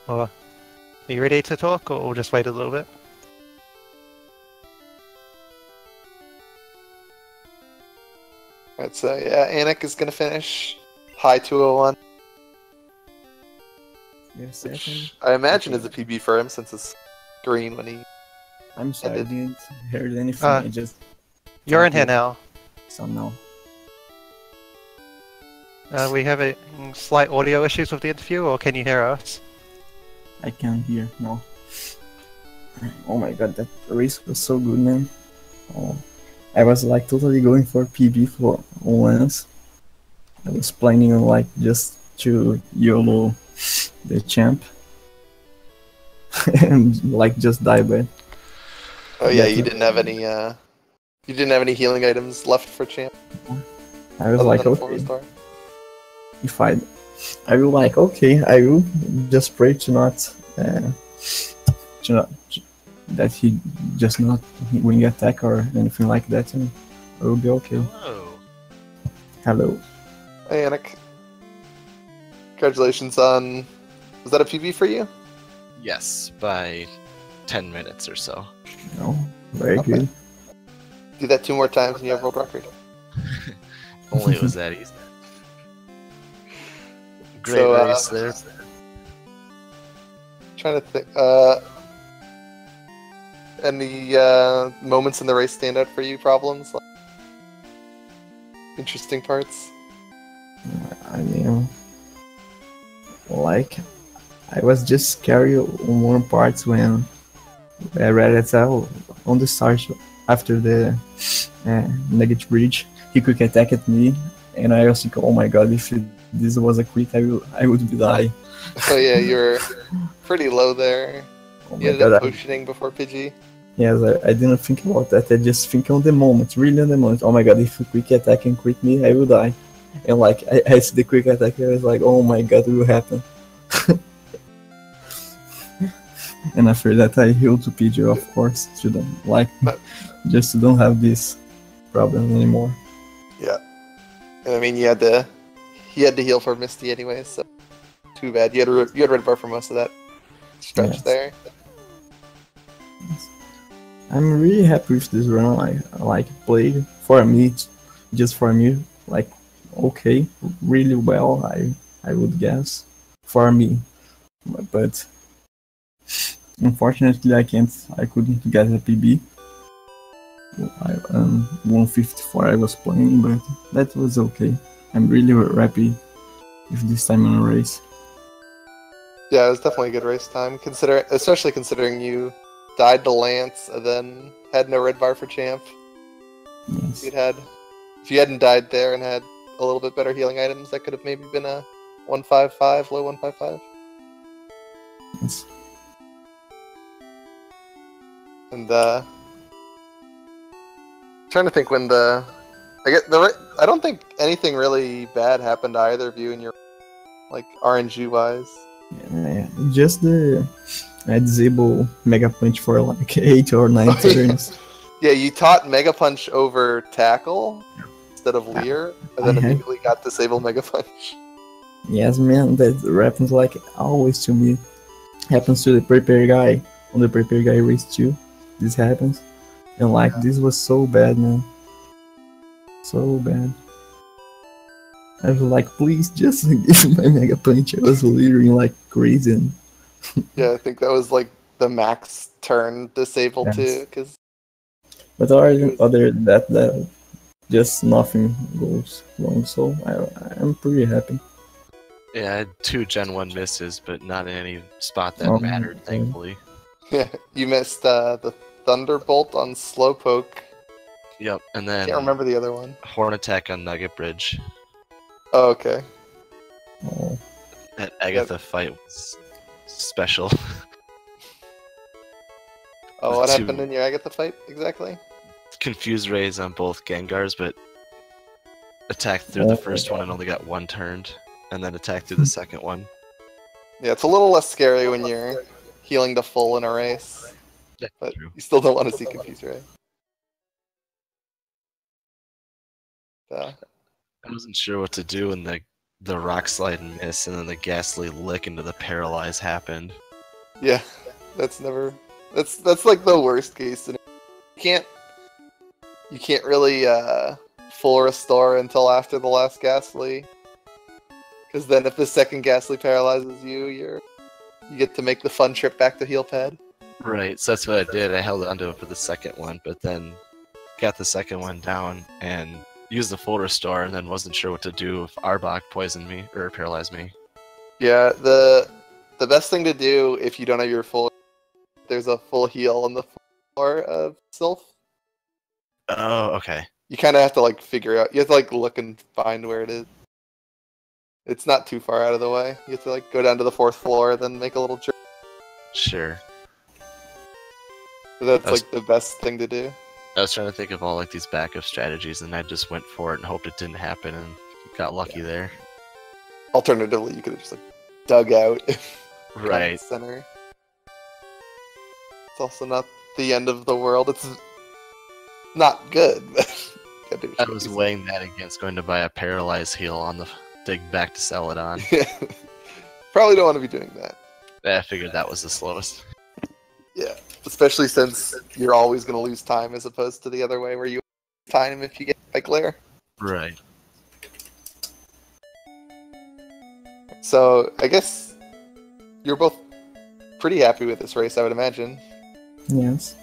Are you ready to talk, or we'll just wait a little bit? Alright, so yeah, Anik is gonna finish high 201. Yes, Which I imagine is a PB for him since it's green when he. I'm sorry, I didn't hear anything. I just. You're in here now. So now. We have slight audio issues with the interview, or can you hear us? I can hear now. Oh my god, that race was so good, man. Oh, I was like totally going for PB for once. I was planning on like just to YOLO the champ and like just die by. Oh yeah, you didn't have any. You didn't have any healing items left for champ. I was like, okay, if I will like, okay, I will just pray to not that he just not wing attack or anything like that, and I will be okay. Hello. Hello. Hey, Anik. Congratulations on. Was that a PB for you? Yes, by 10 minutes or so. Oh, very good. Do that 2 more times and you have world record. Only it was that easy. Great race there. Trying to think. Any moments in the race stand out for you? Problems? Like, interesting parts? I mean, like, I was just scary on one part when I read it on the start after the negative bridge. He quick attacked me, and I was like, oh my god, if this was a quick, I would be die. Oh yeah, you were pretty low there. Oh You ended up potioning before Pidgey. Yes, I didn't think about that. I just think on the moment, really on the moment. Oh my god, if you quick attack and crit me, I will die. And like, I see the quick attack, I was like, oh my god, it will happen. And after that, I healed to Pidgey, of course, to them, like, just to don't have this problem anymore. Yeah. And I mean, he had to heal for Misty anyway, so too bad. You had red bar for most of that stretch there. I'm really happy with this run. I like played for me, just for me, like okay, really well. I would guess for me, but unfortunately I couldn't get a PB. 154 I was playing, but that was okay. I'm really happy with this time in a race. Yeah, it was definitely a good race time. Especially considering you died to Lance and then had no red bar for champ. Yes. If you hadn't died there and had a little bit better healing items, that could have maybe been a 155, low 155. Yes. And trying to think when I don't think anything really bad happened to either of you in your like RNG wise. Yeah, just the I disable Mega Punch for like 8 or 9 turns. Yeah, you taught Mega Punch over Tackle instead of Leer, and then I have- immediately got Disable Mega Punch. Yes, man, that happens like always to me. Happens to the prepare guy on the prepare guy race 2. This happens, and like this was so bad, man. So bad. I was like, please just give my Mega Punch. I was leering like crazy. And Yeah, I think that was like the max turn disable Yes. too, because but other than that, just nothing goes wrong. So I'm pretty happy. Yeah, I had 2 Gen 1 misses, but not in any spot that Oh, mattered, okay. thankfully. yeah, you missed the Thunderbolt on Slowpoke. Yep, and I then can't remember the other one. Horn Attack on Nugget Bridge. Oh, okay. Oh, That Agatha fight was special. Oh, what The happened in your Agatha fight exactly? Confuse Rays on both Gengars, but attacked through the first one and only got 1 turned, and then attacked through the second one. Yeah, it's a little less scary when you're healing to full in a race, That's but true. you still don't want to see Confuse Ray. I wasn't sure what to do when the Rock Slide and miss, and then the Ghastly Lick into the Paralyze happened. Yeah, that's like the worst case scenario. You can't really full restore until after the last Ghastly, because then if the second Ghastly paralyzes you, you get to make the fun trip back to heal pad. Right, so that's what I did. I held onto it for the second one, but then got the second one down and used the full restore, and then wasn't sure what to do if Arbok poisoned me or paralyzed me. Yeah, the best thing to do if you don't have your full, there's a full heal on the floor of Sylph. Oh, okay. You kind of have to like figure out. You have to like look and find where it is. It's not too far out of the way. You have to like go down to the 4th floor, then make a little trip. Sure. So that's That's- like the best thing to do. I was trying to think of all like these backup strategies, and I just went for it and hoped it didn't happen, and got lucky there. Alternatively, you could have just like dug out. Right. Center. It's also not the end of the world. It's not good. But I was weighing that against going to buy a Paralyze heal on the dig back to Celadon. Yeah. Probably don't want to be doing that. I figured that was the slowest. Yeah. Especially since you're always going to lose time as opposed to the other way where you lose time if you get by glare. Right. So I guess you're both pretty happy with this race, I would imagine. yes.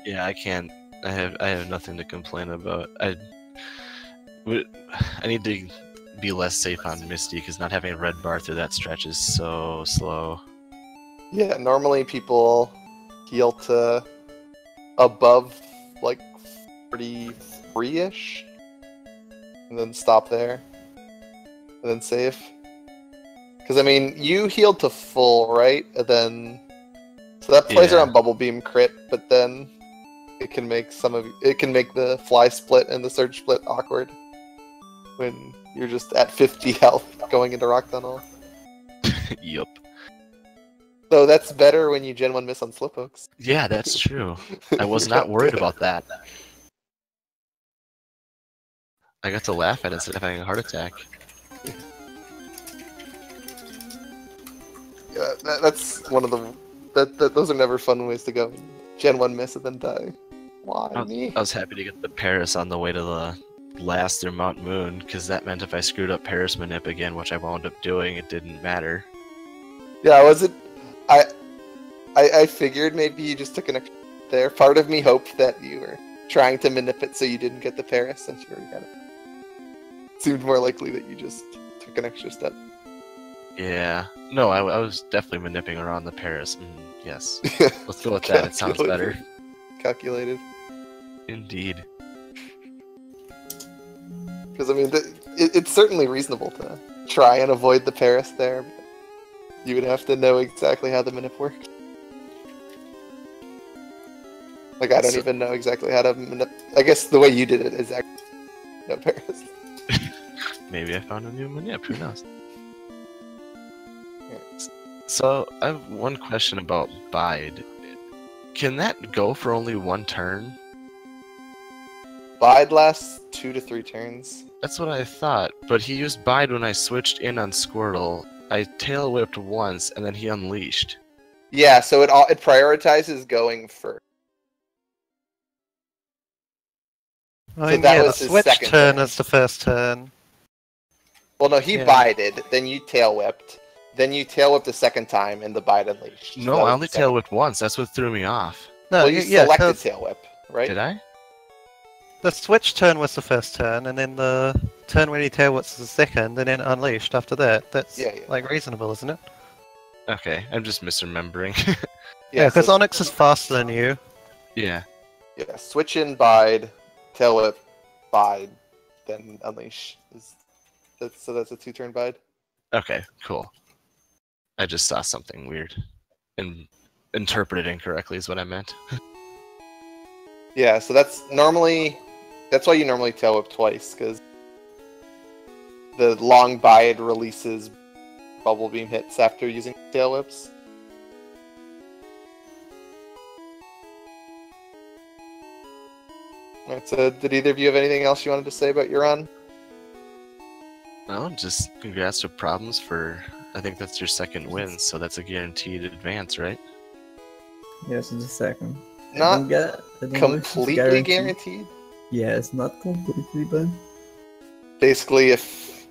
Yeah, I can't. I have nothing to complain about. I need to be less safe on Misty because not having a red bar through that stretch is so slow. Yeah, normally people heal to above like 43-ish and then stop there and then save. Because I mean, you healed to full, right? And then so that plays Yeah. around Bubble Beam crit, but then it can make the fly split and the surge split awkward when you're just at 50 health going into Rock Tunnel. Yup. So that's better when you Gen 1 miss on Slowpokes. Yeah, that's true. I was not worried about that. I got to laugh at it instead of having a heart attack. Yeah, that's one of the those are never fun ways to go. Gen 1 miss and then die. Why me? I was happy to get the Paris on the way to the last through Mount Moon, because that meant if I screwed up Paris Manip again, which I wound up doing, it didn't matter. Yeah, was it? I figured maybe you just took an extra step there. Part of me hoped that you were trying to manip it so you didn't get the Paris since you already had it. It seemed more likely that you just took an extra step. Yeah. No, I was definitely manipping around the Paris. Yes. Let's go with that. It sounds better. Calculated. Indeed. Because I mean, it's certainly reasonable to try and avoid the Paris there. But you would have to know exactly how the manip works. Like, I don't even know exactly how to manip. I guess the way you did it is actually no Paris. Maybe I found a new manip. Who knows? So I have one question about Bide. Can that go for only one turn? Bide lasts 2 to 3 turns. That's what I thought, but he used Bide when I switched in on Squirtle. I tail whipped once, and then he unleashed. Yeah, so it prioritizes going first. I So mean, that yeah, was the his switch second turn turn. is the first turn. Well, no, he Yeah. bided, then you tail whipped, then you tail whipped the second time, and the bide unleashed. So No, that I was only the tail second. whipped once. That's what threw me off. No, Well, you yeah, selected 'cause tail whip, right? Did I? the switch turn was the first turn, and then the turn when he tail whips is the second, and then unleashed after that. That's Yeah. like reasonable, isn't it? Okay, I'm just misremembering. Yeah, because so, Onyx is faster than you. Yeah. yeah, switch in bide, tail whip, bide, then unleash. So that's a 2-turn bide. Okay, cool. I just saw something weird. And interpreted incorrectly is what I meant. Yeah, so that's why you normally tail whip twice, because the long bide releases bubble beam hits after using tail whips. Alright, so did either of you have anything else you wanted to say about your run? No, just congrats to Problems for, I think that's your second win, so that's a guaranteed advance, right? Yes, it's the second. Not I don't know if it's completely guaranteed. Yes, not completely, but Basically, if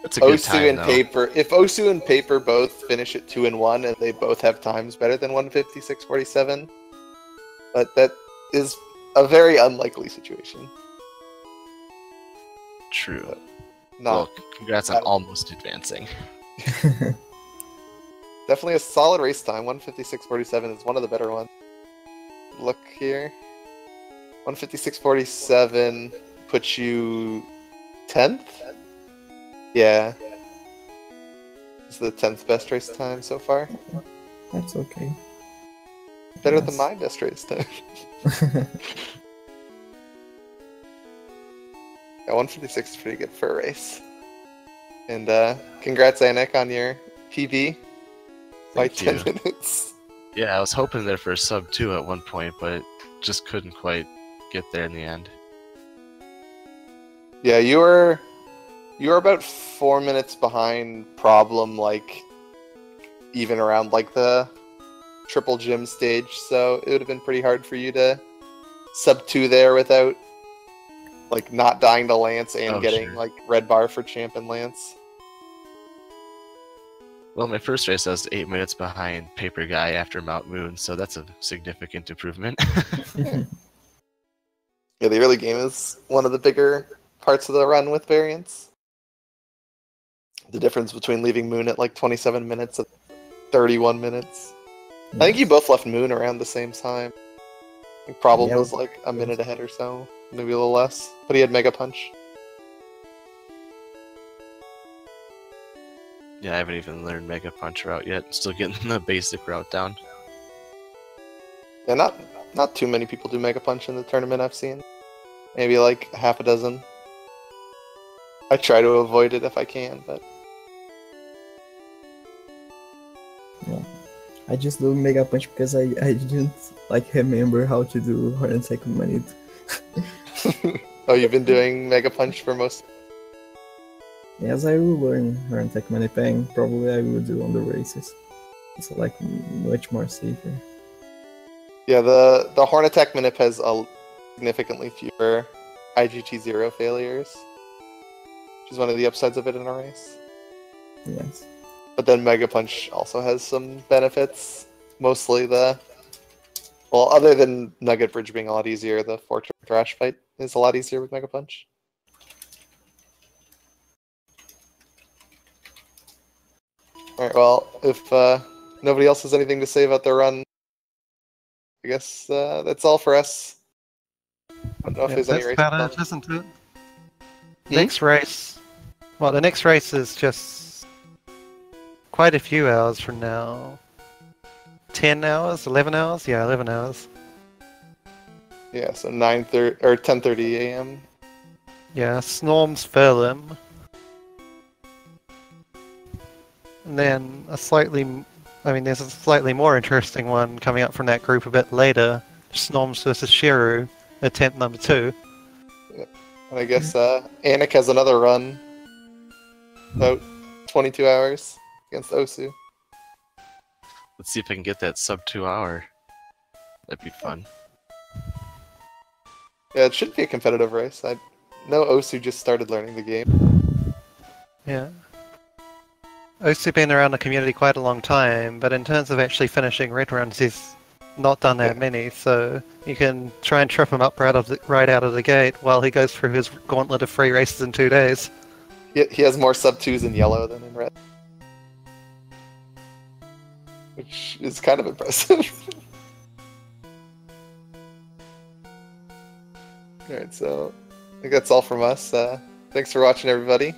That's a good Osu time, and though. Paper, if Osu and Paper both finish at 2 and 1, and they both have times better than 156.47, but that is a very unlikely situation. True. Not Well, congrats on that- almost advancing. definitely a solid race time. 156.47 is one of the better ones. Look here, 156.47 puts you 10th. Yeah, it's the 10th best race time so far. that's okay. Better than Yes. my best race time. Yeah, 156 is pretty good for a race. And congrats, Anik, on your PB by Thank 10 you. minutes. Yeah, I was hoping there for a sub 2 at one point, but just couldn't quite get there in the end. Yeah, you were about 4 minutes behind Problem, like even around like the triple gym stage, so it would have been pretty hard for you to sub 2 there without like not dying to Lance and Oh, getting sure. like red bar for Champ and Lance. Well, my first race I was 8 minutes behind Paper Guy after Mount Moon, so that's a significant improvement. Yeah, the early game is one of the bigger parts of the run with variants. The difference between leaving Moon at like 27 minutes and 31 minutes. I think you both left Moon around the same time. I think Problem Yeah, was like a minute ahead or so, maybe a little less. But he had Mega Punch. Yeah, I haven't even learned Mega Punch route yet. Still getting the basic route down. Yeah, not too many people do Mega Punch in the tournament I've seen. Maybe like half a dozen. I try to avoid it if I can, but I just do Mega Punch because I didn't like remember how to do Horn Money. oh, you've been doing Mega Punch for most. Yes, I will learn Horn Money Pang. Probably I will do on the races. It's like much more safer. Yeah, the Horn Attack Minip has a significantly fewer IGT0 failures, which is one of the upsides of it in a race. Yes. But then Mega Punch also has some benefits. Mostly other than Nugget Bridge being a lot easier, the Fortune Thrash fight is a lot easier with Mega Punch. Alright, well, if nobody else has anything to say about their run, I guess that's all for us. I don't know if Yeah, there's any that's races about on. it, isn't it? Next race. Well, the next race is just quite a few hours from now. 10 hours? 11 hours? Yeah, 11 hours. Yeah, so 9:30 or 10:30 a.m. Yeah, Snorm's Furlim. And then a slightly I mean, there's a slightly more interesting one coming up from that group a bit later. Snoms versus Shiru, attempt number 2. And I guess Anik has another run. About 22 hours against Osu. Let's see if I can get that sub 2 hour. That'd be fun. Yeah, it should be a competitive race. I know Osu just started learning the game. Yeah. Osu been around the community quite a long time, but in terms of actually finishing red runs, he's not done that many, so you can try and trip him up right out of the gate while he goes through his gauntlet of free races in 2 days. He has more sub 2s in yellow than in red. Which is kind of impressive. Alright, so I think that's all from us. Thanks for watching, everybody.